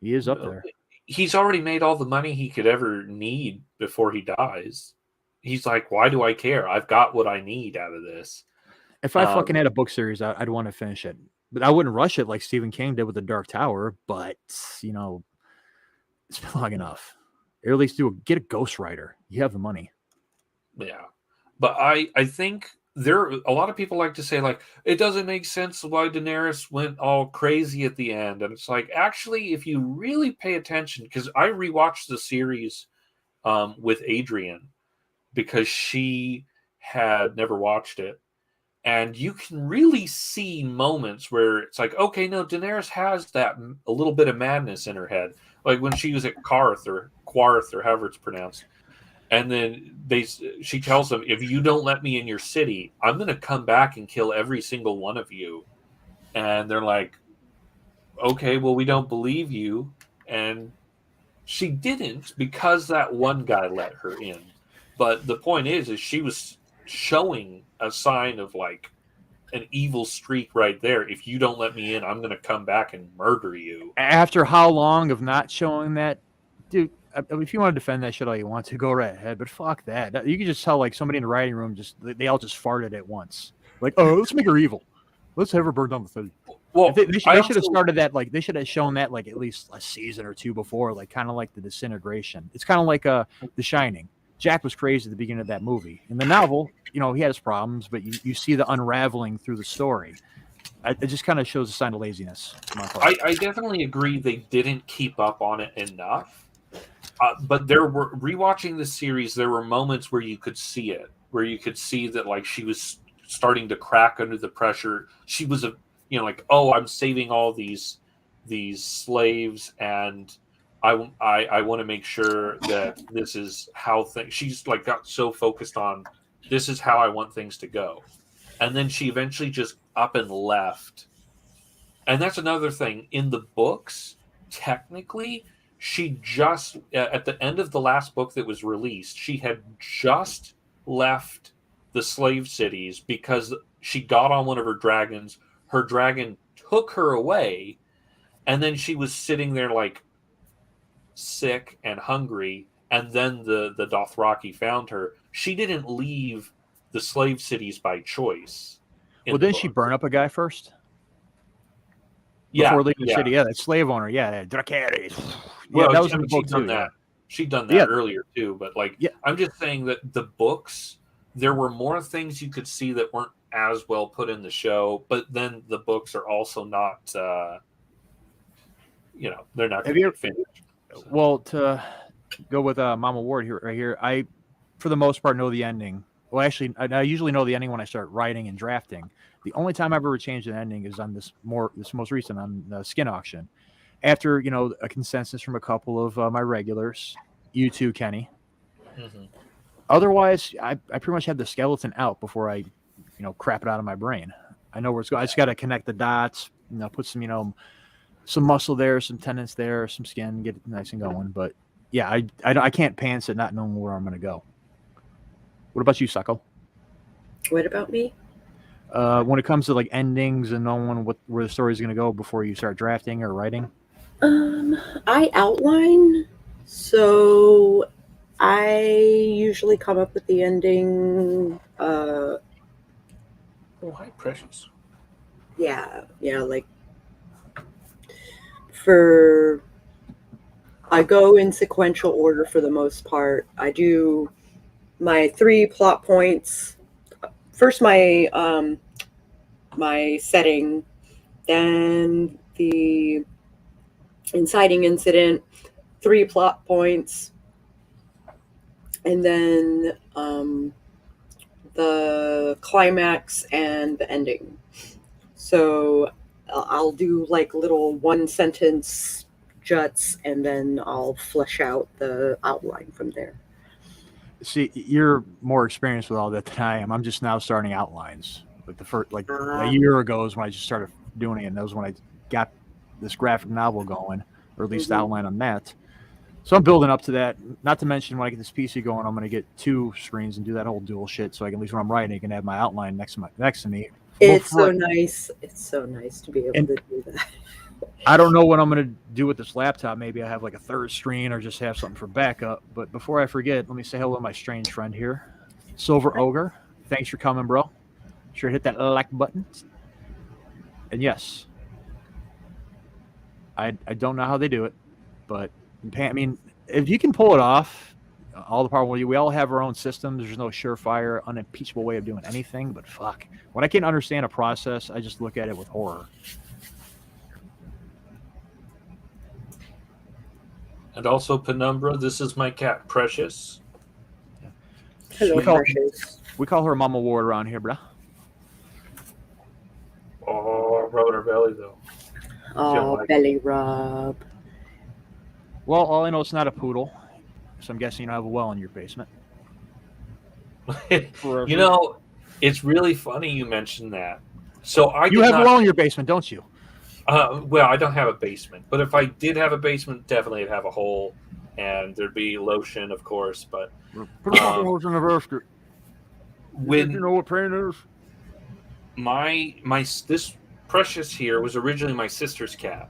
He is up there. He's already made all the money he could ever need before he dies. He's like, why do I care? I've got what I need out of this. If I fucking had a book series, I'd want to finish it, but I wouldn't rush it like Stephen King did with The Dark Tower. But it's been long enough. Or at least get a ghostwriter. You have the money. Yeah. But I think a lot of people like to say, like, it doesn't make sense why Daenerys went all crazy at the end. And it's like, actually, if you really pay attention, because I rewatched the series with Adrian because she had never watched it. And you can really see moments where it's like, okay, no, Daenerys has a little bit of madness in her head. Like when she was at Qarth or however it's pronounced. And then she tells them, if you don't let me in your city, I'm going to come back and kill every single one of you. And they're like, okay, well, we don't believe you. And she didn't, because that one guy let her in. But the point is she was showing a sign of like an evil streak right there. If you don't let me in, I'm going to come back and murder you. After how long of not showing that, dude? If you want to defend that shit all you want to, go right ahead. But fuck that. You can just tell like somebody in the writing room they all just farted at once. Like, oh, let's make her evil. Let's have her burn down the city. Well, they should have started that. Like, they should have shown that like at least a season or two before, like kind of like the disintegration. It's kind of like The Shining. Jack was crazy at the beginning of that movie. In the novel, he had his problems, but you see the unraveling through the story. It just kind of shows a sign of laziness. I definitely agree they didn't keep up on it enough. But rewatching the series, there were moments where you could see it, where you could see that like she was starting to crack under the pressure. She was like, oh, I'm saving all these slaves, and I want to make sure that this is how things. She's like got so focused on this is how I want things to go, and then she eventually just up and left. And that's another thing in the books. Technically, she just at the end of the last book that was released, she had just left the slave cities because she got on one of her dragons. Her dragon took her away, and then she was sitting there like sick and hungry, and then the Dothraki found her. She didn't leave the slave cities by choice. Well, didn't she burn up a guy first? Before leaving the city, that slave owner, Dracarys. Well, that was in the book too. She'd done that earlier too, but I'm just saying that the books, there were more things you could see that weren't as well put in the show, but then the books are also not, they're not going to finish. So. Well, to go with Mama Ward right here, I, for the most part, know the ending. Well, actually, I usually know the ending when I start writing and drafting. The only time I've ever changed an ending is on this most recent on the Skin Auction. After a consensus from a couple of my regulars, you too, Kenny. Mm-hmm. otherwise, I pretty much have the skeleton out before I, crap it out of my brain. I know where it's going. I just got to connect the dots, put some, some muscle there, some tendons there, some skin, get it nice and going. But yeah, I can't pants it not knowing where I'm going to go. What about you, Suckle? What about me? When it comes to like endings and knowing where the story is going to go before you start drafting or writing? I outline, so I usually come up with the ending. Oh, hi, Precious. Yeah, like I go in sequential order for the most part. I do my 3 plot points. First, my setting, then the inciting incident, 3 plot points, and then the climax and the ending. So I'll do like little 1-sentence juts, and then I'll flesh out the outline from there. See, you're more experienced with all that than I am. I'm just now starting outlines. Like the first, a year ago is when I just started doing it, and that was when I got this graphic novel going, or at least the outline on that. So I'm building up to that. Not to mention, when I get this PC going, I'm going to get 2 screens and do that whole dual shit. So I can, at least when I'm writing, I can have my outline next to me. It's so nice. It's so nice to be able to do that. I don't know what I'm going to do with this laptop. Maybe I have like a 3rd screen or just have something for backup. But before I forget, let me say hello to my strange friend here, Silver Ogre. Thanks for coming, bro. Sure to hit that like button. And yes, I don't know how they do it, but I mean, if you can pull it off, all the power. We all have our own systems. There's no surefire, unimpeachable way of doing anything. But fuck, when I can't understand a process, I just look at it with horror. And also, Penumbra, this is my cat, Precious. Hello, Precious. We call her Mama Ward around here, bruh. Oh, rubbing her belly, though. Oh, belly rub. Well, all I know, it's not a poodle, so I'm guessing you don't have a well in your basement. You know, it's really funny you mentioned that. So you have a well in your basement, don't you? Well, I don't have a basement, but if I did have a basement, definitely it'd have a hole, and there'd be lotion, of course. But put fucking lotion in the basket. When you know what pain is? This Precious here was originally my sister's cat,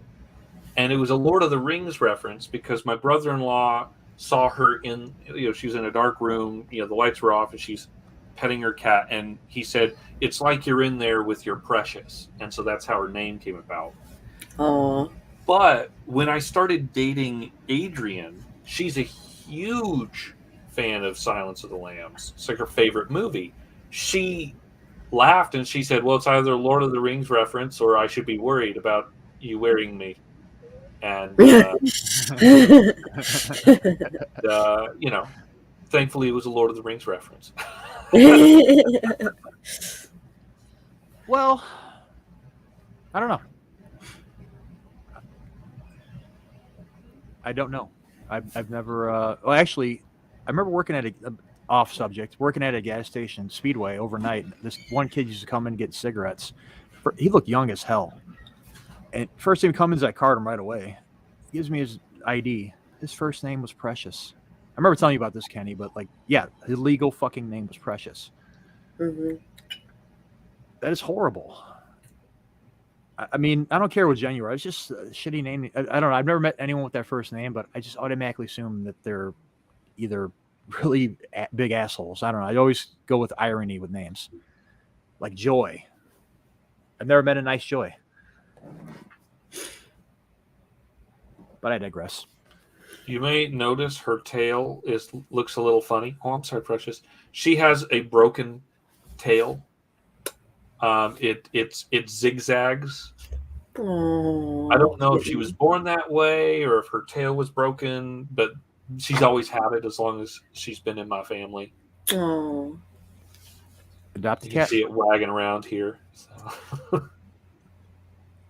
and it was a Lord of the Rings reference because my brother-in-law saw her in, she was in a dark room, the lights were off, and she's petting her cat, and he said, "It's like you're in there with your Precious," and so that's how her name came about. Oh. But when I started dating Adrian, she's a huge fan of Silence of the Lambs. It's like her favorite movie. She laughed and she said, "Well, it's either a Lord of the Rings reference or I should be worried about you wearing me." And thankfully it was a Lord of the Rings reference. Well, I don't know. I don't know. I've never. Well, actually, I remember working at working at a gas station, Speedway, overnight. This one kid used to come in and get cigarettes. He looked young as hell. And first time he comes in, I card him right away. He gives me his ID. His first name was Precious. I remember telling you about this, Kenny, but his legal fucking name was Precious. Mm-hmm. That is horrible. I mean, I don't care what gen you are. It's just a shitty name. I don't know. I've never met anyone with that first name, but I just automatically assume that they're either really big assholes. I don't know. I always go with irony with names. Like Joy. I've never met a nice Joy. But I digress. You may notice her tail looks a little funny. Oh, I'm sorry, Precious. She has a broken tail. It zigzags. Oh. I don't know if she was born that way or if her tail was broken, but she's always had it as long as she's been in my family. Oh. Adopted you cat? Can see it wagging around here. So.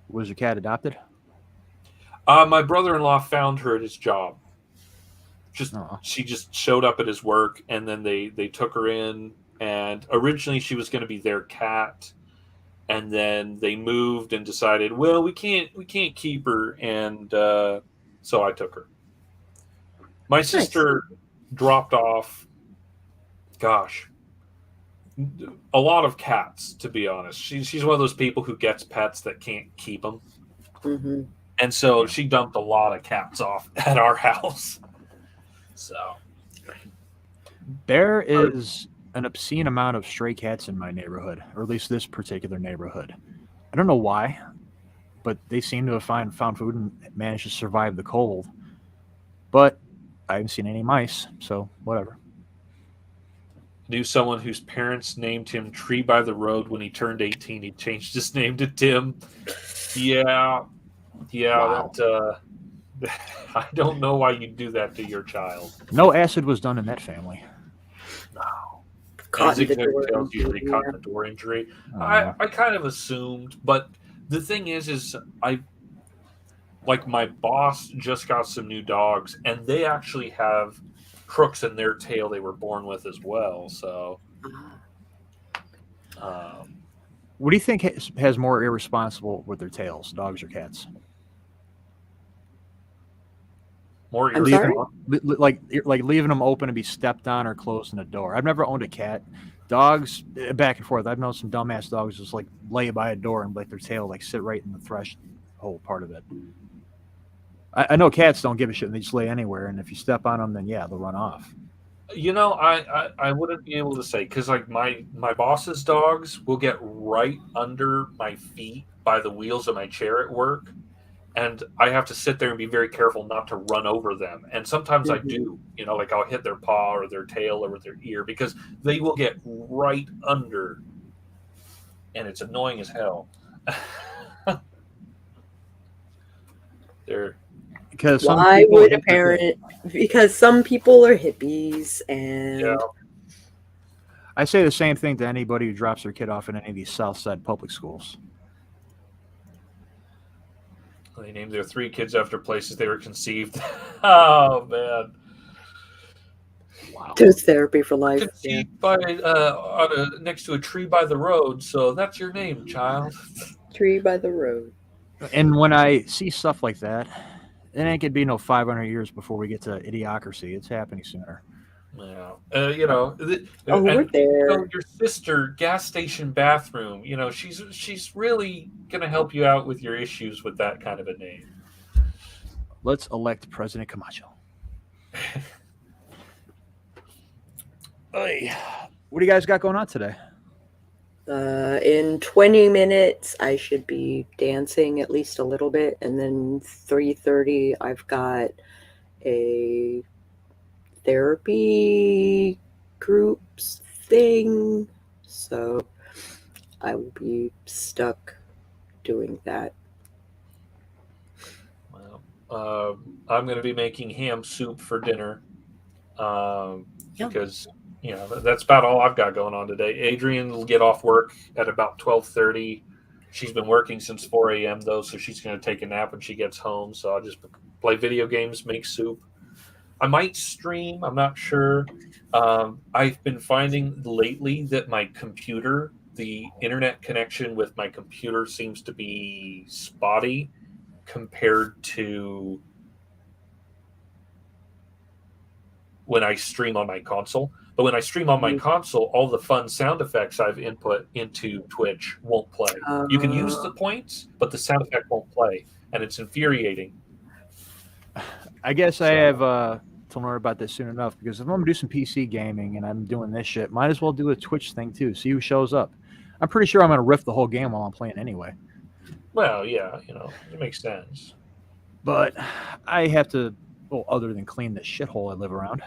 Was your cat adopted? My brother-in-law found her at his job. She just showed up at his work, and then they took her in. And originally she was going to be their cat, and then they moved and decided, well, we can't keep her, and so I took her. My sister dropped off, gosh, a lot of cats, to be honest. She's one of those people who gets pets that can't keep them. Mm-hmm. And so she dumped a lot of cats off at our house. So there is an obscene amount of stray cats in my neighborhood, or at least this particular neighborhood. I don't know why, but they seem to have found food and managed to survive the cold. But I haven't seen any mice, so whatever. Knew someone whose parents named him Tree by the Road. When he turned 18, he changed his name to Tim. Yeah. Wow. That I don't know why you'd do that to your child. No acid was done in that family. No. Caught in the door injury. I kind of assumed, but the thing is my boss just got some new dogs, and they actually have crooks in their tail they were born with as well. So, what do you think has more irresponsible with their tails, dogs or cats? More irresponsible, like leaving them open to be stepped on or closing the door. I've never owned a cat. Dogs, back and forth. I've known some dumbass dogs just like lay by a door and let their tail like sit right in the threshold part of it. I know cats don't give a shit and they just lay anywhere, and if you step on them, then yeah, they'll run off. You know, I wouldn't be able to say, because like my boss's dogs will get right under my feet by the wheels of my chair at work, and I have to sit there and be very careful not to run over them. And sometimes I do, you know, like I'll hit their paw or their tail or their ear, because they will get right under, and it's annoying as hell. They're Because why would a parent? Because some people are hippies, and I say the same thing to anybody who drops their kid off in any of these South Side public schools. They named their 3 kids after places they were conceived. Oh man! Wow. There's therapy for life. Conceived by next to a tree by the road, so that's your name, child. Tree by the road. And when I see stuff like that, it ain't gonna be no 500 years before we get to idiocracy. It's happening sooner. Yeah, you know. We're there. You know, your sister, gas station bathroom. You know, she's really gonna help you out with your issues with that kind of a name. Let's elect President Camacho. Hey, what do you guys got going on today? In 20 minutes, I should be dancing at least a little bit, and then 3:30, I've got a therapy groups thing, so I will be stuck doing that. Well, I'm going to be making ham soup for dinner, because you know that's about all I've got going on today. Adrian will get off work at about 12:30. She's been working since 4 a.m. though, so she's going to take a nap when she gets home. So I'll just play video games, make soup. I might stream. I'm not sure. I've been finding lately that my computer, the internet connection with my computer, seems to be spotty compared to when I stream on my console. But when I stream on my console, all the fun sound effects I've input into Twitch won't play. You can use the points, but the sound effect won't play, and it's infuriating. I guess I have to learn about this soon enough, because if I'm going to do some PC gaming and I'm doing this shit, might as well do a Twitch thing too, see who shows up. I'm pretty sure I'm going to riff the whole game while I'm playing anyway. Well, yeah, you know, it makes sense. But I have to, well, other than clean the shithole I live around,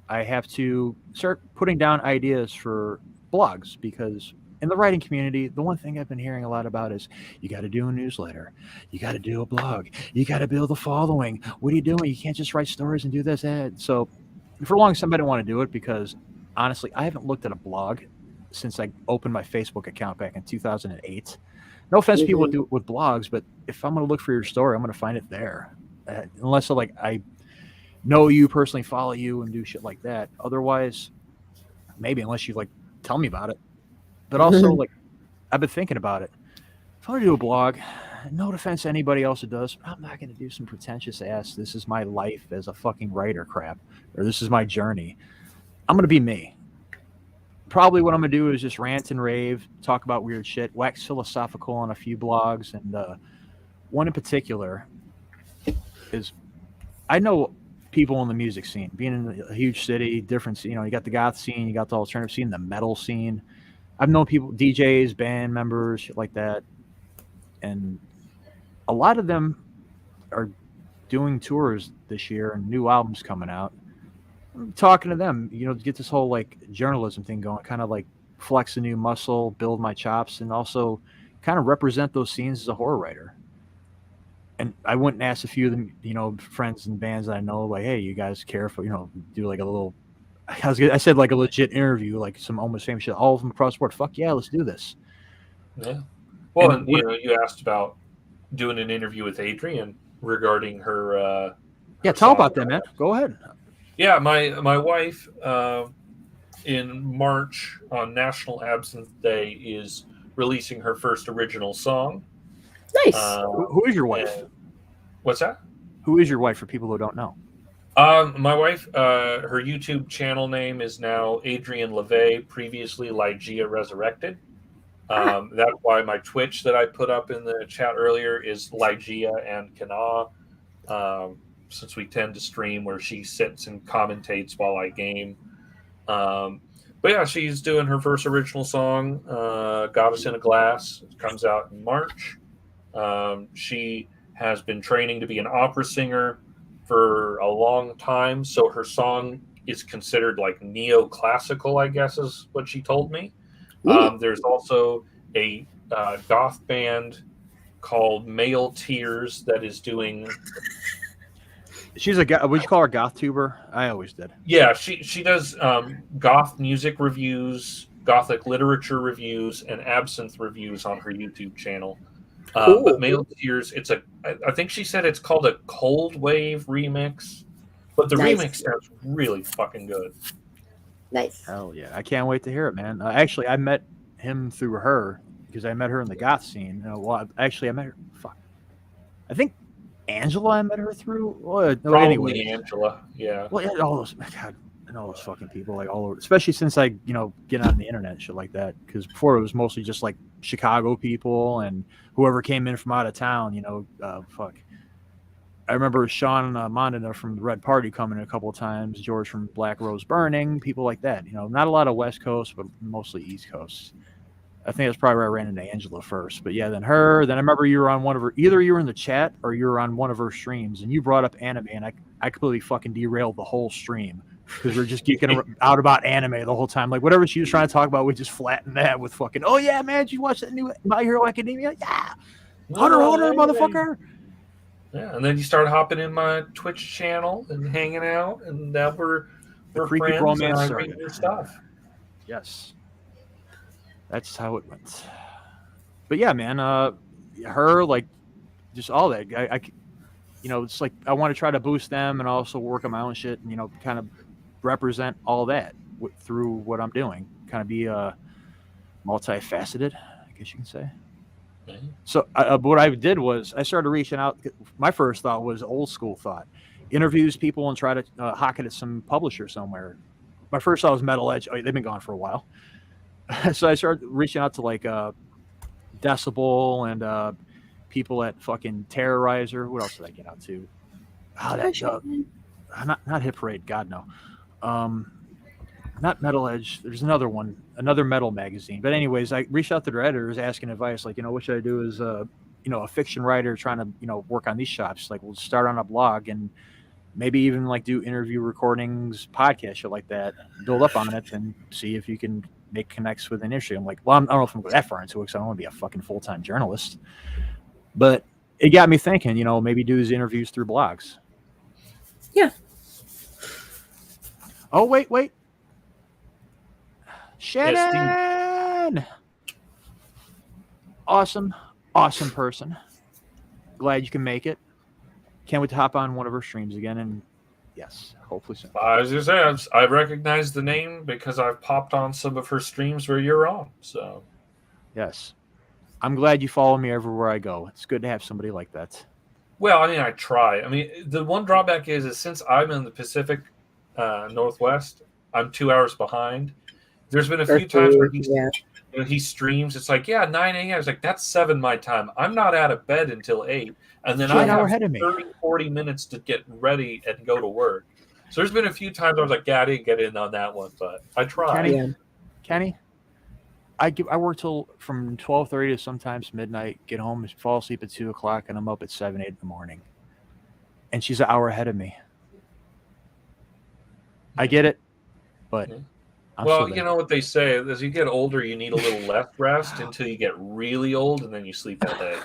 I have to start putting down ideas for blogs, because in the writing community, the one thing I've been hearing a lot about is you got to do a newsletter, you got to do a blog, you got to build a following. What are you doing? You can't just write stories and do this. So for a long time, I didn't want to do it, because honestly, I haven't looked at a blog since I opened my Facebook account back in 2008. No offense to people who do it with blogs, but if I'm going to look for your story, I'm going to find it there. Unless know you personally, follow you, and do shit like that. Otherwise, maybe unless you like tell me about it. But also, like, I've been thinking about it. If I were to do a blog, no offense to anybody else who does, I'm not going to do some pretentious ass, this is my life as a fucking writer crap, or this is my journey. I'm going to be me. Probably what I'm going to do is just rant and rave, talk about weird shit, wax philosophical on a few blogs. And one in particular is, I know people in the music scene, being in a huge city, different, you got the goth scene, you got the alternative scene, the metal scene. I've known people, DJs, band members, shit like that. And a lot of them are doing tours this year and new albums coming out. I'm talking to them, to get this whole like journalism thing going, kind of like flex a new muscle, build my chops, and also kind of represent those scenes as a horror writer. And I went and asked a few of them, friends and bands that I know, like, hey, you guys care for, do like a little, I said like a legit interview, like some almost famous shit, all of them across the board. Fuck yeah, let's do this. Yeah. Well, and you asked about doing an interview with Adrian regarding her. Yeah, tell about that, man. Go ahead. Yeah, my wife in March on National Absinthe Day is releasing her first original song. Nice. Who is your wife? What's that? Who is your wife for people who don't know? My wife, her YouTube channel name is now Adrian LeVay, previously Lygia Resurrected. That's why my Twitch that I put up in the chat earlier is Lygia and Kana, since we tend to stream where she sits and commentates while I game. But yeah, she's doing her first original song, Goddess in a Glass. It comes out in March. She has been training to be an opera singer for a long time, so her song is considered like neoclassical, I guess is what she told me. There's also a goth band called Male Tears that is doing... She's would you call her goth tuber? I always did. Yeah, she does goth music reviews, gothic literature reviews, and absinthe reviews on her YouTube channel. But Male Tears, I think she said it's called a Cold Wave remix, but the remix sounds really fucking good. Nice. Hell yeah. I can't wait to hear it, man. Actually, I met him through her because I met her in the goth scene. I met her. Fuck. I think Angela I met her through. Well, Probably anyway. Angela, yeah. Well, yeah, all those, God, and all those fucking people, like all over, especially since I, get on the internet and shit like that. Because before it was mostly just like Chicago people and whoever came in from out of town, fuck. I remember Sean Mondina from the Red Party coming in a couple of times, George from Black Rose Burning, people like that. Not a lot of West Coast, but mostly East Coast. I think that's probably where I ran into Angela first. But yeah, then her. Then I remember you were on one of her. Either you were in the chat or you were on one of her streams, and you brought up anime, and I completely fucking derailed the whole stream because we're just geeking out about anime the whole time. Like whatever she was trying to talk about, we just flattened that with fucking. Oh yeah, man, did you watch that new My Hero Academia? Yeah, Hunter, motherfucker. Yeah, and then you started hopping in my Twitch channel and hanging out, and now we're creepy friends. Romance and I read your stuff. Yes. That's how it went. But yeah, man, her, like, just all that. I it's like I want to try to boost them and also work on my own shit and, kind of represent all that through what I'm doing. Kind of be multifaceted, I guess you can say. Mm-hmm. So what I did was I started reaching out. My first thought was old school thought. Interviews people and try to hawk it at some publisher somewhere. My first thought was Metal Edge. Oh, they've been gone for a while. So I started reaching out to like Decibel and people at fucking Terrorizer. What else did I get out to? Not Hit Parade. God no. Not Metal Edge. There's another one, another metal magazine. But anyways, I reached out to their editors asking advice. Like, what should I do as a fiction writer trying to work on these shops? Like, we'll start on a blog and maybe even like do interview recordings, podcast, shit like that. Build up on it and see if you can make connects with an industry. I'm like, well, I don't know if I'm going that far into it because I don't want to be a fucking full-time journalist. But it got me thinking, maybe do these interviews through blogs. Yeah. Oh, wait. Shannon! Awesome person. Glad you can make it. Can't wait to hop on one of her streams again and Yes, hopefully so. I was just saying, I recognize the name because I've popped on some of her streams where you're on. So Yes. I'm glad you follow me everywhere I go. It's good to have somebody like that. well, I mean, I try. I mean, the one drawback is since I'm in the Pacific Northwest, I'm 2 hours behind. There's been a few times where he streams. It's like, yeah, 9 a.m. It's like, that's 7 my time. I'm not out of bed until 8. And then I have 30, 40 minutes to get ready and go to work. So there's been a few times I was like, yeah, I didn't get in on that one, but I tried. Kenny, I work till from 12:30 to sometimes midnight, get home, fall asleep at 2 o'clock, and I'm up at 7, 8 in the morning. And she's an hour ahead of me. I get it, but well, you know what they say, as you get older, you need a little less rest until you get really old, and then you sleep all day.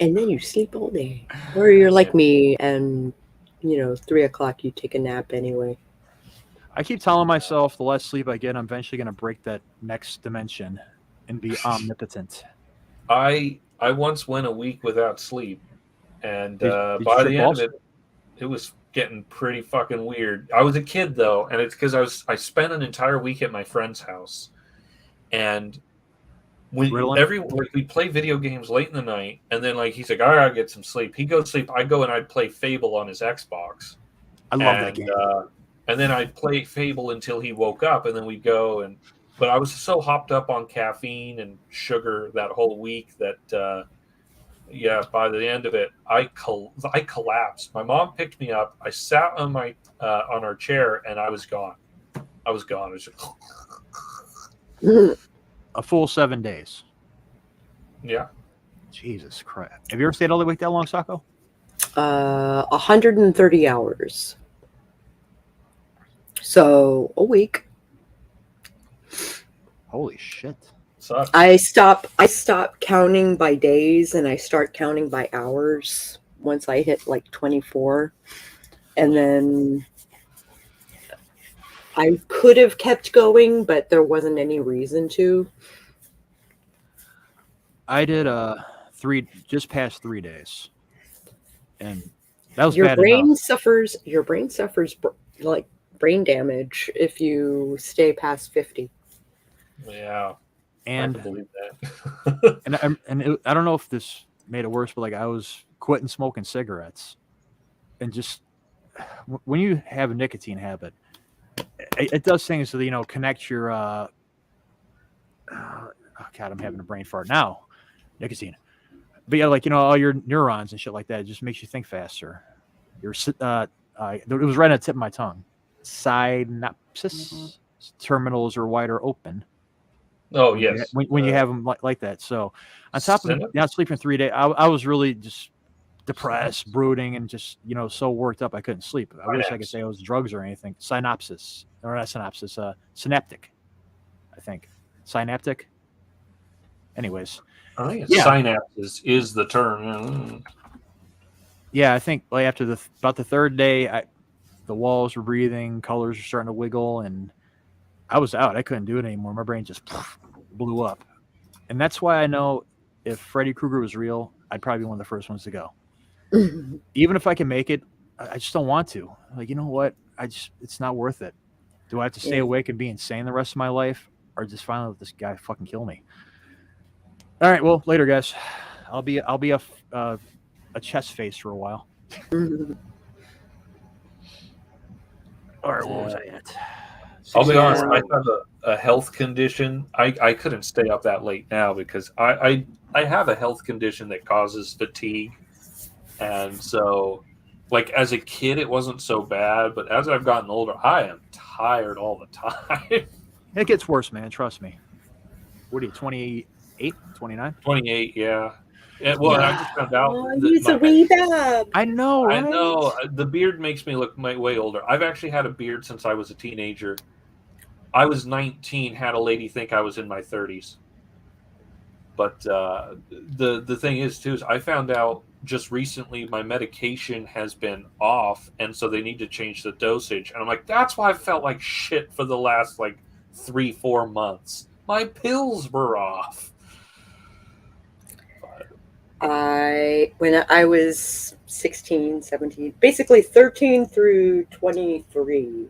And then you sleep all day. Or you're like me, and, 3 o'clock you take a nap anyway. I keep telling myself the less sleep I get, I'm eventually going to break that next dimension and be omnipotent. I once went a week without sleep, and by the end of it, it was getting pretty fucking weird. I was a kid though, and it's because I spent an entire week at my friend's house, and we play video games late in the night, and then like he's like, "I gotta get some sleep." He goes to sleep. I go and I'd play Fable on his Xbox. I love that game. And then I'd play Fable until he woke up, and then we'd go but I was so hopped up on caffeine and sugar that whole week that. By the end of it, I collapsed. My mom picked me up. I sat on on our chair, and I was gone. I was just... A full 7 days. Yeah. Jesus Christ! Have you ever stayed all the way that long, Sako? 130 hours. So a week. Holy shit! Sucks. I stop counting by days and I start counting by hours once I hit like 24. And then I could have kept going, but there wasn't any reason to. I did just past 3 days. And that was your bad brain enough. suffers like brain damage if you stay past 50. Yeah. And I can believe that. I don't know if this made it worse, but like I was quitting smoking cigarettes, and just when you have a nicotine habit, it does things to connect your. Oh God, I'm having a brain fart now. Nicotine, but yeah, like all your neurons and shit like that. It just makes you think faster. It was right on the tip of my tongue. Synapses terminals are wider open. Oh, yes. When you have them like that. So on top of not sleeping 3 days, I was really just depressed, brooding, and just, so worked up I couldn't sleep. I wish I could say it was drugs or anything. Synapses. Or not synapses. Synaptic, I think. Synaptic. Anyways. I think synapses is the term. Yeah, I think like after about the third day, the walls were breathing, colors were starting to wiggle, and I was out. I couldn't do it anymore. My brain just blew up. And that's why I know if Freddy Krueger was real, I'd probably be one of the first ones to go. Even if I can make it, I just don't want to. Like, you know what? It's not worth it. Do I have to stay awake and be insane the rest of my life, or just finally let this guy fucking kill me? All right, well, later, guys. I'll be a chest face for a while. All right, what was I at? I'll be honest, I have a health condition. I couldn't stay up that late now because I have a health condition that causes fatigue. And so, like, as a kid, it wasn't so bad. But as I've gotten older, I am tired all the time. It gets worse, man. Trust me. What are you, 28, 29? 28, yeah. Well, I just found out. He's a wee bab. I know, right? I know. The beard makes me look way older. I've actually had a beard since I was a teenager. I was 19, had a lady think I was in my 30s. But the thing is, too, is I found out just recently my medication has been off, and so they need to change the dosage. And I'm like, that's why I felt like shit for the last, 3-4 months. My pills were off. When I was 16, 17, basically 13 through 23,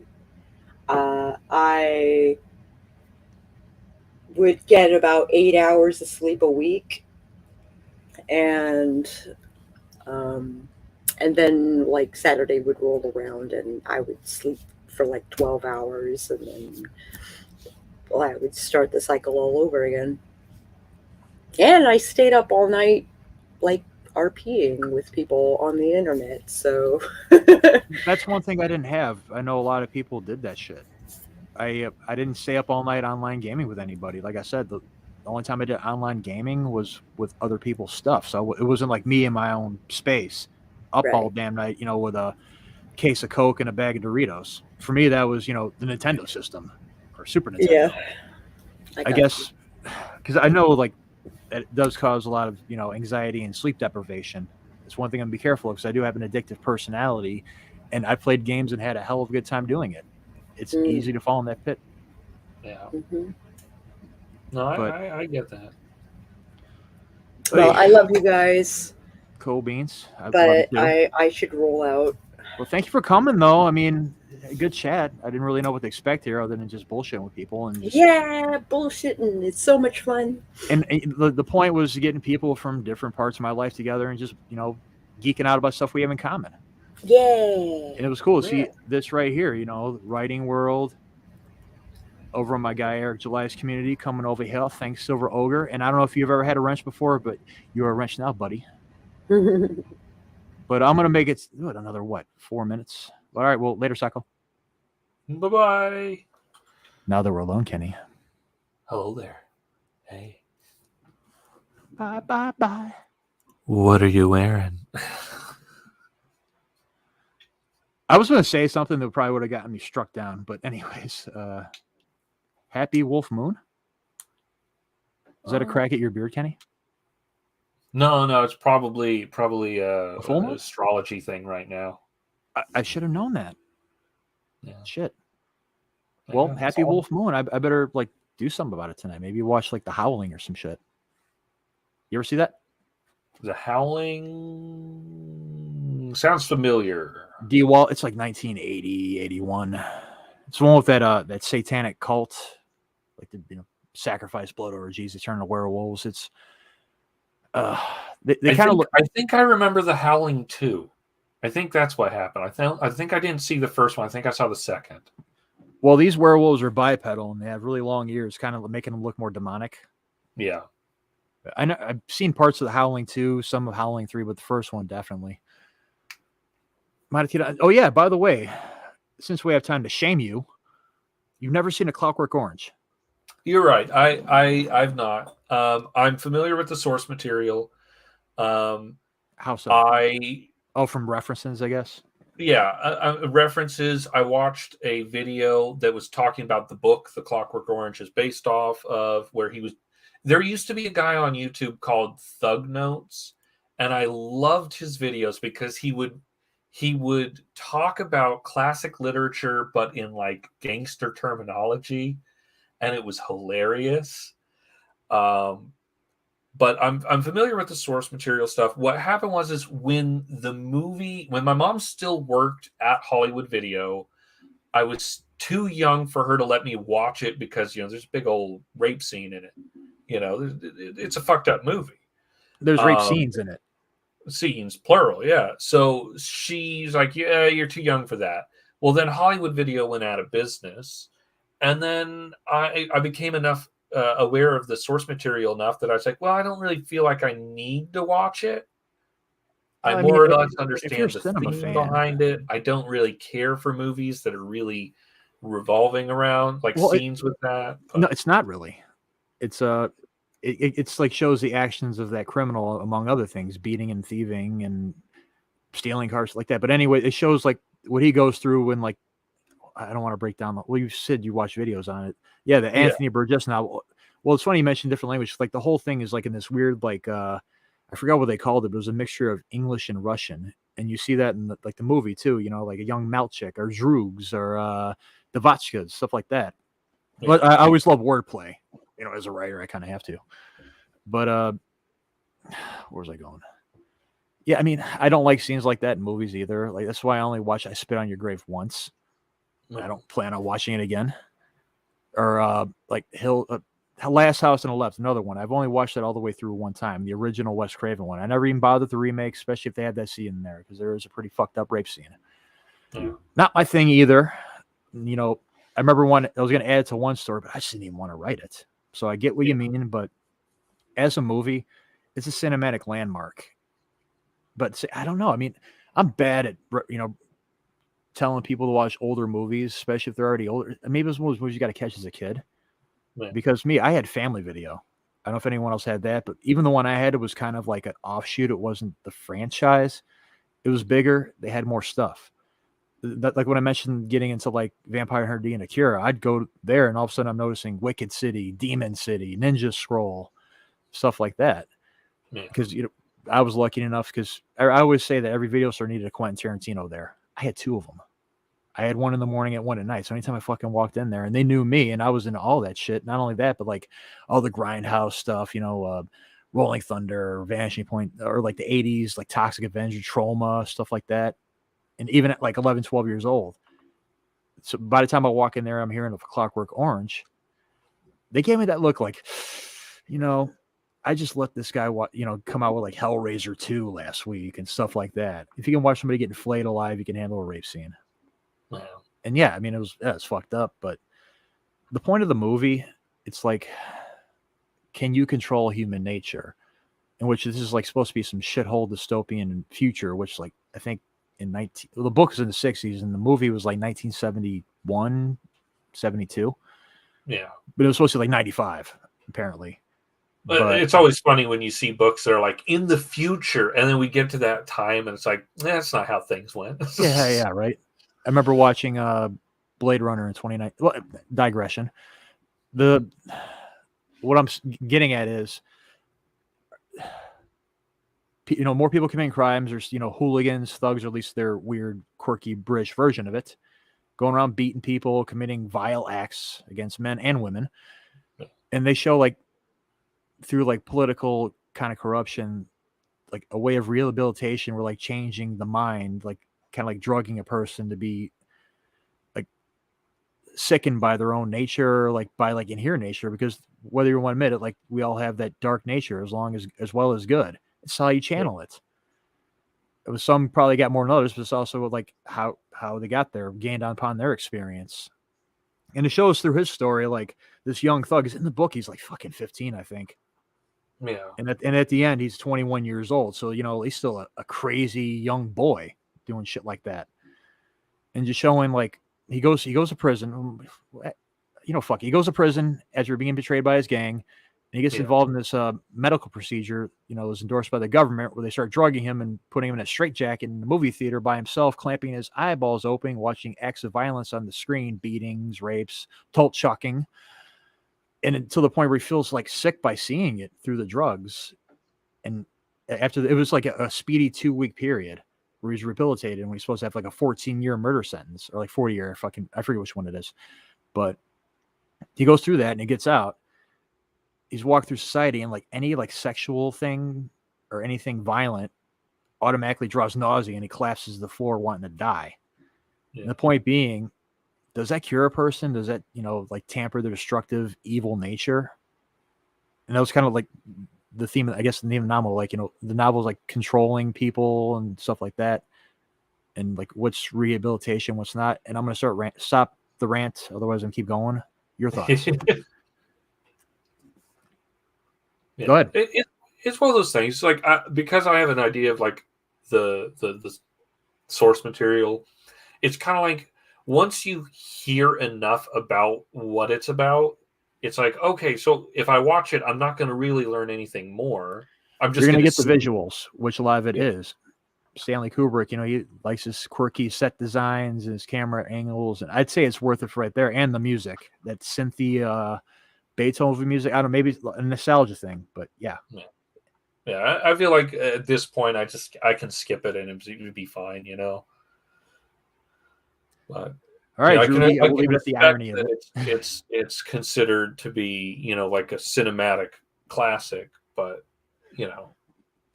I would get about 8 hours of sleep a week, and um, then like Saturday would roll around and I would sleep for like 12 hours, and then I would start the cycle all over again. And I stayed up all night, like RPing with people on the internet. So That's one thing I didn't have. I know a lot of people did that shit. I didn't stay up all night online gaming with anybody. Like I said, the only time I did online gaming was with other people's stuff. So it wasn't like me in my own space, up all right. damn night, with a case of Coke and a bag of Doritos. For me, that was, the Nintendo system or Super Nintendo. Yeah. I guess because I know like it does cause a lot of, anxiety and sleep deprivation. It's one thing I'm be careful of because I do have an addictive personality, and I played games and had a hell of a good time doing it. It's easy to fall in that pit. Yeah. Mm-hmm. No, I get that. Well, I love you guys. Cool beans. But I should roll out. Well, thank you for coming, though. I mean, good chat. I didn't really know what to expect here other than just bullshitting with people. And yeah, bullshitting. It's so much fun. And the point was getting people from different parts of my life together and just, geeking out about stuff we have in common. Yeah. And it was cool to see this right here, writing world over on my guy Eric July's community coming over here. Thanks, Silver Ogre. And I don't know if you've ever had a wrench before, but you're a wrench now, buddy. But I'm going to make it another, 4 minutes? All right, well, later, Psycho. Bye-bye. Now that we're alone, Kenny. Hello there. Hey. Bye. What are you wearing? I was going to say something that probably would have gotten me struck down, but anyways, happy Wolf Moon. Is that a crack at your beard, Kenny? No, it's probably a full an astrology thing right now. I should have known that. Yeah. Shit. Well, happy Wolf Moon. I better do something about it tonight. Maybe watch The Howling or some shit. You ever see that? The Howling sounds familiar. D-Wall. It's like 1980, 81. It's the one with that satanic cult, sacrifice blood orgies, they turn into werewolves. It's they kind of look. I think I remember The Howling too. I think that's what happened. I think I didn't see the first one. I think I saw the second. Well, these werewolves are bipedal and they have really long ears, kind of making them look more demonic. Yeah. I know I've seen parts of The Howling 2, some of Howling 3, but the first one definitely. Oh yeah, by the way, since we have time to shame you, you've never seen A Clockwork Orange. You're right. I've not. I'm familiar with the source material. How so? From references, I guess. Yeah, references. I watched a video that was talking about the book The Clockwork Orange is based off of, where he was. There used to be a guy on YouTube called Thug Notes, and I loved his videos because he would talk about classic literature, but in gangster terminology, and it was hilarious. But I'm familiar with the source material stuff. What happened was when my mom still worked at Hollywood Video, I was too young for her to let me watch it because there's a big old rape scene in it. It's a fucked up movie. There's rape scenes in it. Scenes, plural, yeah. So she's like, yeah, you're too young for that. Well, then Hollywood Video went out of business. And then I became aware of the source material enough that I was like, well, I don't really feel like I need to watch it. I more or less understand the theme behind it. I don't really care for movies that are really revolving around scenes with that. No, it's not really. It's it's shows the actions of that criminal, among other things, beating and thieving and stealing cars like that. But anyway, it shows what he goes through when I don't want to break down. Well, you said you watch videos on it. Yeah, the Anthony Burgess novel. Well, it's funny you mentioned different languages. The whole thing is in this weird I forgot what they called it. But it was a mixture of English and Russian, and you see that in the movie too. A young Malchik or Droogs or the Vatchkas, stuff like that. Yeah. But I always love wordplay. As a writer, I kind of have to. But where was I going? Yeah, I mean, I don't like scenes like that in movies either. Like that's why I only watch I Spit on Your Grave once. I don't plan on watching it again. Or like Last House on the Left, another one. I've only watched that all the way through one time, the original Wes Craven one. I never even bothered with the remake, especially if they had that scene in there, because there is a pretty fucked up rape scene. Yeah. Not my thing either. You know, I remember I was going to add it to one story, but I just didn't even want to write it. So I get what you mean, but as a movie, it's a cinematic landmark. But I don't know. I mean, I'm bad at, telling people to watch older movies, especially if they're already older. Maybe those movies you got to catch as a kid. Yeah. Because I had Family Video. I don't know if anyone else had that, but even the one I had, it was kind of like an offshoot. It wasn't the franchise. It was bigger. They had more stuff. Like when I mentioned getting into like Vampire Hunter D and Akira, I'd go there and all of a sudden I'm noticing Wicked City, Demon City, Ninja Scroll, stuff like that. Because I was lucky enough, because I always say that every video store needed a Quentin Tarantino there. I had two of them. I had one in the morning and one at night. So anytime I fucking walked in there, and they knew me, and I was into all that shit. Not only that, but like all the Grindhouse stuff, Rolling Thunder, Vanishing Point, or like the 80s, like Toxic Avenger, Trauma, stuff like that. And even at like 11, 12 years old. So by the time I walk in there, I'm hearing of Clockwork Orange. They gave me that look like, I just let this guy, come out with like Hellraiser 2 last week and stuff like that. If you can watch somebody getting flayed alive, you can handle a rape scene. Wow. And yeah, I mean, it's fucked up, but the point of the movie, it's like, can you control human nature? In which this is like supposed to be some shithole dystopian future, which like, I think the book is in the 60s and the movie was like 1971, 72. Yeah. But it was supposed to be like 95, apparently. But it's always funny when you see books that are like in the future, and then we get to that time and it's like, that's not how things went. yeah, right. I remember watching Blade Runner in 29. Well, digression. What I'm getting at is, more people committing crimes. There's, hooligans, thugs, or at least their weird, quirky British version of it, going around beating people, committing vile acts against men and women. And they show like through like political kind of corruption, like a way of rehabilitation, where like changing the mind, like kind of like drugging a person to be like sickened by their own nature, like by like inherent nature, because whether you want to admit it, like we all have that dark nature as well as good. It's how you channel it. It was some probably got more than others, but it's also like how they got there, gained upon their experience. And it shows through his story, like this young thug is in the book. He's like fucking 15, I think. Yeah. And at the end, he's 21 years old. So, he's still a crazy young boy doing shit like that. And just showing like, he goes to prison. He goes to prison after being betrayed by his gang. And he gets involved in this medical procedure, was endorsed by the government, where they start drugging him and putting him in a straitjacket in the movie theater by himself, clamping his eyeballs open, watching acts of violence on the screen, beatings, rapes, tolt chucking. And until the point where he feels like sick by seeing it through the drugs. And after it was like a speedy 2-week period where he's rehabilitated, and he's supposed to have like a 14-year murder sentence, or like 40-year, I forget which one it is. But he goes through that and he gets out. He's walked through society, and like any like sexual thing or anything violent automatically draws nausea, and he collapses to the floor wanting to die. Yeah. And the point being, does that cure a person? Does that, like tamper their destructive, evil nature? And that was kind of like the theme, I guess, the name of the novel. Like, the novel is like controlling people and stuff like that. And like, what's rehabilitation, what's not. And I'm going to stop the rant. Otherwise, I'm going to keep going. Your thoughts? Yeah. Go ahead. It's one of those things. Like, because I have an idea of like the source material, it's kind of like, once you hear enough about what it's about, it's like, okay, so if I watch it, I'm not going to really learn anything more. I'm just going to get the visuals, which a lot of it is. Stanley Kubrick, he likes his quirky set designs and his camera angles, and I'd say it's worth it for right there. And the music, that synthy Beethoven music. I don't know, maybe a nostalgia thing, but yeah. I feel like at this point, I can skip it and it would be fine, But, all right, I Drew, can leave it at the irony of it. It's considered to be, like a cinematic classic, but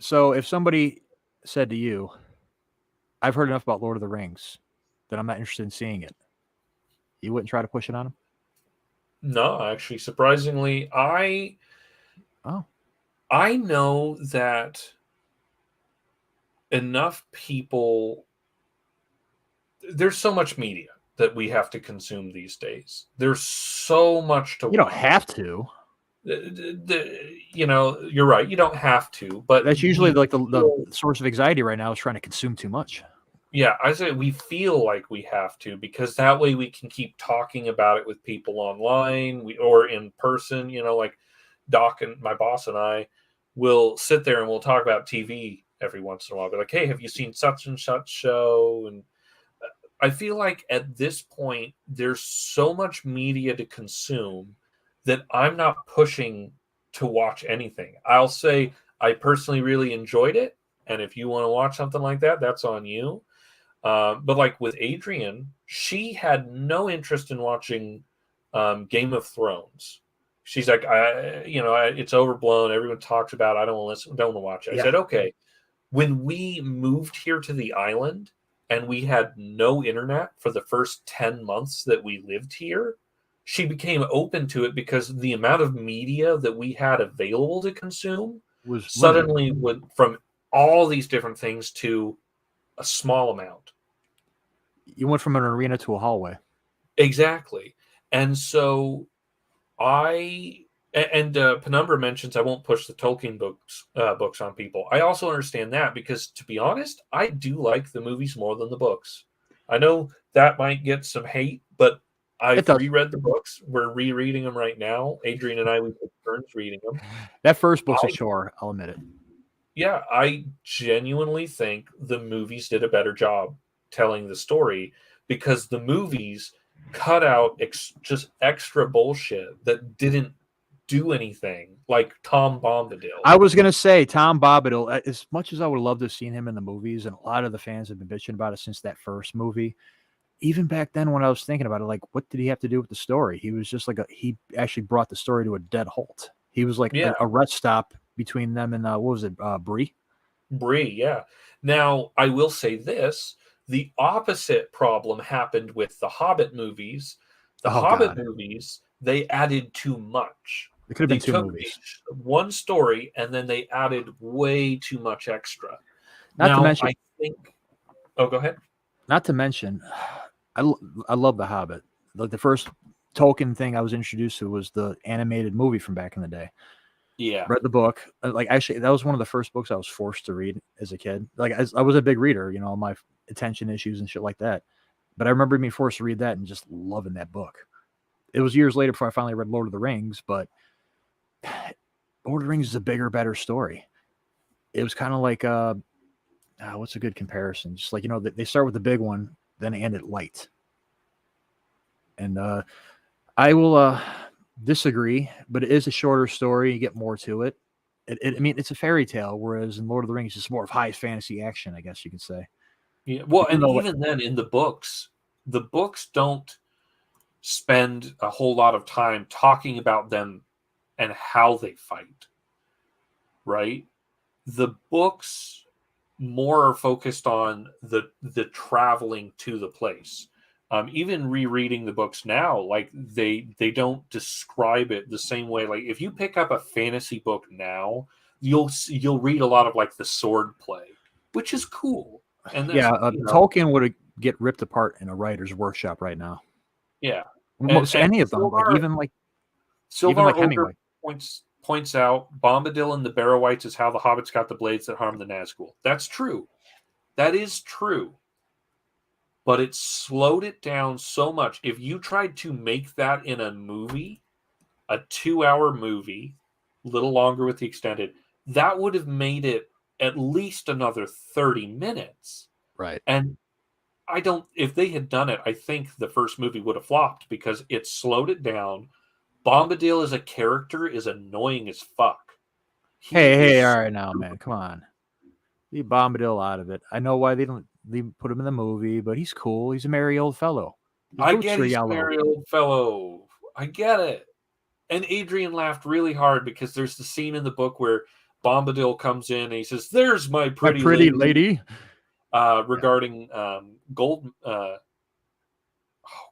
So if somebody said to you, I've heard enough about Lord of the Rings that I'm not interested in seeing it, you wouldn't try to push it on them? No, actually, surprisingly, Oh, I know that enough people. There's so much media that we have to consume these days. There's so much to you don't watch. have to. You know, you're right. You don't have to, but That's usually we like the feel, source of anxiety right now is trying to consume too much. yeah, I say we feel like we have to because that way we can keep talking about it with people online, or in person. You know, like Doc and my boss and I will sit there and we'll talk about TV every once in a while. Be like, hey, have you seen such and such show? And I feel like at this point, there's so much media to consume that I'm not pushing to watch anything. I'll say I personally really enjoyed it. And if you want to watch something like that, that's on you. But like with Adrian, she had no interest in watching Game of Thrones. She's like, it's overblown. Everyone talks about it. I don't want to listen. Don't want to watch it. I said, okay. When we moved here to the island, and we had no internet for the first 10 months that we lived here, she became open to it because the amount of media that we had available to consume Was suddenly went from all these different things to a small amount. You went from an arena to a hallway. Exactly. And so Penumbra mentions I won't push the Tolkien books on people. I also understand that because, to be honest, I do like the movies more than the books. I know that might get some hate, but I've reread the books. We're rereading them right now. Adrian and we took turns reading them. That first book's a chore, I'll admit it. Yeah, I genuinely think the movies did a better job telling the story because the movies cut out just extra bullshit that didn't do anything, like Tom Bombadil. I was going to say Tom Bombadil, as much as I would love to have seen him in the movies, and a lot of the fans have been bitching about it since that first movie. Even back then when I was thinking about it, like, what did he have to do with the story? He was just like he actually brought the story to a dead halt. He was like a rest stop between them and what was it, Bree? Bree, yeah. Now, I will say this. The opposite problem happened with the Hobbit movies. The Hobbit movies, they added too much. It could have been two movies. One story, and then they added way too much extra. Not to mention, I think. Oh, go ahead. Not to mention, I love The Hobbit. Like the first Tolkien thing I was introduced to was the animated movie from back in the day. Yeah. Read the book. Like, actually, that was one of the first books I was forced to read as a kid. Like, I was a big reader, you know, my attention issues and shit like that. But I remember being forced to read that and just loving that book. It was years later before I finally read Lord of the Rings, but Lord of the Rings is a bigger, better story. It was kind of like, what's a good comparison? Just like, you know, they start with the big one, then end it light. And I will disagree, but it is a shorter story. You get more to it. I mean, it's a fairy tale, whereas in Lord of the Rings, it's more of high fantasy action, I guess you could say. Yeah. Well, even then, in the books don't spend a whole lot of time talking about them and how they fight. Right? The books more are focused on the traveling to the place. Even rereading the books now, like they don't describe it the same way. Like if you pick up a fantasy book now, you'll read a lot of like the sword play, which is cool. And Tolkien would get ripped apart in a writer's workshop right now. Yeah, most any of them, like Sylvar Hemingway points out Bombadil and the Barrow-wights is how the hobbits got the blades that harmed the Nazgul. That's true. That is true. But it slowed it down so much. If you tried to make that in a movie, a 2-hour movie, a little longer with the extended, that would have made it at least another 30 minutes. Right. And if they had done it, I think the first movie would have flopped because it slowed it down. Bombadil as a character is annoying as fuck. Hey, all right now, man. Come on. Leave Bombadil out of it. I know why they put him in the movie, but he's cool. He's a merry old fellow. I get he's a merry old fellow. I get it. And Adrian laughed really hard because there's the scene in the book where Bombadil comes in and he says, "There's my My pretty, pretty lady. regarding Gold. Oh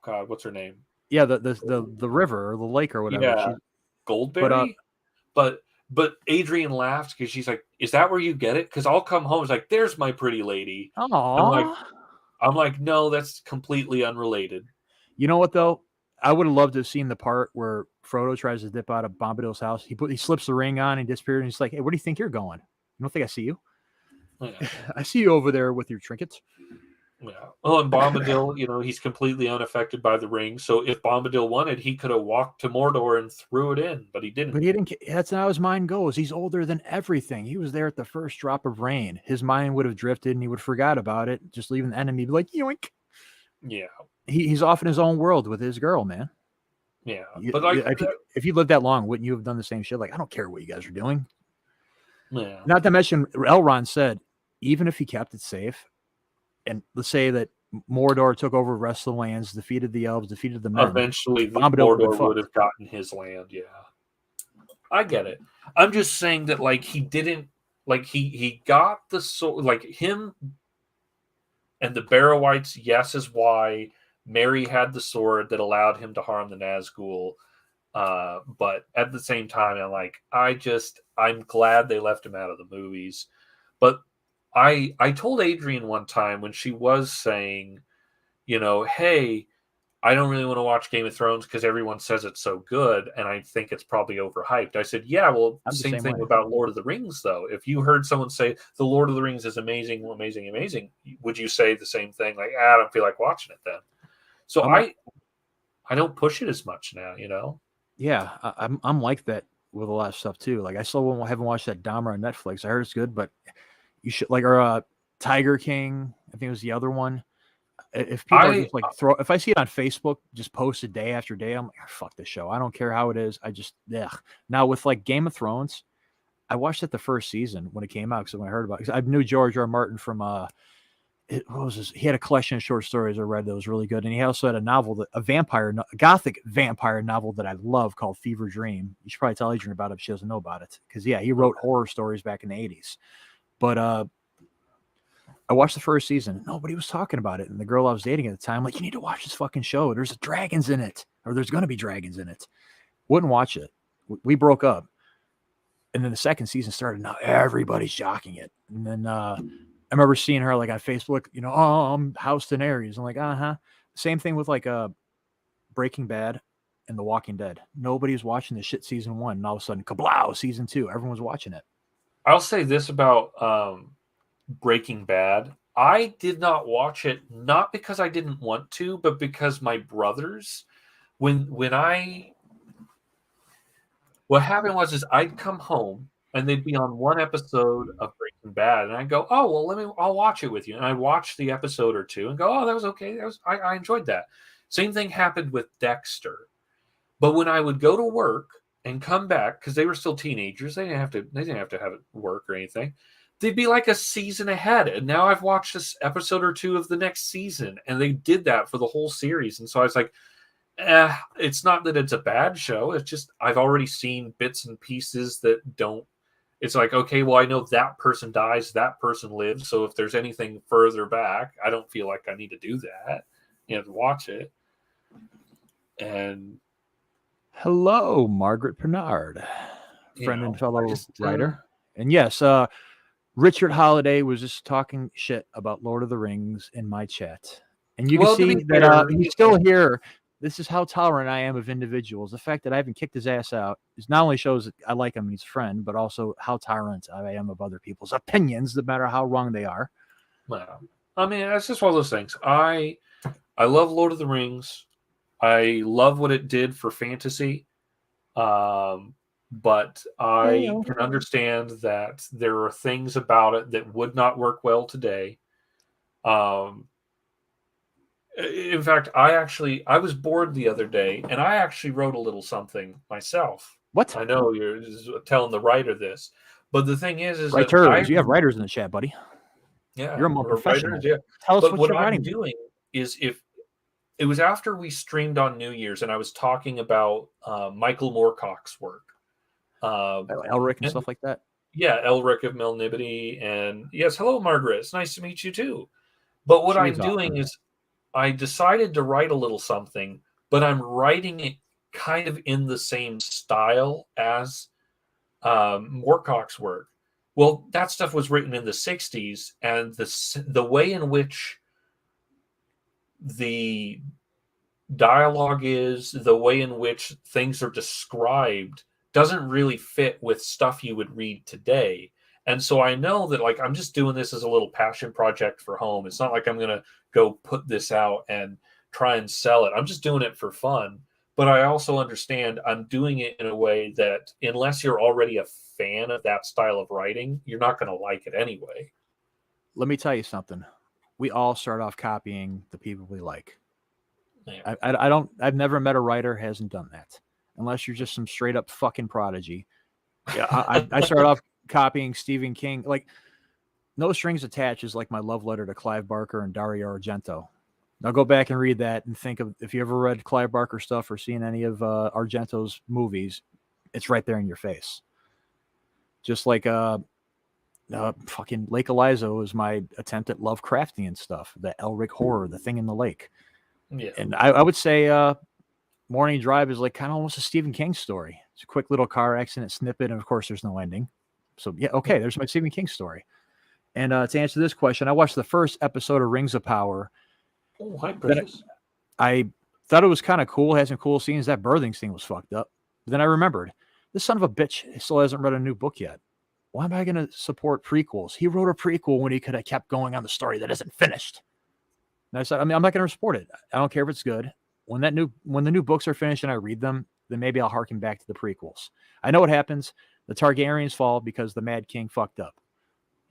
God, what's her name? Yeah, the river or the lake or whatever. Yeah, Goldberry. But Adrian laughed because she's like, "Is that where you get it? Because I'll come home." It's like, "There's my pretty lady." Aww. I'm like, no, that's completely unrelated. You know what though? I would have loved to have seen the part where Frodo tries to dip out of Bombadil's house. He slips the ring on and disappears. And he's like, "Hey, where do you think you're going? You don't think I see you? Yeah. I see you over there with your trinkets." Yeah. Oh, and Bombadil, he's completely unaffected by the ring. So if Bombadil wanted, he could have walked to Mordor and threw it in, but he didn't. But he didn't. That's how his mind goes. He's older than everything. He was there at the first drop of rain. His mind would have drifted, and he would have forgot about it. Just leaving the enemy, be like, yoink. Yeah. He's off in his own world with his girl, man. Yeah. But like, if you lived that long, wouldn't you have done the same shit? Like, I don't care what you guys are doing. Yeah. Not to mention, Elrond said, even if he kept it safe, and let's say that Mordor took over the rest of the lands, defeated the elves, defeated the men. Eventually, Bombadil Mordor would have gotten his land. Yeah. I get it. I'm just saying that, like, he didn't, like, he got the sword, like, him and the Barrow-wights, yes, is why Merry had the sword that allowed him to harm the Nazgul. But at the same time, I'm glad they left him out of the movies. But I told Adrian one time when she was saying, hey, I don't really want to watch Game of Thrones because everyone says it's so good, and I think it's probably overhyped. I said, yeah, well, same thing about Lord of the Rings, though. If you heard someone say the Lord of the Rings is amazing, amazing, amazing, would you say the same thing? Like, I don't feel like watching it then. So I don't push it as much now, Yeah, I'm like that with a lot of stuff too. Like, I still haven't watched that Dahmer on Netflix. I heard it's good, but you should Tiger King. I think it was the other one. If people are just like if I see it on Facebook, just posted day after day, I'm like, fuck this show. I don't care how it is. I just Now with like Game of Thrones, I watched it the first season when it came out because when I heard about it, I knew George R. R. Martin from what was this? He had a collection of short stories I read that was really good, and he also had a novel a gothic vampire novel that I love called Fever Dream. You should probably tell Adrian about it if she doesn't know about it, because he wrote horror stories back in the 80s. But I watched the first season. Nobody was talking about it. And the girl I was dating at the time, like, you need to watch this fucking show. There's dragons in it, or there's going to be dragons in it. Wouldn't watch it. We broke up. And then the second season started. Now everybody's jocking it. And then I remember seeing her like on Facebook, I'm House Daenerys. I'm like, Same thing with like Breaking Bad and The Walking Dead. Nobody's watching this shit season 1. And all of a sudden, kablow, season 2. Everyone's watching it. I'll say this about Breaking Bad. I did not watch it, not because I didn't want to, but because my brothers, what happened was I'd come home and they'd be on one episode of Breaking Bad, and I'd go, oh, well, I'll watch it with you. And I'd watch the episode or two and go, oh, that was okay. I enjoyed that. Same thing happened with Dexter. But when I would go to work and come back, because they were still teenagers, they didn't have to have it work or anything. They'd be like a season ahead. And now I've watched this episode or two of the next season, and they did that for the whole series. And so I was like, it's not that it's a bad show. It's just I've already seen bits and pieces that don't. It's like, okay, well, I know that person dies, that person lives. So if there's anything further back, I don't feel like I need to do that. To watch it. And hello, Margaret Pernard, friend and fellow writer. And yes, Richard Holiday was just talking shit about Lord of the Rings in my chat. And you can see that he's still here. This is how tolerant I am of individuals. The fact that I haven't kicked his ass out is not only shows that I like him, he's a friend, but also how tolerant I am of other people's opinions, no matter how wrong they are. Well, I mean, that's just one of those things. I love Lord of the Rings. I love what it did for fantasy. But I can understand that there are things about it that would not work well today. In fact, I was bored the other day, and I actually wrote a little something myself. What? I know you're telling the writer this, but the thing is writers. You have writers in the chat, buddy. Yeah, you're more professional. Writers, yeah. Tell us what you're I'm writing. Doing is if it was after we streamed on New Year's, and I was talking about Michael Moorcock's work, Elric and stuff like that. Yeah, Elric of Melniboné, and yes, hello, Margaret. It's nice to meet you too. But what She I'm is doing awesome. is I decided to write a little something, but I'm writing it kind of in the same style as Moorcock's work. Well, that stuff was written in the 60s, and the way in which the dialogue is, the way in which things are described, doesn't really fit with stuff you would read today. And so I know that like I'm just doing this as a little passion project for home. It's not like I'm gonna go put this out and try and sell it. I'm just doing it for fun. But I also understand I'm doing it in a way that unless you're already a fan of that style of writing, you're not gonna like it anyway. Let me tell you something. We all start off copying the people we like. Yeah. I've never met a writer who hasn't done that, unless you're just some straight up fucking prodigy. Yeah, I started off copying Stephen King. Like, No Strings Attached is like my love letter to Clive Barker and Dario Argento. Now go back and read that and think of if you ever read Clive Barker stuff or seen any of Argento's movies, it's right there in your face. Just like fucking Lake Eliza was my attempt at Lovecraftian stuff, the Elric horror, the thing in the lake. Yeah. And I would say Morning Drive is like kind of almost a Stephen King story. It's a quick little car accident snippet, and of course, there's no ending. So yeah, okay, there's my Stephen King story. And to answer this question, I watched the first episode of Rings of Power. Oh, hi, Then Precious. I thought it was kind of cool, had some cool scenes. That birthing scene was fucked up. But then I remembered, this son of a bitch still hasn't read a new book yet. Why am I going to support prequels? He wrote a prequel when he could have kept going on the story that isn't finished. And I said, I mean, I'm not going to support it. I don't care if it's good. When the new books are finished and I read them, then maybe I'll harken back to the prequels. I know what happens. The Targaryens fall because the Mad King fucked up,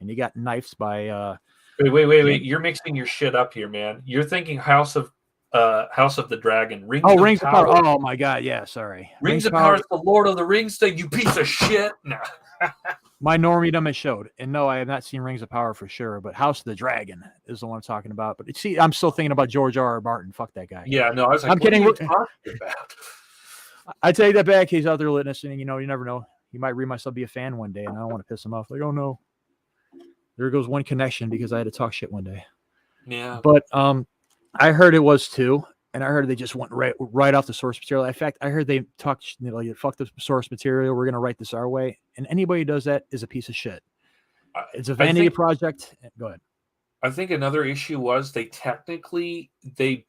and he got knifed by. Wait! You're mixing your shit up here, man. You're thinking House of the Dragon, Rings of Rings Power. of Power. Oh my god, yeah, sorry. Rings of Power is the Lord of the Rings thing. You piece of shit. No. My normiedom has showed, and no, I have not seen Rings of Power for sure. But House of the Dragon is the one I'm talking about. But see, I'm still thinking about George R.R. Martin. Fuck that guy. Yeah, no, I was like, I'm kidding. What are you talking about? I take that back. He's out there listening. You know, you never know. He might read myself be a fan one day, and I don't want to piss him off. Like, oh no, there goes one connection because I had to talk shit one day. Yeah, but I heard it was too, and I heard they just went right off the source material. In fact, I heard they talked, like, fuck the source material. We're gonna write this our way, and anybody who does that is a piece of shit. It's a vanity project. Go ahead. I think another issue was they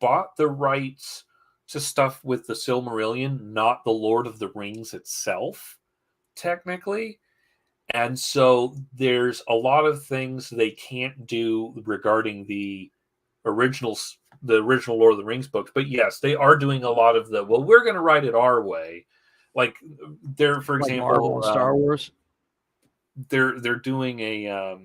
bought the rights to stuff with the Silmarillion, not the Lord of the Rings itself, technically. And so there's a lot of things they can't do regarding the original Lord of the Rings books. But yes, they are doing a lot of we're going to write it our way. Like for example, Marvel and Star Wars. They're doing a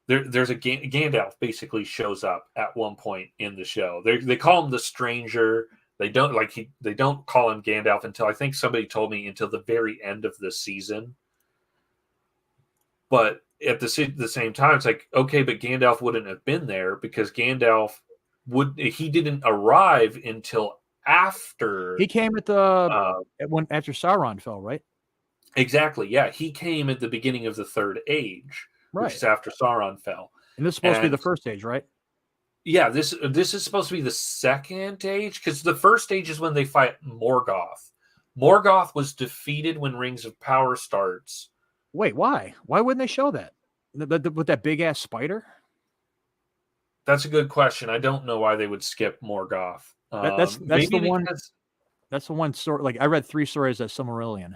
there's a Gandalf basically shows up at one point in the show. They call him the Stranger. They don't call him Gandalf until, I think somebody told me, until the very end of the season. But at the same time, it's like, okay, but Gandalf wouldn't have been there because Gandalf he didn't arrive until after he came at after Sauron fell, right? Exactly. Yeah, he came at the beginning of the Third Age, right, which is after Sauron fell. And this is supposed to be the First Age, right? Yeah, this is supposed to be the Second Age, because the First Age is when they fight Morgoth. Morgoth was defeated when Rings of Power starts. Wait, why? Why wouldn't they show that? With that big ass spider? That's a good question. I don't know why they would skip Morgoth. That's the one. That's the one story. Like, I read 3 stories of Silmarillion.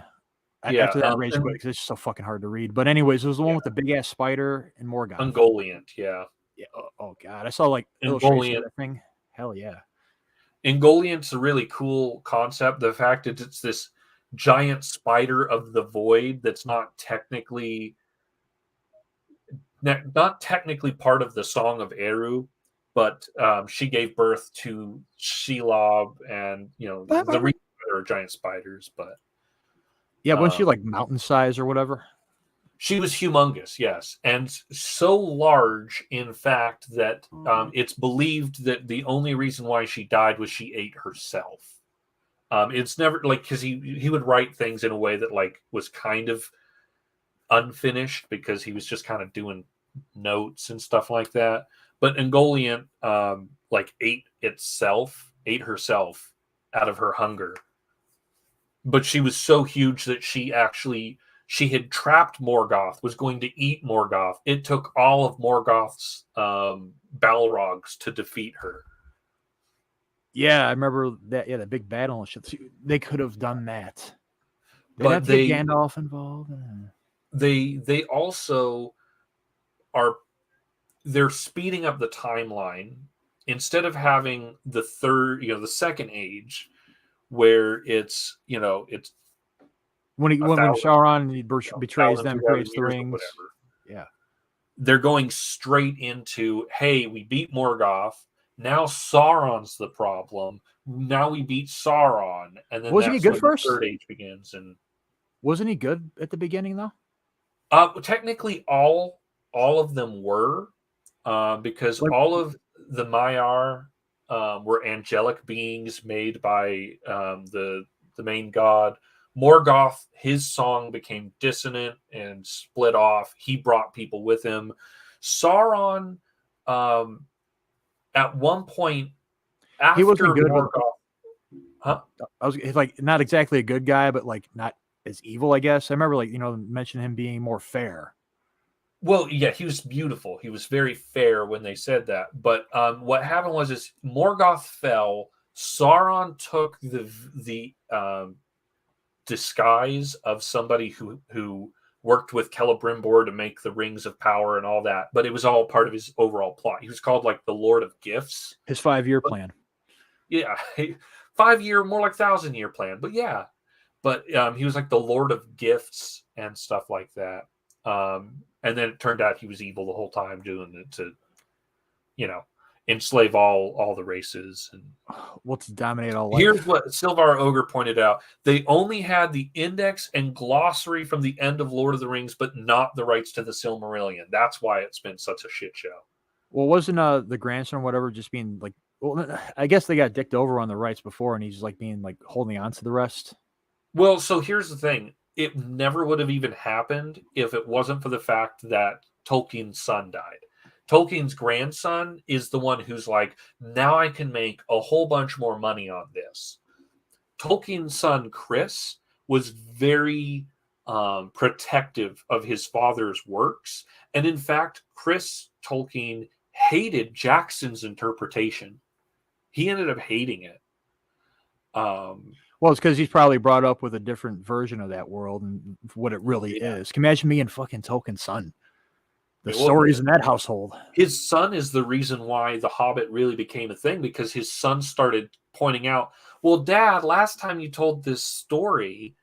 Yeah, after that rage quit, because it's so fucking hard to read. But anyways, it was the one with the big ass spider and Morgoth. Ungoliant, yeah. Yeah. Oh god, I saw like illustrations of that thing. Hell yeah. Ungoliant's a really cool concept. The fact that it's this giant spider of the void that's not technically part of the Song of Eru, but she gave birth to Shelob, and the reason there are giant spiders, but yeah, wasn't she like mountain size or whatever? She was humongous, yes, and so large, in fact, that it's believed that the only reason why she died was she ate herself. It's never like, because he would write things in a way that like was kind of unfinished because he was just kind of doing notes and stuff like that. But Ungoliant like ate herself out of her hunger. But she was so huge that she had trapped Morgoth, was going to eat Morgoth. It took all of Morgoth's Balrogs to defeat her. Yeah, I remember that. Yeah, the big battle and shit. They could have done that. They'd But have to get Gandalf involved. They also they're speeding up the timeline instead of having the second age where it's when Sauron betrays them, creates the rings. Yeah, they're going straight into, hey, we beat Morgoth. Now Sauron's the problem. Now we beat Sauron, and then wasn't he good first? The third age begins, and wasn't he good at the beginning though? Technically, all of them were, because all of the Maiar were angelic beings made by the main god. Morgoth, his song became dissonant and split off. He brought people with him. Sauron, at one point, after he wasn't good. Morgoth, I was like not exactly a good guy, but like not as evil, I guess. I remember mentioning him being more fair. Well, yeah, he was beautiful. He was very fair when they said that. But what happened was Morgoth fell. Sauron took the disguise of somebody who worked with Celebrimbor to make the Rings of Power and all that. But it was all part of his overall plot. He was called like the Lord of Gifts. His 5-year plan. Yeah, 5-year, more like 1,000-year plan. But yeah, but he was like the Lord of Gifts and stuff like that. And then it turned out he was evil the whole time, doing it to, enslave all the races. And to dominate all life. Here's what Silvar Ogre pointed out. They only had the index and glossary from the end of Lord of the Rings, but not the rights to the Silmarillion. That's why it's been such a shit show. Well, wasn't the grandson or whatever just being like, well, I guess they got dicked over on the rights before, and he's like being like holding on to the rest. Well, so here's the thing. It never would have even happened if it wasn't for the fact that Tolkien's son died. Tolkien's grandson is the one who's like, now I can make a whole bunch more money on this. Tolkien's son, Chris, was very protective of his father's works. And in fact, Chris Tolkien hated Jackson's interpretation. He ended up hating it. Well, it's because he's probably brought up with a different version of that world and what it really is. Can you imagine me and fucking Tolkien's son? The stories in that household. His son is the reason why The Hobbit really became a thing, because his son started pointing out, well, Dad, last time you told this story,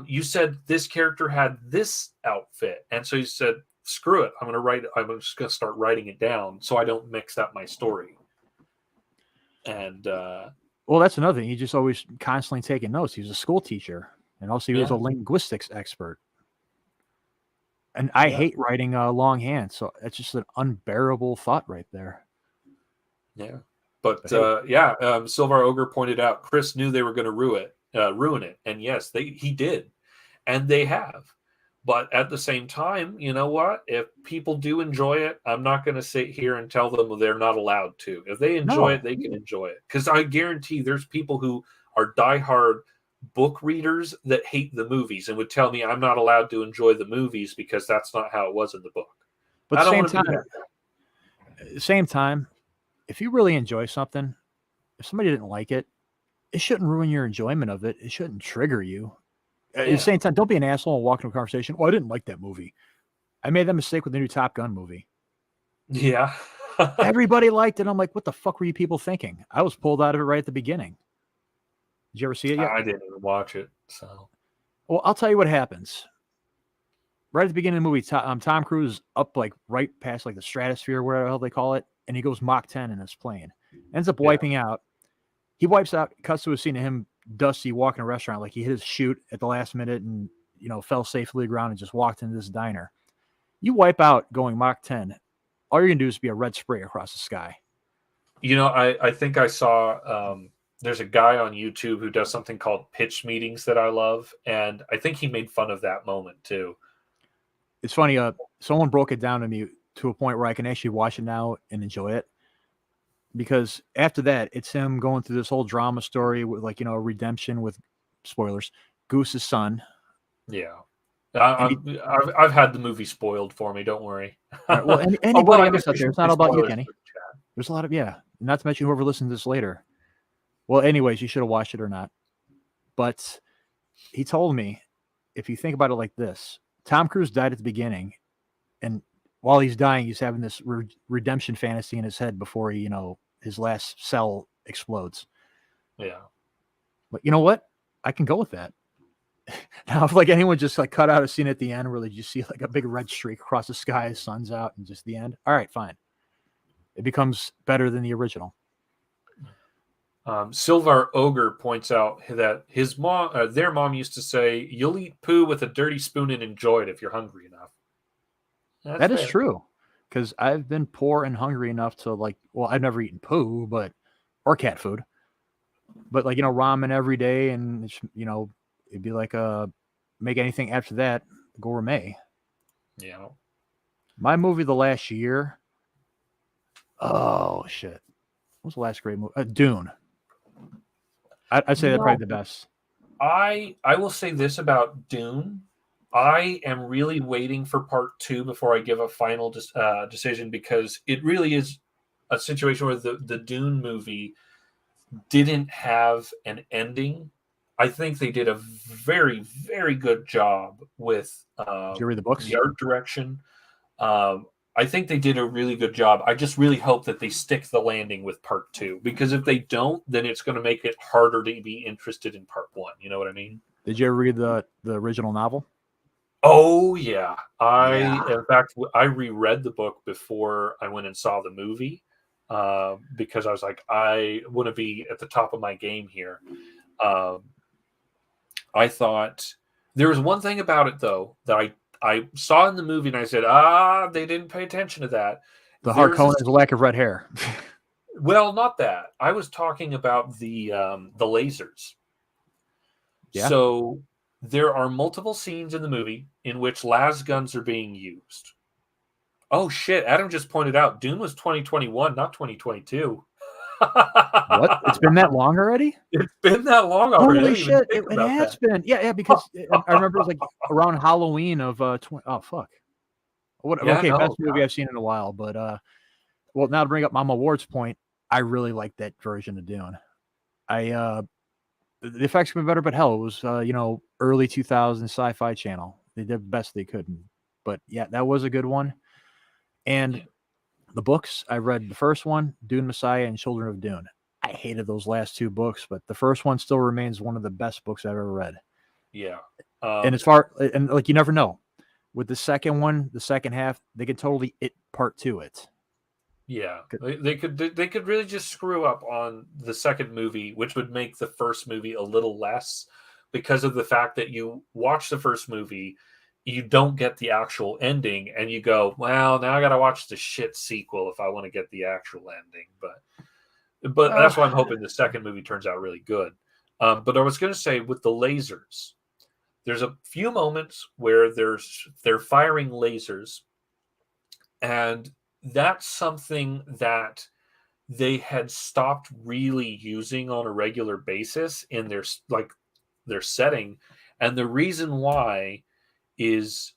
you said this character had this outfit. And so he said, screw it. I'm just going to start writing it down so I don't mix up my story. And, well, that's another thing. He just always constantly taking notes. He was a school teacher, and also he was a linguistics expert. And I hate writing longhand, so it's just an unbearable thought right there. Yeah, but Silvar Ogre pointed out Chris knew they were going to ruin it, and yes, he did, and they have. But at the same time, you know what? If people do enjoy it, I'm not going to sit here and tell them they're not allowed to. If they enjoy it, they can enjoy it. Because I guarantee there's people who are diehard book readers that hate the movies and would tell me I'm not allowed to enjoy the movies because that's not how it was in the book. But at the same time, if you really enjoy something, if somebody didn't like it, it shouldn't ruin your enjoyment of it. It shouldn't trigger you. At the same time, don't be an asshole and walk into a conversation. Oh, I didn't like that movie. I made that mistake with the new Top Gun movie. Yeah. Everybody liked it. I'm like, what the fuck were you people thinking? I was pulled out of it right at the beginning. Did you ever see it yet? I didn't even watch it. So, well, I'll tell you what happens. Right at the beginning of the movie, Tom Cruise is up like right past like the stratosphere, whatever the hell they call it, and he goes Mach 10 in his plane. Ends up wiping out. He wipes out, cuts to a scene of him, Dusty, walking a restaurant, like he hit his chute at the last minute and fell safely to the ground and just walked into this diner. You wipe out going Mach 10, all you're gonna do is be a red spray across the sky. I think I saw there's a guy on YouTube who does something called pitch meetings that I love, and I think he made fun of that moment too. It's funny. Someone broke it down to me to a point where I can actually watch it now and enjoy it. Because after that, it's him going through this whole drama story with, like, redemption with spoilers, Goose's son. Yeah. And I've had the movie spoiled for me. Don't worry. all right, well, anybody else out there, it's not all about you, Kenny. There's a lot of, not to mention whoever listens to this later. Well, anyways, you should have watched it or not. But he told me, if you think about it like this, Tom Cruise died at the beginning, and while he's dying, he's having this redemption fantasy in his head before he, his last cell explodes. Yeah. But you know what? I can go with that. Now, if like anyone just like cut out a scene at the end where they just see like a big red streak across the sky, sun's out, and just the end. All right, fine. It becomes better than the original. Silvar Ogre points out that his mom, their mom used to say, "You'll eat poo with a dirty spoon and enjoy it if you're hungry enough." That is true, because I've been poor and hungry enough to I've never eaten poo, or cat food, but ramen every day, and it'd be like make anything after that gourmet. Yeah. My movie the last year. Oh shit! What was the last great movie? Dune. I'd say that's probably the best. I will say this about Dune. I am really waiting for part 2 before I give a final decision, because it really is a situation where the Dune movie didn't have an ending. I think they did a very, very good job with Did you read the books? The art direction. I think they did a really good job. I just really hope that they stick the landing with part 2, because if they don't, then it's going to make it harder to be interested in part 1. You know what I mean? Did you ever read the original novel? Oh yeah. In fact, I reread the book before I went and saw the movie, because I was like, I want to be at the top of my game here. I thought there was one thing about it though that I saw in the movie and I said, they didn't pay attention to that. The Harkonnens' lack of red hair. Well, not that. I was talking about the lasers. Yeah. So there are multiple scenes in the movie in which las guns are being used. Oh shit! Adam just pointed out Dune was 2021, not 2022. What? It's been that long already? It's been that long already. Holy shit! It has been. Yeah, because I remember it was like around Halloween of 20. Oh fuck! What? Yeah, okay, no, best movie I've seen in a while. But well, now to bring up Mama Ward's point, I really like that version of Dune. The effects have been better, but hell, it was early 2000s Sci-Fi Channel. They did the best they could. But yeah, that was a good one. And the books, I read the first one, Dune Messiah and Children of Dune. I hated those last 2 books, but the first one still remains one of the best books I've ever read. Yeah. And you never know. With the second one, the second half, they could totally part 2 it. Yeah, they could really just screw up on the second movie, which would make the first movie a little less, because of the fact that you watch the first movie, you don't get the actual ending, and you go, well, now I got to watch the shit sequel if I want to get the actual ending. But that's why I'm hoping the second movie turns out really good. But I was going to say, with the lasers, there's a few moments where they're firing lasers, and that's something that they had stopped really using on a regular basis in their setting. And the reason why is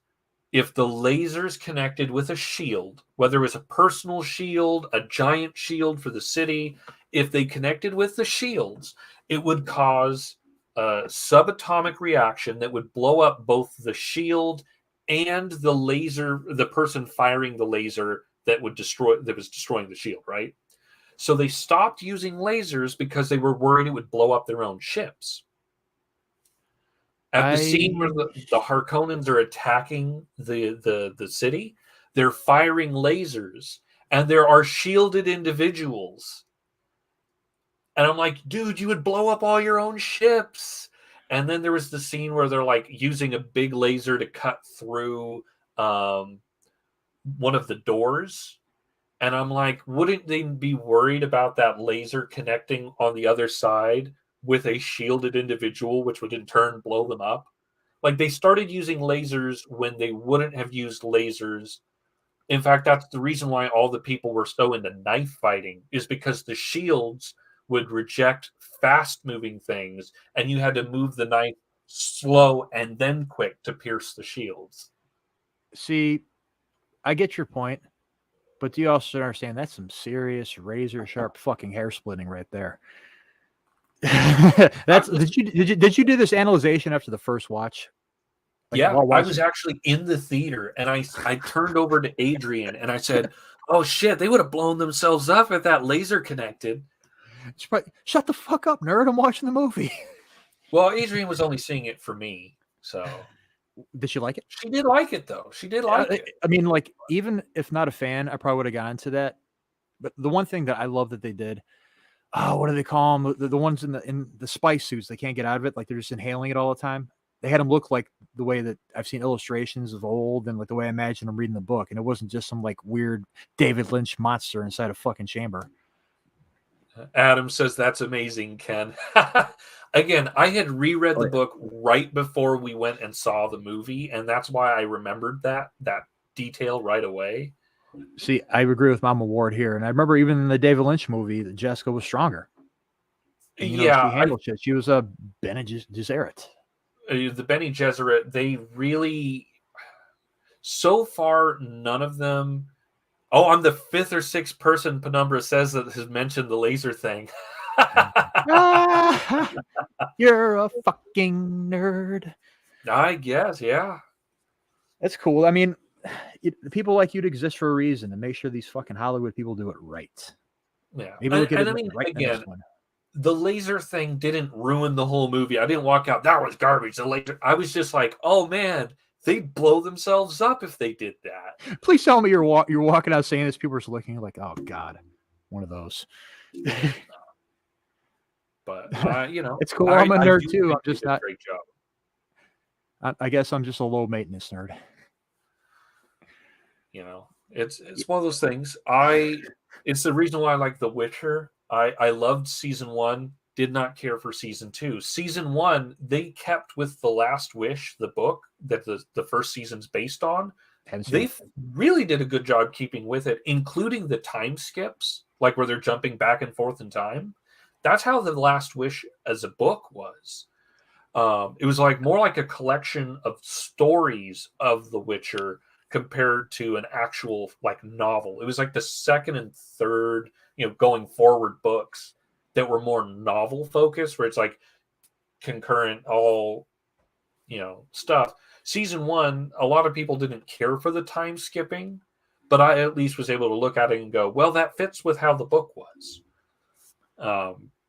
if the lasers connected with a shield, whether it was a personal shield, a giant shield for the city, if they connected with the shields, it would cause a subatomic reaction that would blow up both the shield and the laser, the person firing the laser that was destroying the shield, right? So they stopped using lasers because they were worried it would blow up their own ships. At the scene where the Harkonnens are attacking the city, they're firing lasers, and there are shielded individuals. And I'm like, dude, you would blow up all your own ships. And then there was the scene where they're like using a big laser to cut through one of the doors. And I'm like, wouldn't they be worried about that laser connecting on the other side with a shielded individual, which would in turn blow them up? Like they started using lasers when they wouldn't have used lasers. In fact, that's the reason why all the people were so into knife fighting, is because the shields would reject fast moving things, and you had to move the knife slow and then quick to pierce the shields. See, I get your point, but do you also understand that's some serious razor sharp fucking hair splitting right there? Did you do this analyzation after the first watch? Like, yeah, I was actually in the theater, and I turned over to Adrian and I said, "Oh shit, they would have blown themselves up if that laser connected." Shut the fuck up, nerd! I'm watching the movie. Well, Adrian was only seeing it for me, so did she like it? She did like it, though. She did like it. I mean, like, even if not a fan, I probably would have gotten to that. But the one thing that I love that they did, what do they call them? The ones in the spice suits, they can't get out of it. Like they're just inhaling it all the time. They had them look like the way that I've seen illustrations of old and like the way I imagine them reading the book. And it wasn't just some like weird David Lynch monster inside a fucking chamber. Adam says that's amazing, Ken. Again, I had reread the book right before we went and saw the movie, and that's why I remembered that detail right away. See, I agree with Mama Ward here, and I remember even in the David Lynch movie that Jessica was stronger. And, she handled shit. She was a Bene Gesserit. The Bene Gesserit, they really, so far, none of them. Oh, I'm the fifth or sixth person Penumbra says that has mentioned the laser thing. You're a fucking nerd. I guess, yeah. That's cool. I mean, people like you to exist for a reason, and make sure these fucking Hollywood people do it right. Yeah. Maybe look at it right again, the laser thing didn't ruin the whole movie. I didn't walk out, that was garbage. The laser. I was just like, oh man, they'd blow themselves up if they did that. Please tell me you're walking out saying this. People are looking like, oh God, one of those. But it's cool. I'm a nerd too. I'm just not. Great job. I guess I'm just a low maintenance nerd. It's one of those things. It's the reason why I like The Witcher. I loved season 1. Did not care for season 2. Season 1, they kept with The Last Wish, the book that the first season's based on. They really did a good job keeping with it, including the time skips, like where they're jumping back and forth in time. That's how The Last Wish as a book was. It was more like a collection of stories of The Witcher compared to an actual novel. It was like the second and third, going forward books that were more novel focused, where it's like concurrent all, stuff. Season 1, a lot of people didn't care for the time skipping, but I at least was able to look at it and go, well, that fits with how the book was.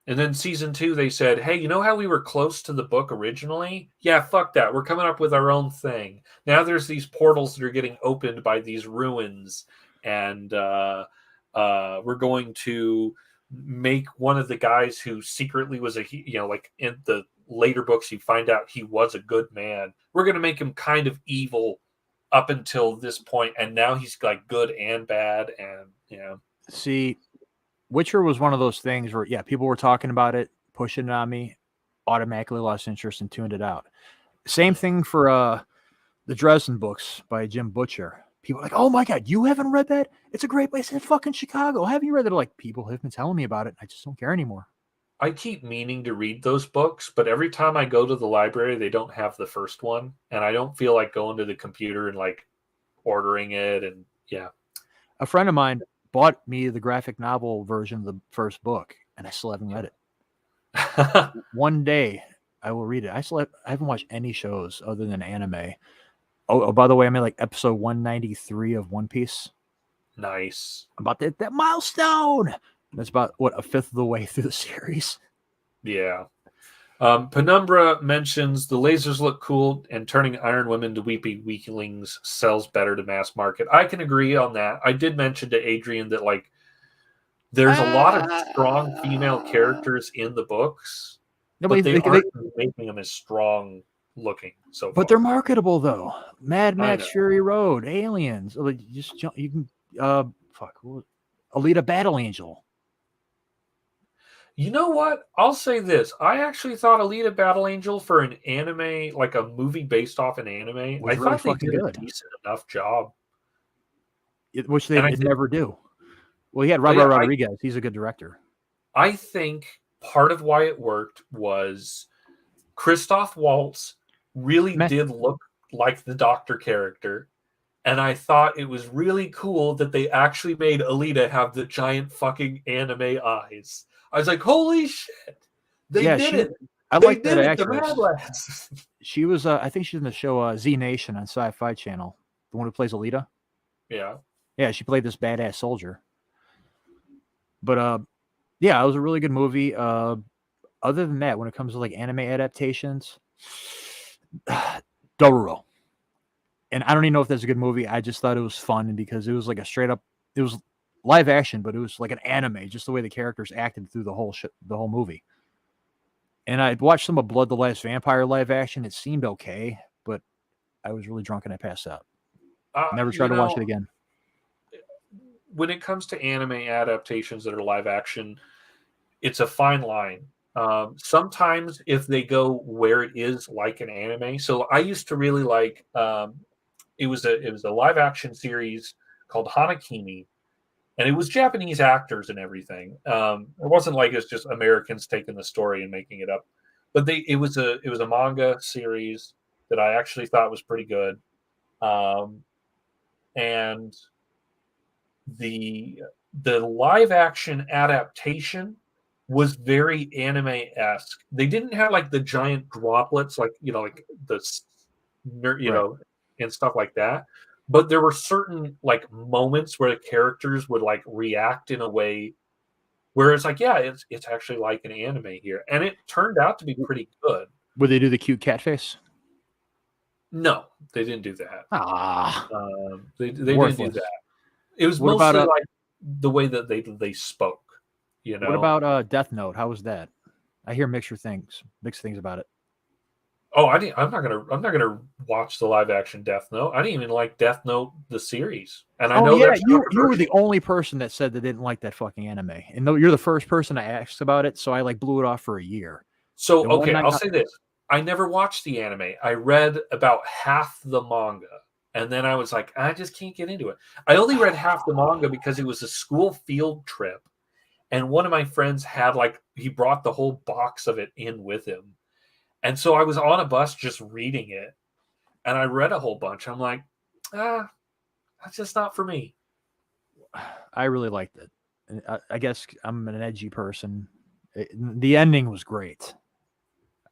And then season 2, they said, hey, you know how we were close to the book originally? Yeah, fuck that. We're coming up with our own thing. Now there's these portals that are getting opened by these ruins, and we're going to make one of the guys who secretly was in the later books, you find out he was a good man. We're going to make him kind of evil up until this point, and now he's good and bad, and See, Witcher was one of those things where, people were talking about it, pushing it on me, automatically lost interest and tuned it out. Same thing for the Dresden books by Jim Butcher. People are like, oh my God, you haven't read that? It's a great place in fucking Chicago. Haven't you read it? Like, people have been telling me about it. I just don't care anymore. I keep meaning to read those books, but every time I go to the library, they don't have the first one. And I don't feel like going to the computer and ordering it. And a friend of mine bought me the graphic novel version of the first book, and I still haven't read it. One day I will read it. I haven't watched any shows other than anime. Oh, by the way, I'm in episode 193 of One Piece. Nice. About that milestone. That's about a fifth of the way through the series. Yeah. Penumbra mentions the lasers look cool, and turning Iron Women to weepy weaklings sells better to mass market. I can agree on that. I did mention to Adrian that there's a lot of strong female characters in the books, but they aren't making them as strong looking. So, but they're marketable though. Mad Max Fury Road, Aliens. You can Alita Battle Angel. You know what? I'll say this. I actually thought Alita Battle Angel for an anime, like a movie based off an anime, Was I really thought they fucking did a good. decent enough job. Which they And I think, never do. Well, he had oh, Robert yeah, Rodriguez. He's a good director. I think part of why it worked was Christoph Waltz really Meh. did look like the Doctor character. And I thought it was really cool that they actually made Alita have the giant fucking anime eyes. I was like, holy shit. They Yeah, did she. it. I They like that did it. The actress. Mad Lads. She was. I think she's in the show Z Nation on Sci-Fi Channel. The one who plays Alita. Yeah. Yeah, she played this badass soldier. But yeah, it was a really good movie. Other than that, when it comes to like anime adaptations, Dororo. And I don't even know if that's a good movie. I just thought it was fun because it was like a straight up. It was live action, but it was like an anime, just the way the characters acted through the whole movie. And I watched some of Blood the Last Vampire live action. It seemed okay, but I was really drunk and I passed out. Never tried to watch it again. When it comes to anime adaptations that are live action, it's a fine line. Sometimes if they go where it is like an anime, so I used to really like it was a live action series called Hanakimi, and it was Japanese actors and everything. It wasn't like it's just Americans taking the story and making it up, but it was a manga series that I actually thought was pretty good, and the live action adaptation was very anime-esque. They didn't have like the giant droplets, like like the and stuff like that. But there were certain like moments where the characters would like react in a way where it's like, yeah, it's actually like an anime here, and it turned out to be pretty good. Would they do the cute cat face? No, they didn't do that. Ah, they didn't do that. It was what mostly about like the way that they spoke. What about Death Note? How was that? I hear mixed things about it. Oh, I'm not gonna watch the live action Death Note. I didn't even like Death Note the series, and I know that's you were the only person that said they didn't like that fucking anime, and you're the first person I asked about it, so I like blew it off for a year. So okay, I'll say this: I never watched the anime. I read about half the manga, and then I was like, I just can't get into it. I only read half the manga because it was a school field trip, and one of my friends had he brought the whole box of it in with him. And so I was on a bus just reading it, and I read a whole bunch. I'm like, that's just not for me. I really liked it. I guess I'm an edgy person. The ending was great.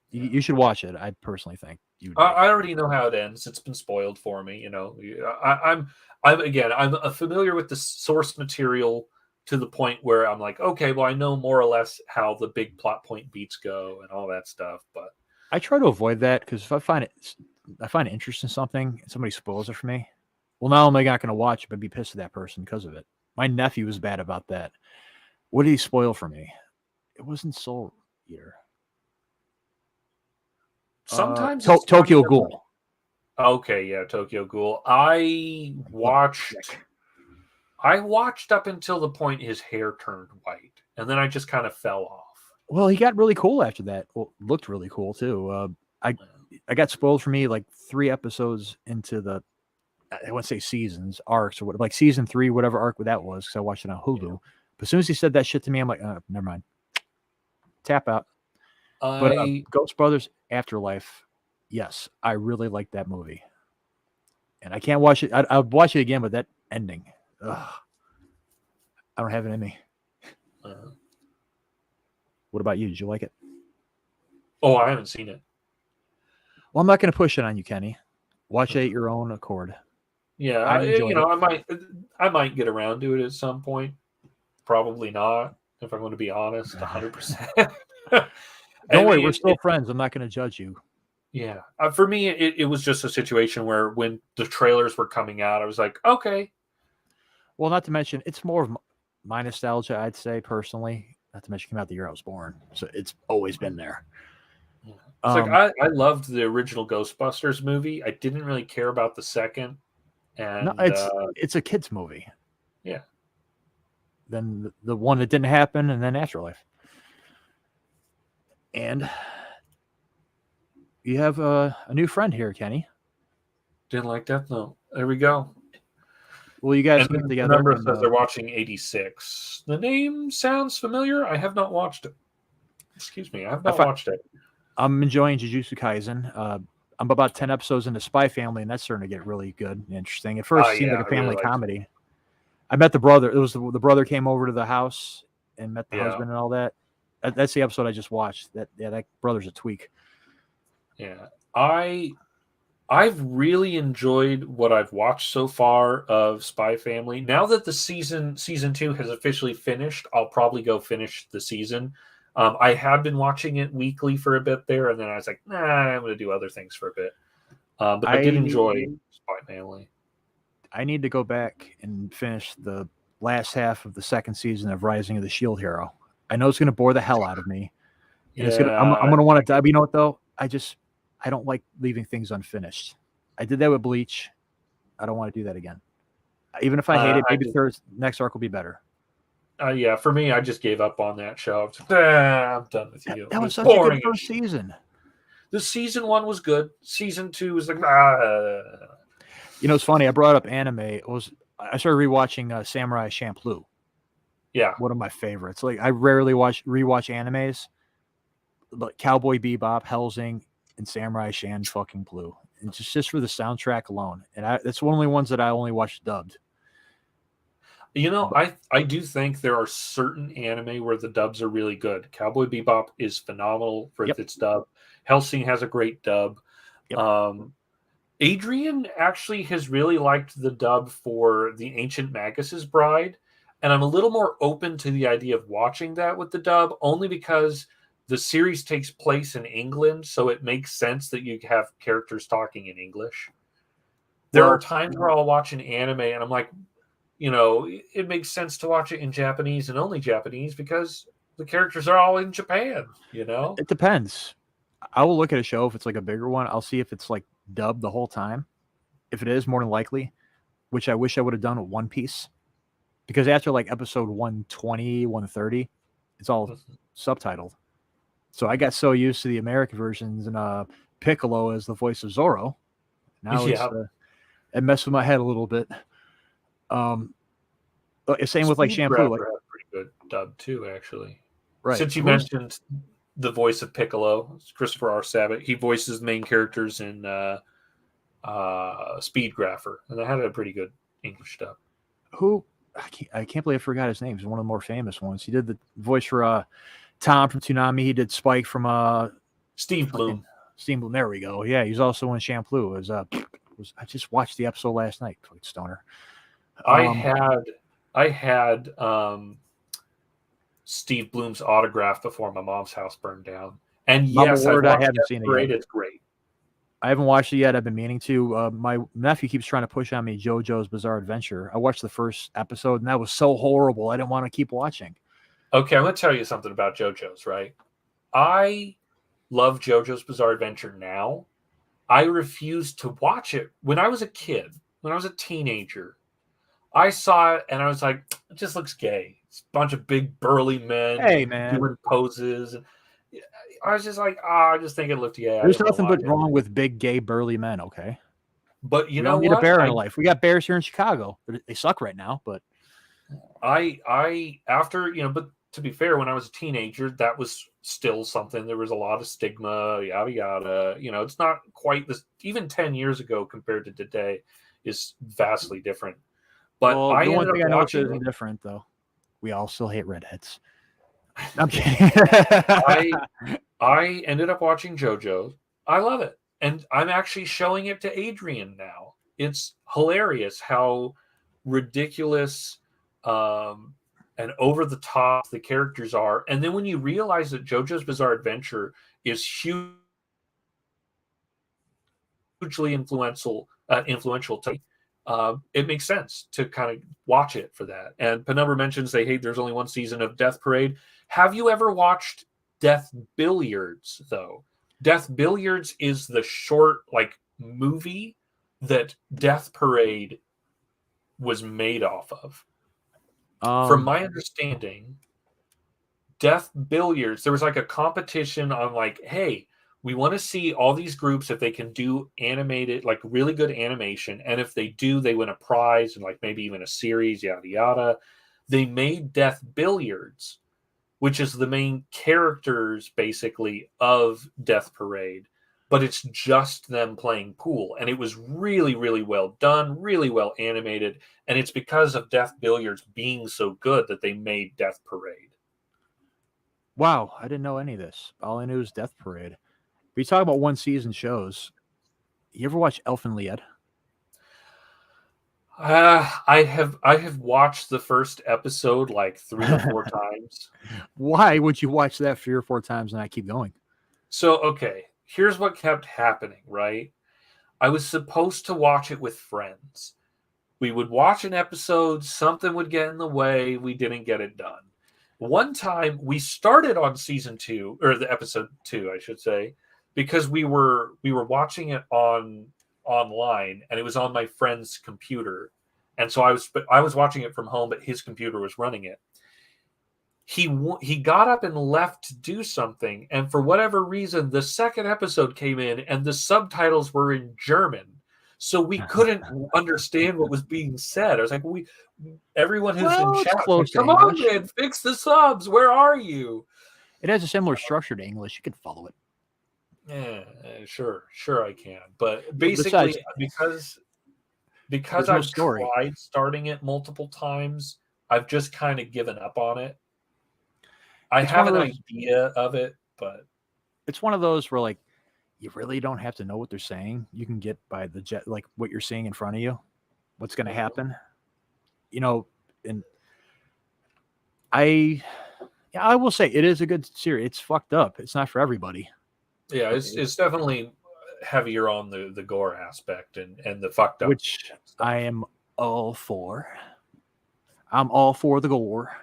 You should watch it. I personally think you. I already know how it ends. It's been spoiled for me. I'm familiar with the source material to the point where I'm like, okay, well, I know more or less how the big plot point beats go and all that stuff, but. I try to avoid that because if I find interest in something and somebody spoils it for me, well, not only am I not going to watch it, but be pissed at that person because of it. My nephew was bad about that. What did he spoil for me? It wasn't Soul Eater. Sometimes Tokyo Ghoul. Okay, yeah, Tokyo Ghoul. I watched up until the point his hair turned white, and then I just kind of fell off. Well, he got really cool after that. Well, looked really cool too. I got spoiled for me like 3 episodes into the, I wouldn't say seasons, arcs or what, like season 3, whatever arc that was, because I watched it on Hulu. Yeah. But as soon as he said that shit to me, I'm like, never mind. Tap out. But Ghost Brothers Afterlife, yes, I really like that movie. And I can't watch it. I'll watch it again, but that ending, I don't have it in me. What about you? Did you like it? Oh, I haven't seen it. Well, I'm not going to push it on you, Kenny. Watch it at your own accord. Yeah, I might get around to it at some point. Probably not, if I'm going to be honest, 100%. Don't worry, we're still friends. I'm not going to judge you. Yeah, for me, it was just a situation where when the trailers were coming out, I was like, okay. Well, not to mention, it's more of my nostalgia, I'd say, personally. Not to mention, it came out the year I was born, so it's always been there. Yeah. It's I loved the original Ghostbusters movie. I didn't really care about the second. And no, it's a kids movie. Yeah. Then the one that didn't happen, and then Afterlife. And you have a new friend here, Kenny. Didn't like Death Note. There we go. Well, you guys And get the together. number And, says they're watching 86. The name sounds familiar. I have not watched it. Excuse me. I have not watched it. I'm enjoying Jujutsu Kaisen. I'm about 10 episodes into Spy Family, and that's starting to get really good and interesting. At first, it seemed like a family comedy. I met the brother. It was the brother came over to the house and met the husband and all that. That's the episode I just watched. That brother's a tweak. Yeah. I've really enjoyed what I've watched so far of Spy Family. Now that the season 2 has officially finished, I'll probably go finish the season. I have been watching it weekly for a bit there, and then I was like, nah, I'm going to do other things for a bit. But I did enjoy Spy Family. I need to go back and finish the last half of the second season of Rising of the Shield Hero. I know it's going to bore the hell out of me. And I'm going to want to die. But you know what, though? I don't like leaving things unfinished. I did that with Bleach. I don't want to do that again. Even if I hate it, maybe the next arc will be better. Yeah, for me, I just gave up on that show. I'm done with you. That was such a good first season. The season 1 was good. Season 2 was like, You know, it's funny. I brought up anime. I started rewatching Samurai Champloo. Yeah, one of my favorites. Like I rarely rewatch animes, but Cowboy Bebop, Hellsing, and Samurai Champloo, and just for the soundtrack alone. And it's one of the ones that I only watch dubbed. You know, I do think there are certain anime where the dubs are really good. Cowboy Bebop is phenomenal for its dub. Hellsing has a great dub. Yep. Adrian actually has really liked the dub for The Ancient Magus's Bride, and I'm a little more open to the idea of watching that with the dub, only because the series takes place in England, so it makes sense that you have characters talking in English. There are times where I'll watch an anime and I'm like, you know, it makes sense to watch it in Japanese and only Japanese because the characters are all in Japan, you know? It depends. I will look at a show if it's like a bigger one. I'll see if it's like dubbed the whole time. If it is, more than likely, which I wish I would have done with One Piece. Because after like episode 120, 130, it's all subtitled. So I got so used to the American versions and Piccolo as the voice of Zoro. Now it messed with my head a little bit. Same with like Shampoo. Like pretty good dub too, actually. Right. Since you mentioned the voice of Piccolo, Christopher R. Sabat, he voices the main characters in Speed Grapher, and that had a pretty good English dub. Who I can't believe I forgot his name. He's one of the more famous ones. He did the voice for Tom from Toonami. He did Spike from Steve Bloom. Steve Bloom. There we go. Yeah, he's also in Shampoo. I just watched the episode last night. Stoner. I had Steve Bloom's autograph before my mom's house burned down. And yes, I haven't seen it yet. It's great. I haven't watched it yet. I've been meaning to. My nephew keeps trying to push on me JoJo's Bizarre Adventure. I watched the first episode, and that was so horrible. I didn't want to keep watching. Okay, I'm going to tell you something about JoJo's, right? I love JoJo's Bizarre Adventure now. I refused to watch it when I was a kid, when I was a teenager. I saw it, and I was like, it just looks gay. It's a bunch of big, burly men doing poses. And I was just like, I just think it looked gay. There's nothing but wrong with big, gay, burly men, okay? But you know what? We don't need a bear in our life. We got bears here in Chicago. They suck right now, but... But to be fair, when I was a teenager, that was still something. There was a lot of stigma, yada, yada. You know, it's not quite this... Even 10 years ago compared to today is vastly different. But the one thing I know isn't different, though. We all still hate redheads. I'm kidding. I ended up watching JoJo. I love it. And I'm actually showing it to Adrian now. It's hilarious how ridiculous and over the top the characters are. And then when you realize that JoJo's Bizarre Adventure is hugely influential to it makes sense to kind of watch it for that. And Penumbra mentions there's only one season of Death Parade. Have you ever watched Death Billiards, though? Death Billiards is the short, movie that Death Parade was made off of. From my understanding, Death Billiards. There was like a competition on like, hey, we want to see all these groups if they can do animated, like really good animation. And if they do, they win a prize and like maybe even a series, yada, yada. They made Death Billiards, which is the main characters basically of Death Parade, but it's just them playing pool. And it was really, really well done, really well animated. And it's because of Death Billiards being so good that they made Death Parade. Wow, I didn't know any of this. All I knew was Death Parade. But you talk about one season shows. You ever watch Elf and Lied? I have watched the first episode like 3 or 4 times. Why would you watch that 3 or 4 times and not keep going? So, okay, here's what kept happening, right? I was supposed to watch it with friends. We would watch an episode, something would get in the way, we didn't get it done. One time we started on season 2, or the episode 2, I should say, because we were watching it online, and it was on my friend's computer, and so I was watching it from home, but his computer was running it. He got up and left to do something, and for whatever reason, the second episode came in, and the subtitles were in German, so we couldn't understand what was being said. I was like, everyone who's in chat, like, come on, man, fix the subs. Where are you? It has a similar structure to English. You can follow it. Yeah, sure I can. But basically, because I've tried starting it multiple times, I've just kind of given up on it. I have an idea of it, but it's one of those where like you really don't have to know what they're saying. You can get by like what you're seeing in front of you, what's going to happen. You know, and I will say it is a good series. It's fucked up. It's not for everybody. Yeah, it's definitely heavier on the gore aspect and the fucked up, which I am all for. I'm all for the gore.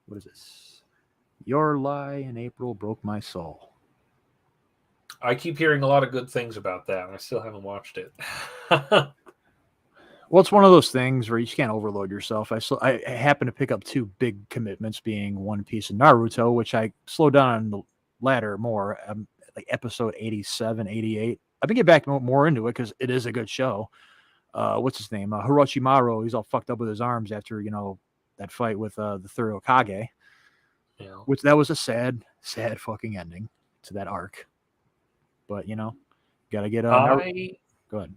What is this? Your lie in April broke my soul. I keep hearing a lot of good things about that, and I still haven't watched it. Well, it's one of those things where you just can't overload yourself. I happen to pick up 2 big commitments, being One Piece and Naruto, which I slowed down on the latter more, like episode 87, 88. I've been getting back more into it because it is a good show. What's his name? Orochimaru. He's all fucked up with his arms after, that fight with the third Hokage. Yeah. Which that was a sad fucking ending to that arc. But, gotta get Naruto. Go ahead.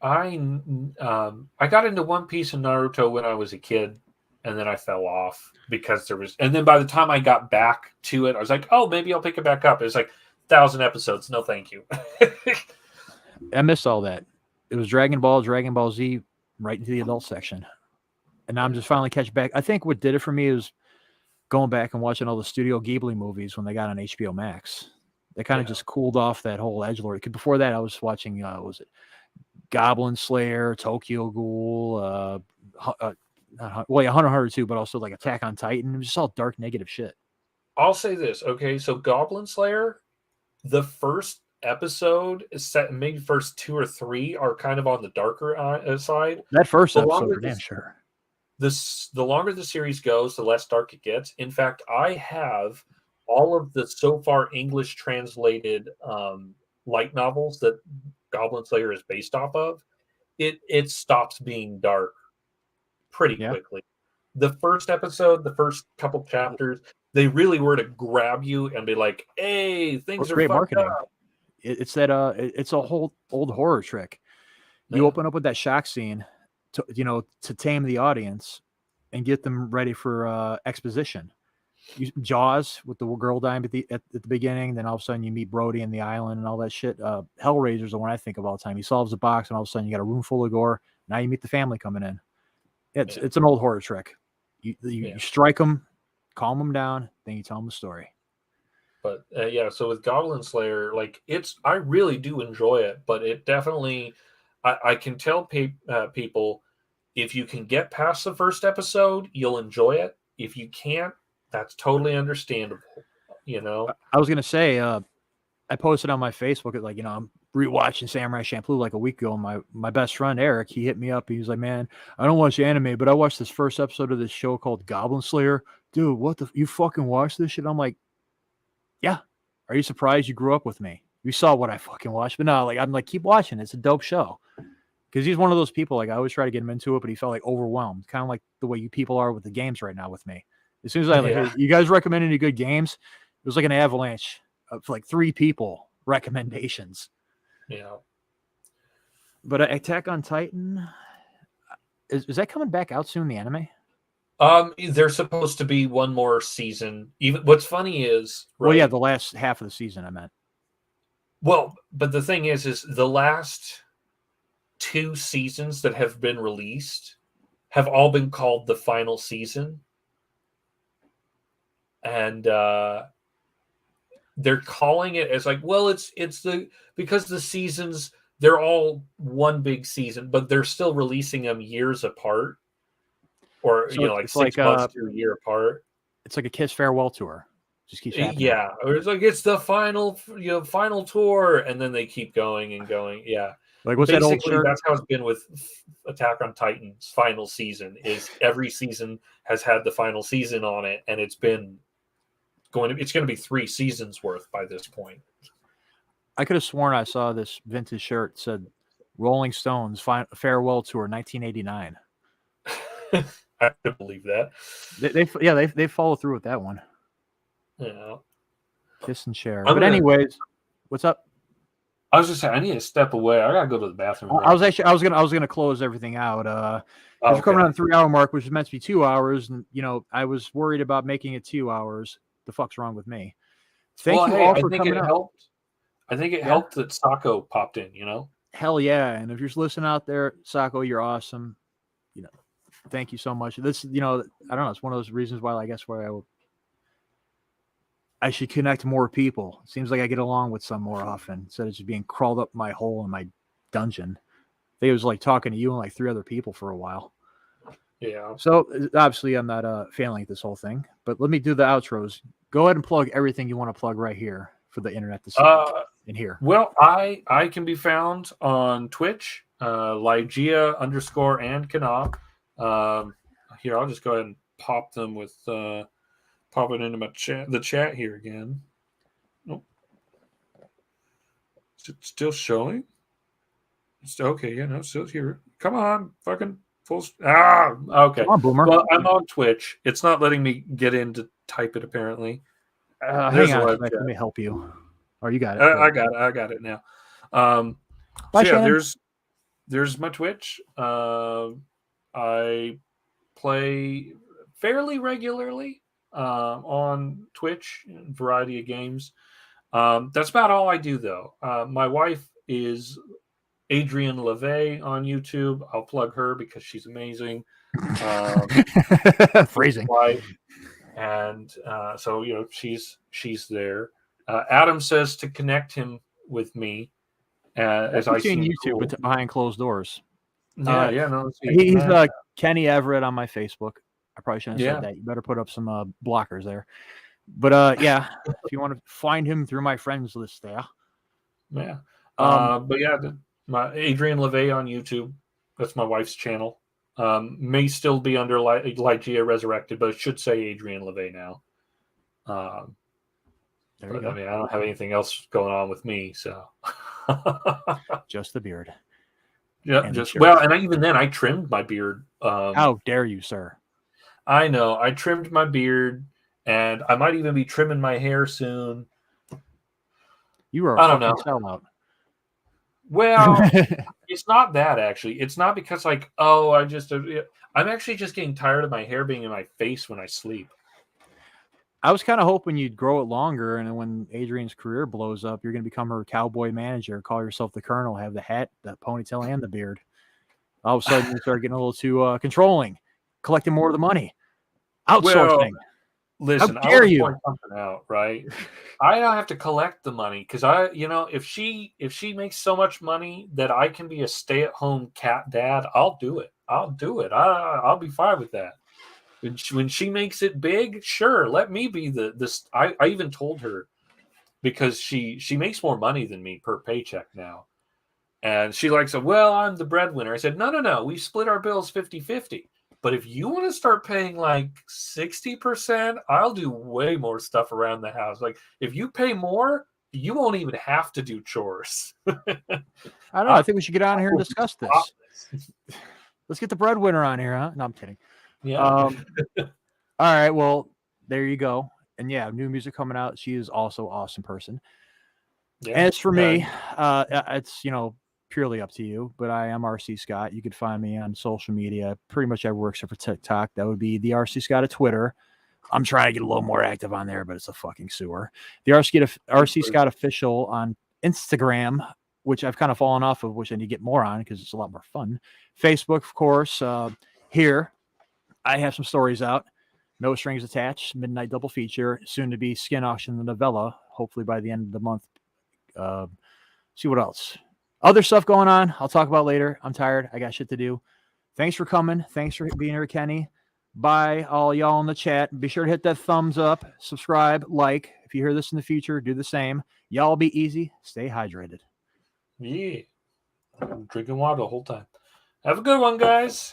I got into One Piece and Naruto when I was a kid, and then I fell off because and then by the time I got back to it, I was like, oh, maybe I'll pick it back up. It was like 1,000 episodes. No, thank you. I missed all that. It was Dragon Ball Z, right into the adult section. And now I'm just finally catching back. I think what did it for me is going back and watching all the Studio Ghibli movies when they got on HBO Max. They kind of just cooled off that whole edgelord. Before that, I was watching, was it Goblin Slayer, Tokyo Ghoul, Hunter x Hunter 2, but also like Attack on Titan. It was just all dark, negative shit. I'll say this, okay? So Goblin Slayer, the first episode is set, maybe first 2 or 3 are kind of on the darker side. That first episode, for damn sure. The longer the series goes, the less dark it gets. In fact, I have all of the so far English translated light novels that Goblin Slayer is based off of. It stops being dark pretty quickly. The first episode, the first couple chapters, they really were to grab you and be like, "Hey, things are great fucked marketing." up. It's that it's a whole old horror trick. You open up with that shock scene to tame the audience and get them ready for exposition. Jaws with the girl dying at the beginning, then all of a sudden you meet Brody in the island and all that shit. Hellraiser's the one I think of all the time. He solves the box and all of a sudden you got a room full of gore. Now you meet the family coming in. It's an old horror trick. You strike them, calm them down, then you tell them the story. But so with Goblin Slayer, like I really do enjoy it, but it definitely, I can tell people, if you can get past the first episode, you'll enjoy it. If you can't, that's totally understandable. I was gonna say, I posted on my Facebook, I'm rewatching Samurai Champloo like a week ago. And my best friend Eric, he hit me up. He was like, "Man, I don't watch anime, but I watched this first episode of this show called Goblin Slayer. dude, what the? You fucking watched this shit? I'm like, yeah. Are you surprised you grew up with me? You saw what I fucking watched, but no, like I'm like, keep watching. It's a dope show. Because he's one of those people, like I always try to get him into it, but he felt like overwhelmed, kind of like the way you people are with the games right now with me. As soon as I like, hey, you guys recommend any good games? It was like an avalanche of like 3 people recommendations. Yeah. But Attack on Titan, is that coming back out soon? The anime? There's supposed to be one more season. Even what's funny is, right? Well, yeah, the last half of the season. I meant. Well, but the thing is the last 2 seasons that have been released have all been called the final season, and they're calling it as like, well, it's because the seasons, they're all one big season, but they're still releasing them years apart, or So like it's 6 months to a year apart. It's like a Kiss farewell tour. Just keeps happening. Yeah, or it's like it's the final tour, and then they keep going and going. Yeah. Like what's that old shirt? That's how it's been with Attack on Titan's final season. Is every season has had the final season on it, and it's been it's going to be 3 seasons worth by this point. I could have sworn I saw this vintage shirt that said Rolling Stones farewell tour 1989. I could believe that. They follow through with that one. Yeah. Kiss and share. But anyways, what's up? I was just saying I need to step away. I gotta go to the bathroom. I was gonna close everything out. We're coming on the 3-hour mark, which is meant to be 2 hours, and I was worried about making it 2 hours. The fuck's wrong with me? Thank you all for coming out. Helped. I think it helped that Sako popped in. Hell yeah! And if you're listening out there, Sako, you're awesome. Thank you so much. This, I don't know. It's one of those reasons why I guess where I should connect more people. It seems like I get along with some more often instead of just being crawled up my hole in my dungeon. I think it was like talking to you and like 3 other people for a while. Yeah. So obviously I'm not failing at this whole thing, but let me do the outros. Go ahead and plug everything you want to plug right here for the internet to see in here. Well, I can be found on Twitch, Lygia _ and Kana. Here, I'll just go ahead and pop them with pop it into my the chat here again. Nope. Is it still showing? It's okay, yeah, no, it's still here. Come on, fucking full. Okay. Come on, Boomer. Well, I'm on Twitch. It's not letting me get in to type it apparently. Hang on, let me help you. Oh, you got it. I got it now. Bye, so yeah, there's my Twitch. I play fairly regularly on Twitch, a variety of games. That's about all I do, though. My wife is Adrienne LeVay on YouTube. I'll plug her because she's amazing. Phrasing. And so she's there. Adam says to connect him with me. As I see YouTube, but behind closed doors. He's Kenny Everett on my Facebook. I probably shouldn't have said that. You better put up some blockers there. But yeah, if you want to find him through my friends list there. Yeah. But yeah, my Adrienne LeVay on YouTube. That's my wife's channel. May still be under Lygia Resurrected, but it should say Adrienne LeVay now. I don't have anything else going on with me, so just the beard. Yeah, and even then I trimmed my beard. How dare you, sir? I know. I trimmed my beard, and I might even be trimming my hair soon. You are a fucking sellout. Well, it's not that, actually. It's not because, I'm actually just getting tired of my hair being in my face when I sleep. I was kind of hoping you'd grow it longer, and then when Adrienne's career blows up, you're going to become her cowboy manager, call yourself the Colonel, have the hat, the ponytail, and the beard. All of a sudden, you start getting a little too controlling, collecting more of the money, outsourcing. Well, listen, how dare you? Point something out, right? I don't have to collect the money because if she makes so much money that I can be a stay-at-home cat dad, I'll do it. I'll be fine with that. When she makes it big, sure, let me be this. I even told her, because she makes more money than me per paycheck now. And she likes, well, I'm the breadwinner. I said, no. We split our bills 50-50. But if you want to start paying like 60%, I'll do way more stuff around the house. Like if you pay more, you won't even have to do chores. I don't know. I think we should get on here and discuss this. Let's get the breadwinner on here, huh? No, I'm kidding. Yeah. All right. Well, there you go. And yeah, new music coming out. She is also an awesome person. Yeah. As for me, it's, purely up to you, but I am RC Scott. You can find me on social media, pretty much everywhere except for TikTok. That would be the RC Scott at Twitter. I'm trying to get a little more active on there, but it's a fucking sewer. The RC Scott official on Instagram, which I've kind of fallen off of, which I need to get more on because it's a lot more fun. Facebook, of course. Here, I have some stories out. No Strings Attached, Midnight Double Feature, soon to be Skin Auction, the novella, hopefully by the end of the month. See what else. Other stuff going on, I'll talk about later. I'm tired. I got shit to do. Thanks for coming. Thanks for being here, Kenny. Bye, all y'all in the chat. Be sure to hit that thumbs up, subscribe, like. If you hear this in the future, do the same. Y'all be easy. Stay hydrated. Yeah. I'm drinking water the whole time. Have a good one, guys.